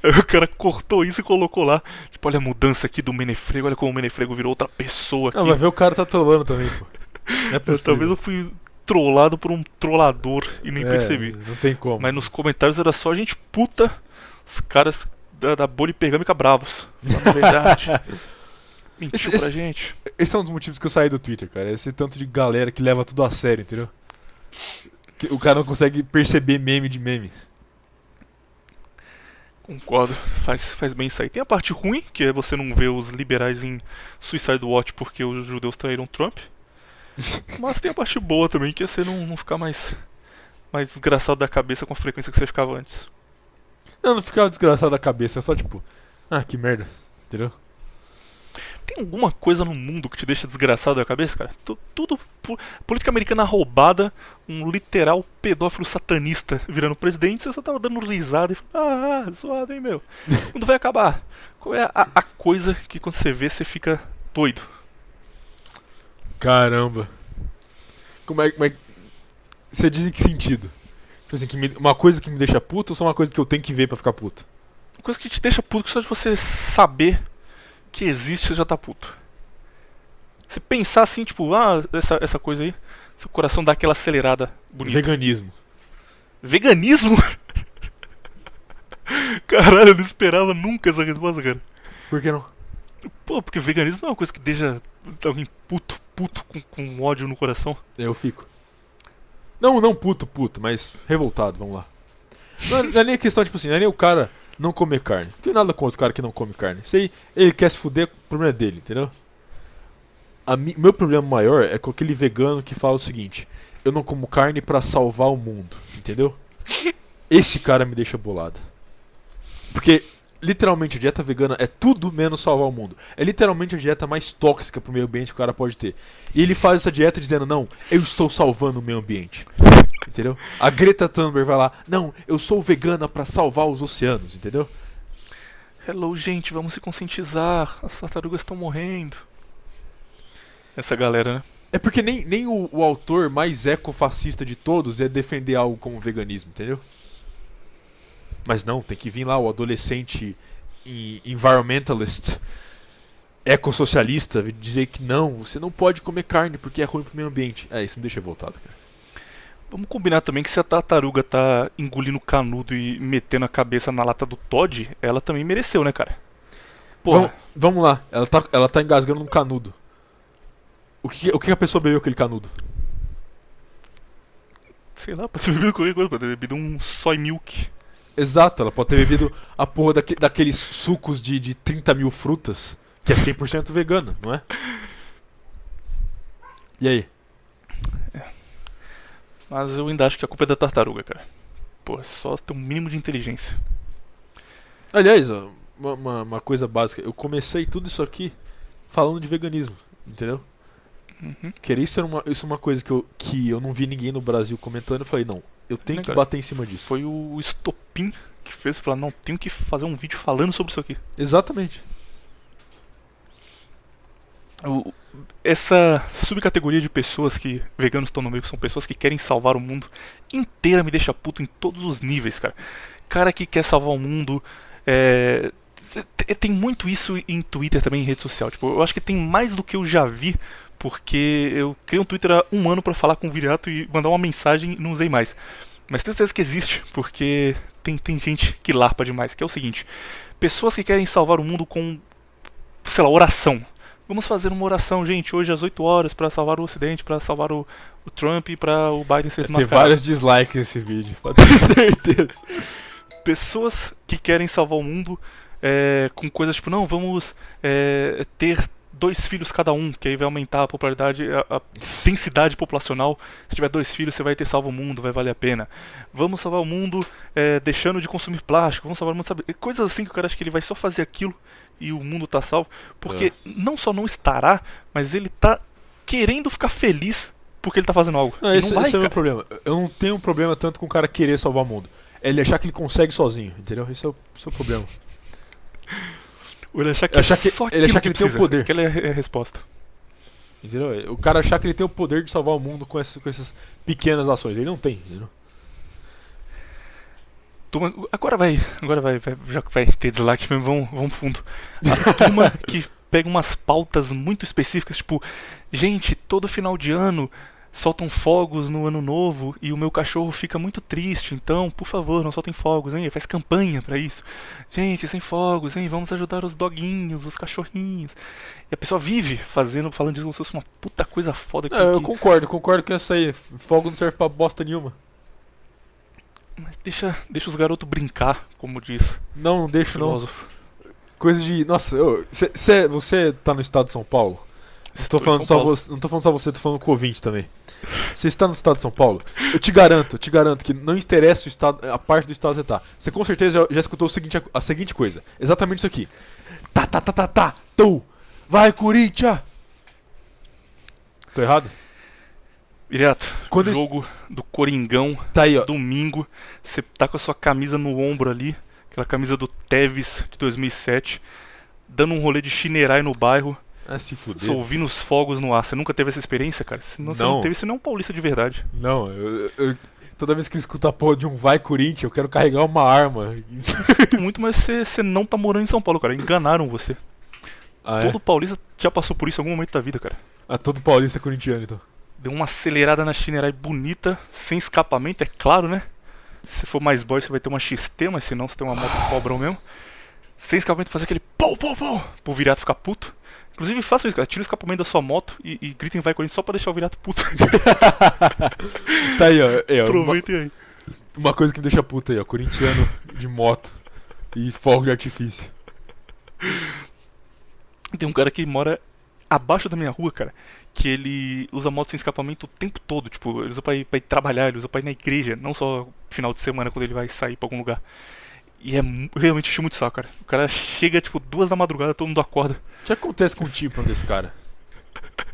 Aí o cara cortou isso e colocou lá. Tipo, olha a mudança aqui do Menefrego, olha como o Menefrego virou outra pessoa aqui. Não, vai ver, o cara tá trolando também, pô. Não é possível. Talvez eu fui trollado por um trollador e nem percebi. Não tem como. Mas nos comentários era só gente puta, os caras da bolha pergâmica bravos. Falando a verdade. Mentiu pra gente. Esse é um dos motivos que eu saí do Twitter, cara. Esse tanto de galera que leva tudo a sério, entendeu? Que o cara não consegue perceber meme de meme. Concordo, faz bem isso aí. Tem a parte ruim, que é você não ver os liberais em Suicide Watch porque os judeus traíram Trump. Mas tem a parte boa também, que é você não ficar mais desgraçado da cabeça com a frequência que você ficava antes. Não ficava desgraçado da cabeça, é só tipo: ah, que merda, entendeu? Tem alguma coisa no mundo que te deixa desgraçado da cabeça, cara? Tudo política americana roubada, um literal pedófilo satanista virando presidente, você só tava dando risada e falando: zoado, hein, meu? Quando vai acabar? Qual é a coisa que quando você vê você fica doido? Caramba. Como é você diz em que sentido? Tipo assim, uma coisa que me deixa puto ou só uma coisa que eu tenho que ver pra ficar puto? Uma coisa que te deixa puto, que só de você saber que existe, você já tá puto. Se pensar assim, tipo, essa coisa aí, seu coração dá aquela acelerada bonita. Veganismo. Veganismo? Caralho, eu não esperava nunca essa resposta, cara. Por que não? Pô, porque veganismo não é uma coisa que deixa alguém puto com ódio no coração. Eu fico. Não puto, mas revoltado, vamos lá. Não é nem a questão, tipo assim, não é nem o cara não comer carne. Não tem nada contra o cara que não come carne. Isso aí, ele quer se fuder, o problema é dele, entendeu? Meu problema maior é com aquele vegano que fala o seguinte: eu não como carne pra salvar o mundo, entendeu? Esse cara me deixa bolado. Porque, literalmente, a dieta vegana é tudo menos salvar o mundo. É literalmente a dieta mais tóxica pro meio ambiente que o cara pode ter. E ele faz essa dieta dizendo: não, eu estou salvando o meio ambiente. Entendeu? A Greta Thunberg vai lá: não, eu sou vegana pra salvar os oceanos, entendeu? Hello, gente, vamos se conscientizar. As tartarugas estão morrendo. Essa galera, né? É porque nem o autor mais ecofascista de todos é defender algo como veganismo, entendeu? Mas não, tem que vir lá o adolescente environmentalist, ecossocialista, dizer que não, você não pode comer carne porque é ruim pro meio ambiente. Isso me deixa revoltado, cara. Vamos combinar também que se a tartaruga tá engolindo canudo e metendo a cabeça na lata do Todd, ela também mereceu, né, cara? Porra. Vamos lá, ela tá engasgando num canudo. O que a pessoa bebeu aquele canudo? Sei lá, pode ter bebido qualquer coisa, pode ter bebido um soy milk. Exato, ela pode ter bebido a porra daqueles sucos de 30 mil frutas, que é 100% vegano, não é? E aí? Mas eu ainda acho que a culpa é da tartaruga, cara. Pô, só tem um mínimo de inteligência. Aliás, ó, uma coisa básica. Eu comecei tudo isso aqui falando de veganismo, entendeu? Uhum. Queria isso é uma coisa que eu não vi ninguém no Brasil comentando. Eu falei, não, eu tenho que bater em cima disso. Foi o estopim que fez eu falar, não, tenho que fazer um vídeo falando sobre isso aqui. Exatamente. Essa subcategoria de pessoas que veganos estão no meio, que são pessoas que querem salvar o mundo inteira, me deixa puto em todos os níveis, cara. Cara que quer salvar o mundo, tem muito isso em Twitter também, em rede social. Tipo, eu acho que tem mais do que eu já vi, porque eu criei um Twitter há um ano pra falar com o Viriato e mandar uma mensagem e não usei mais. Mas tenho certeza que existe, porque tem gente que larpa demais, que é o seguinte: pessoas que querem salvar o mundo com, sei lá, oração. Vamos fazer uma oração, gente, hoje às 8 horas pra salvar o Ocidente, pra salvar o Trump e pra o Biden ser desmascarado. Tem vários dislikes nesse vídeo, pode ter certeza. Pessoas que querem salvar o mundo com coisas tipo, não, vamos ter 2 filhos cada um, que aí vai aumentar a popularidade, a densidade populacional. Se tiver 2 filhos, você vai ter salvo o mundo, vai valer a pena. Vamos salvar o mundo deixando de consumir plástico, vamos salvar o mundo, sabe? Coisas assim que o cara acha que ele vai só fazer aquilo e o mundo tá salvo. Porque não só não estará, mas ele tá querendo ficar feliz porque ele tá fazendo algo. Esse é o meu problema. Eu não tenho um problema tanto com o cara querer salvar o mundo. É ele achar que ele consegue sozinho, entendeu? Esse é o seu problema. Ele achar que ele tem o poder. Aquela é a resposta. Entendeu? O cara achar que ele tem o poder de salvar o mundo com essas pequenas ações. Ele não tem, entendeu? Agora vai, já que vai ter dislike mesmo, vamos fundo. A turma que pega umas pautas muito específicas, tipo, gente, todo final de ano soltam fogos no ano novo e o meu cachorro fica muito triste, então, por favor, não soltem fogos, hein? Faz campanha pra isso. Gente, sem fogos, hein? Vamos ajudar os doguinhos, os cachorrinhos. E a pessoa vive falando disso como se fosse uma puta coisa foda. Eu concordo com essa aí. Fogo não serve pra bosta nenhuma. Mas deixa os garotos brincar, como diz. Não deixa filósofo. Não. Coisa de... Nossa, você tá no estado de São Paulo? Não tô falando só você, tô falando com o ouvinte também. Você está no estado de São Paulo? Eu te garanto que não interessa o estado, a parte do estado que você tá. Você com certeza já escutou a seguinte coisa. Exatamente isso aqui. Vai, Corinthians! Tô errado? Direto, jogo do Coringão, tá aí, ó. Domingo, você tá com a sua camisa no ombro ali, aquela camisa do Tevez de 2007, dando um rolê de chinerai no bairro, se fuder. ouvindo os fogos no ar. Você nunca teve essa experiência, cara? Se não, você não teve, você não é um paulista de verdade. Não, toda vez que eu escuto a porra de um vai Corinthians, eu quero carregar uma arma. Muito, mas você não tá morando em São Paulo, cara, enganaram você. Todo paulista já passou por isso em algum momento da vida, cara. Todo paulista é corintiano, então. Deu uma acelerada na chinerai bonita, sem escapamento, é claro, né? Se for mais boy, você vai ter uma XT, mas se não, você tem uma moto pobrão mesmo. Sem escapamento, fazer aquele pau, pro Viriato ficar puto. Inclusive, faça isso, cara. Tira o escapamento da sua moto e gritem vai Corinthians só pra deixar o Viriato puto. Tá aí, ó. Aproveitem aí. Uma coisa que me deixa puto aí, ó. Corintiano de moto e fogo de artifício. Tem um cara que mora abaixo da minha rua, cara, que ele usa moto sem escapamento o tempo todo. Tipo, ele usa pra ir trabalhar, ele usa pra ir na igreja, não só final de semana quando ele vai sair pra algum lugar. E realmente enche muito saco, cara. O cara chega, tipo, 2 da madrugada, todo mundo acorda. O que acontece com o tipo desse cara?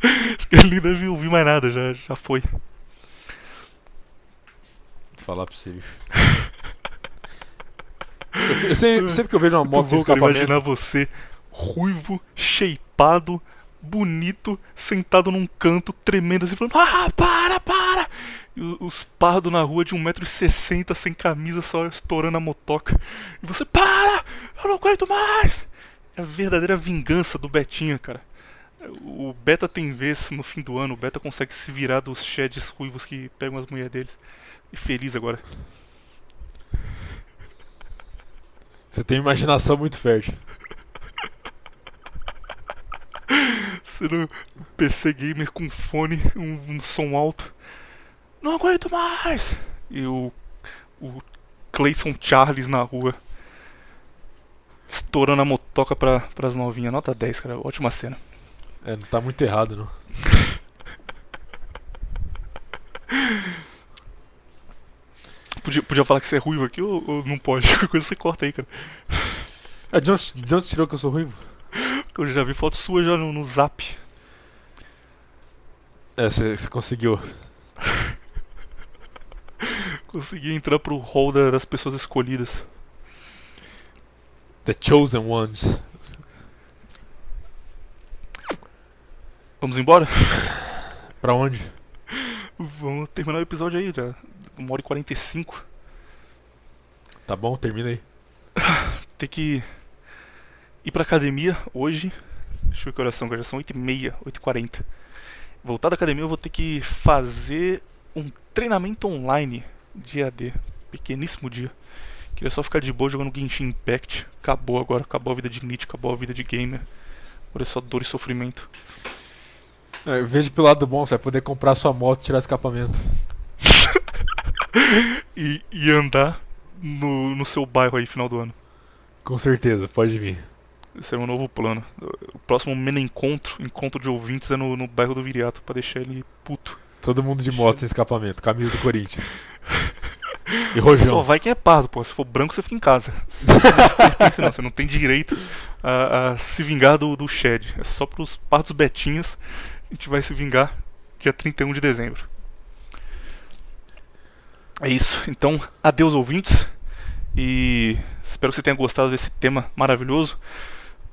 Acho que ele nem deve ouvir mais nada, já foi. Vou falar pra você, bicho. Sempre que eu vejo uma moto sem escapamento... Imaginar você, ruivo, shapeado, bonito, sentado num canto, tremendo assim, falando: ah, para! E os pardos na rua de 1,60 m sem camisa, só estourando a motoca. E você: para! Eu não aguento mais! É a verdadeira vingança do Betinha, cara. O Beta tem vez no fim do ano, o Beta consegue se virar dos sheds ruivos que pegam as mulheres deles. E feliz agora. Você tem imaginação muito fértil. Sendo um PC gamer com fone, um som alto. Não aguento mais! E o Clayson Charles na rua, estourando a motoca pras novinhas. Nota 10, cara. Ótima cena. É, não tá muito errado, não. Podia falar que você é ruivo aqui ou não pode? Qualquer coisa você corta aí, cara. De onde você tirou que eu sou ruivo? Eu já vi foto sua já no Zap. É, você conseguiu. Consegui entrar pro hall das pessoas escolhidas. The Chosen Ones. Vamos embora? Pra onde? Vamos terminar o episódio aí, já. 1h45. Tá bom, termina aí. Ter que ir pra academia hoje. Deixa eu ver que horas são, já são 8h30, 8h40. Voltar da academia eu vou ter que fazer um treinamento online de AD. Pequeníssimo dia. Queria só ficar de boa jogando Genshin Impact. Acabou agora, acabou a vida de Nietzsche, acabou a vida de gamer. Agora é só dor e sofrimento. Veja pelo lado bom, você vai poder comprar sua moto e tirar escapamento. E andar no seu bairro aí final do ano. Com certeza, pode vir. Esse é o meu novo plano. O próximo encontro de ouvintes é no bairro do Viriato, pra deixar ele puto. Todo mundo de moto sem escapamento, camisa do Corinthians. E Só rojão. vai quem é pardo, pô. Se for branco, você fica em casa. Você não tem direito a se vingar do Shed. É só pros pardos betinhas. A gente vai se vingar dia 31 de dezembro. É isso. Então, adeus, ouvintes. E espero que você tenha gostado desse tema maravilhoso.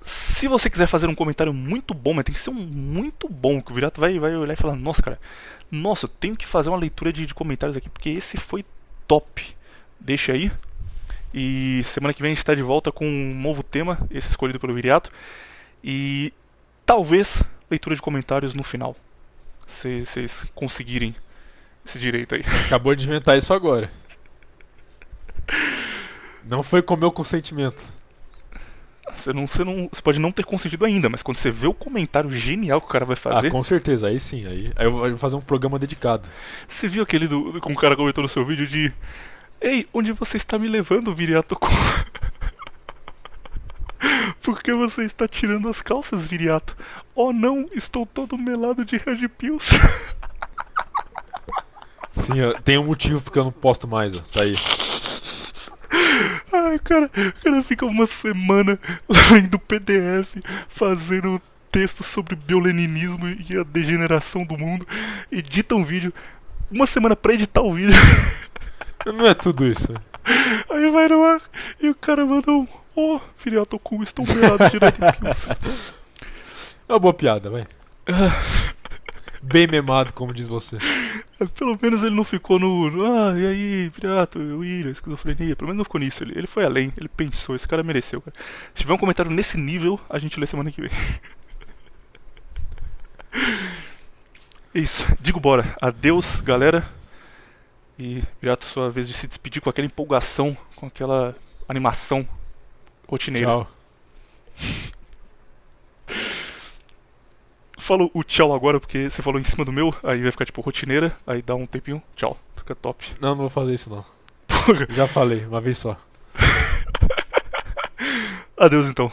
Se você quiser fazer um comentário muito bom, mas tem que ser um muito bom, que o Virato vai olhar e falar: nossa, cara, nossa, eu tenho que fazer uma leitura de comentários aqui, porque esse foi top. Deixa aí. E semana que vem a gente está de volta com um novo tema, esse escolhido pelo Viriato. E talvez leitura de comentários no final, se vocês conseguirem esse direito aí. Você acabou de inventar isso agora. Não foi com meu consentimento. Você pode não ter consentido ainda, mas quando você vê o comentário genial que o cara vai fazer. Ah, com certeza, aí sim. Aí eu vou fazer um programa dedicado. Você viu aquele com o cara comentou no seu vídeo de: ei, onde você está me levando, Viriato? Por que você está tirando as calças, Viriato? Oh não, estou todo melado de Red Pills. Sim, tem um motivo porque eu não posto mais, ó. Tá aí. Ai, o cara fica uma semana lendo PDF, fazendo texto sobre bioleninismo e a degeneração do mundo, edita um vídeo, uma semana pra editar o vídeo. Não é tudo isso. Aí vai no ar e o cara manda um: oh, Viriato cu, estou melado de Red Pills. É uma boa piada, vai. Bem memado, como diz você. Pelo menos ele não ficou no e aí, Viriato, William, esquizofrenia. Pelo menos não ficou nisso. Ele foi além, ele pensou. Esse cara mereceu, cara. Se tiver um comentário nesse nível, a gente lê semana que vem. É isso, digo bora. Adeus, galera. E Viriato, sua vez de se despedir com aquela empolgação, com aquela animação rotineira. Tchau. Falo o tchau agora porque você falou em cima do meu, aí vai ficar tipo rotineira, aí dá um tempinho, tchau, fica top. Não vou fazer isso não. Porra. Já falei, uma vez só. Adeus então.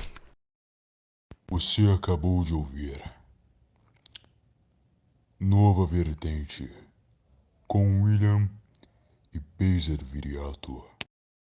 Você acabou de ouvir Nova Vertente com William e Pazer Viriato.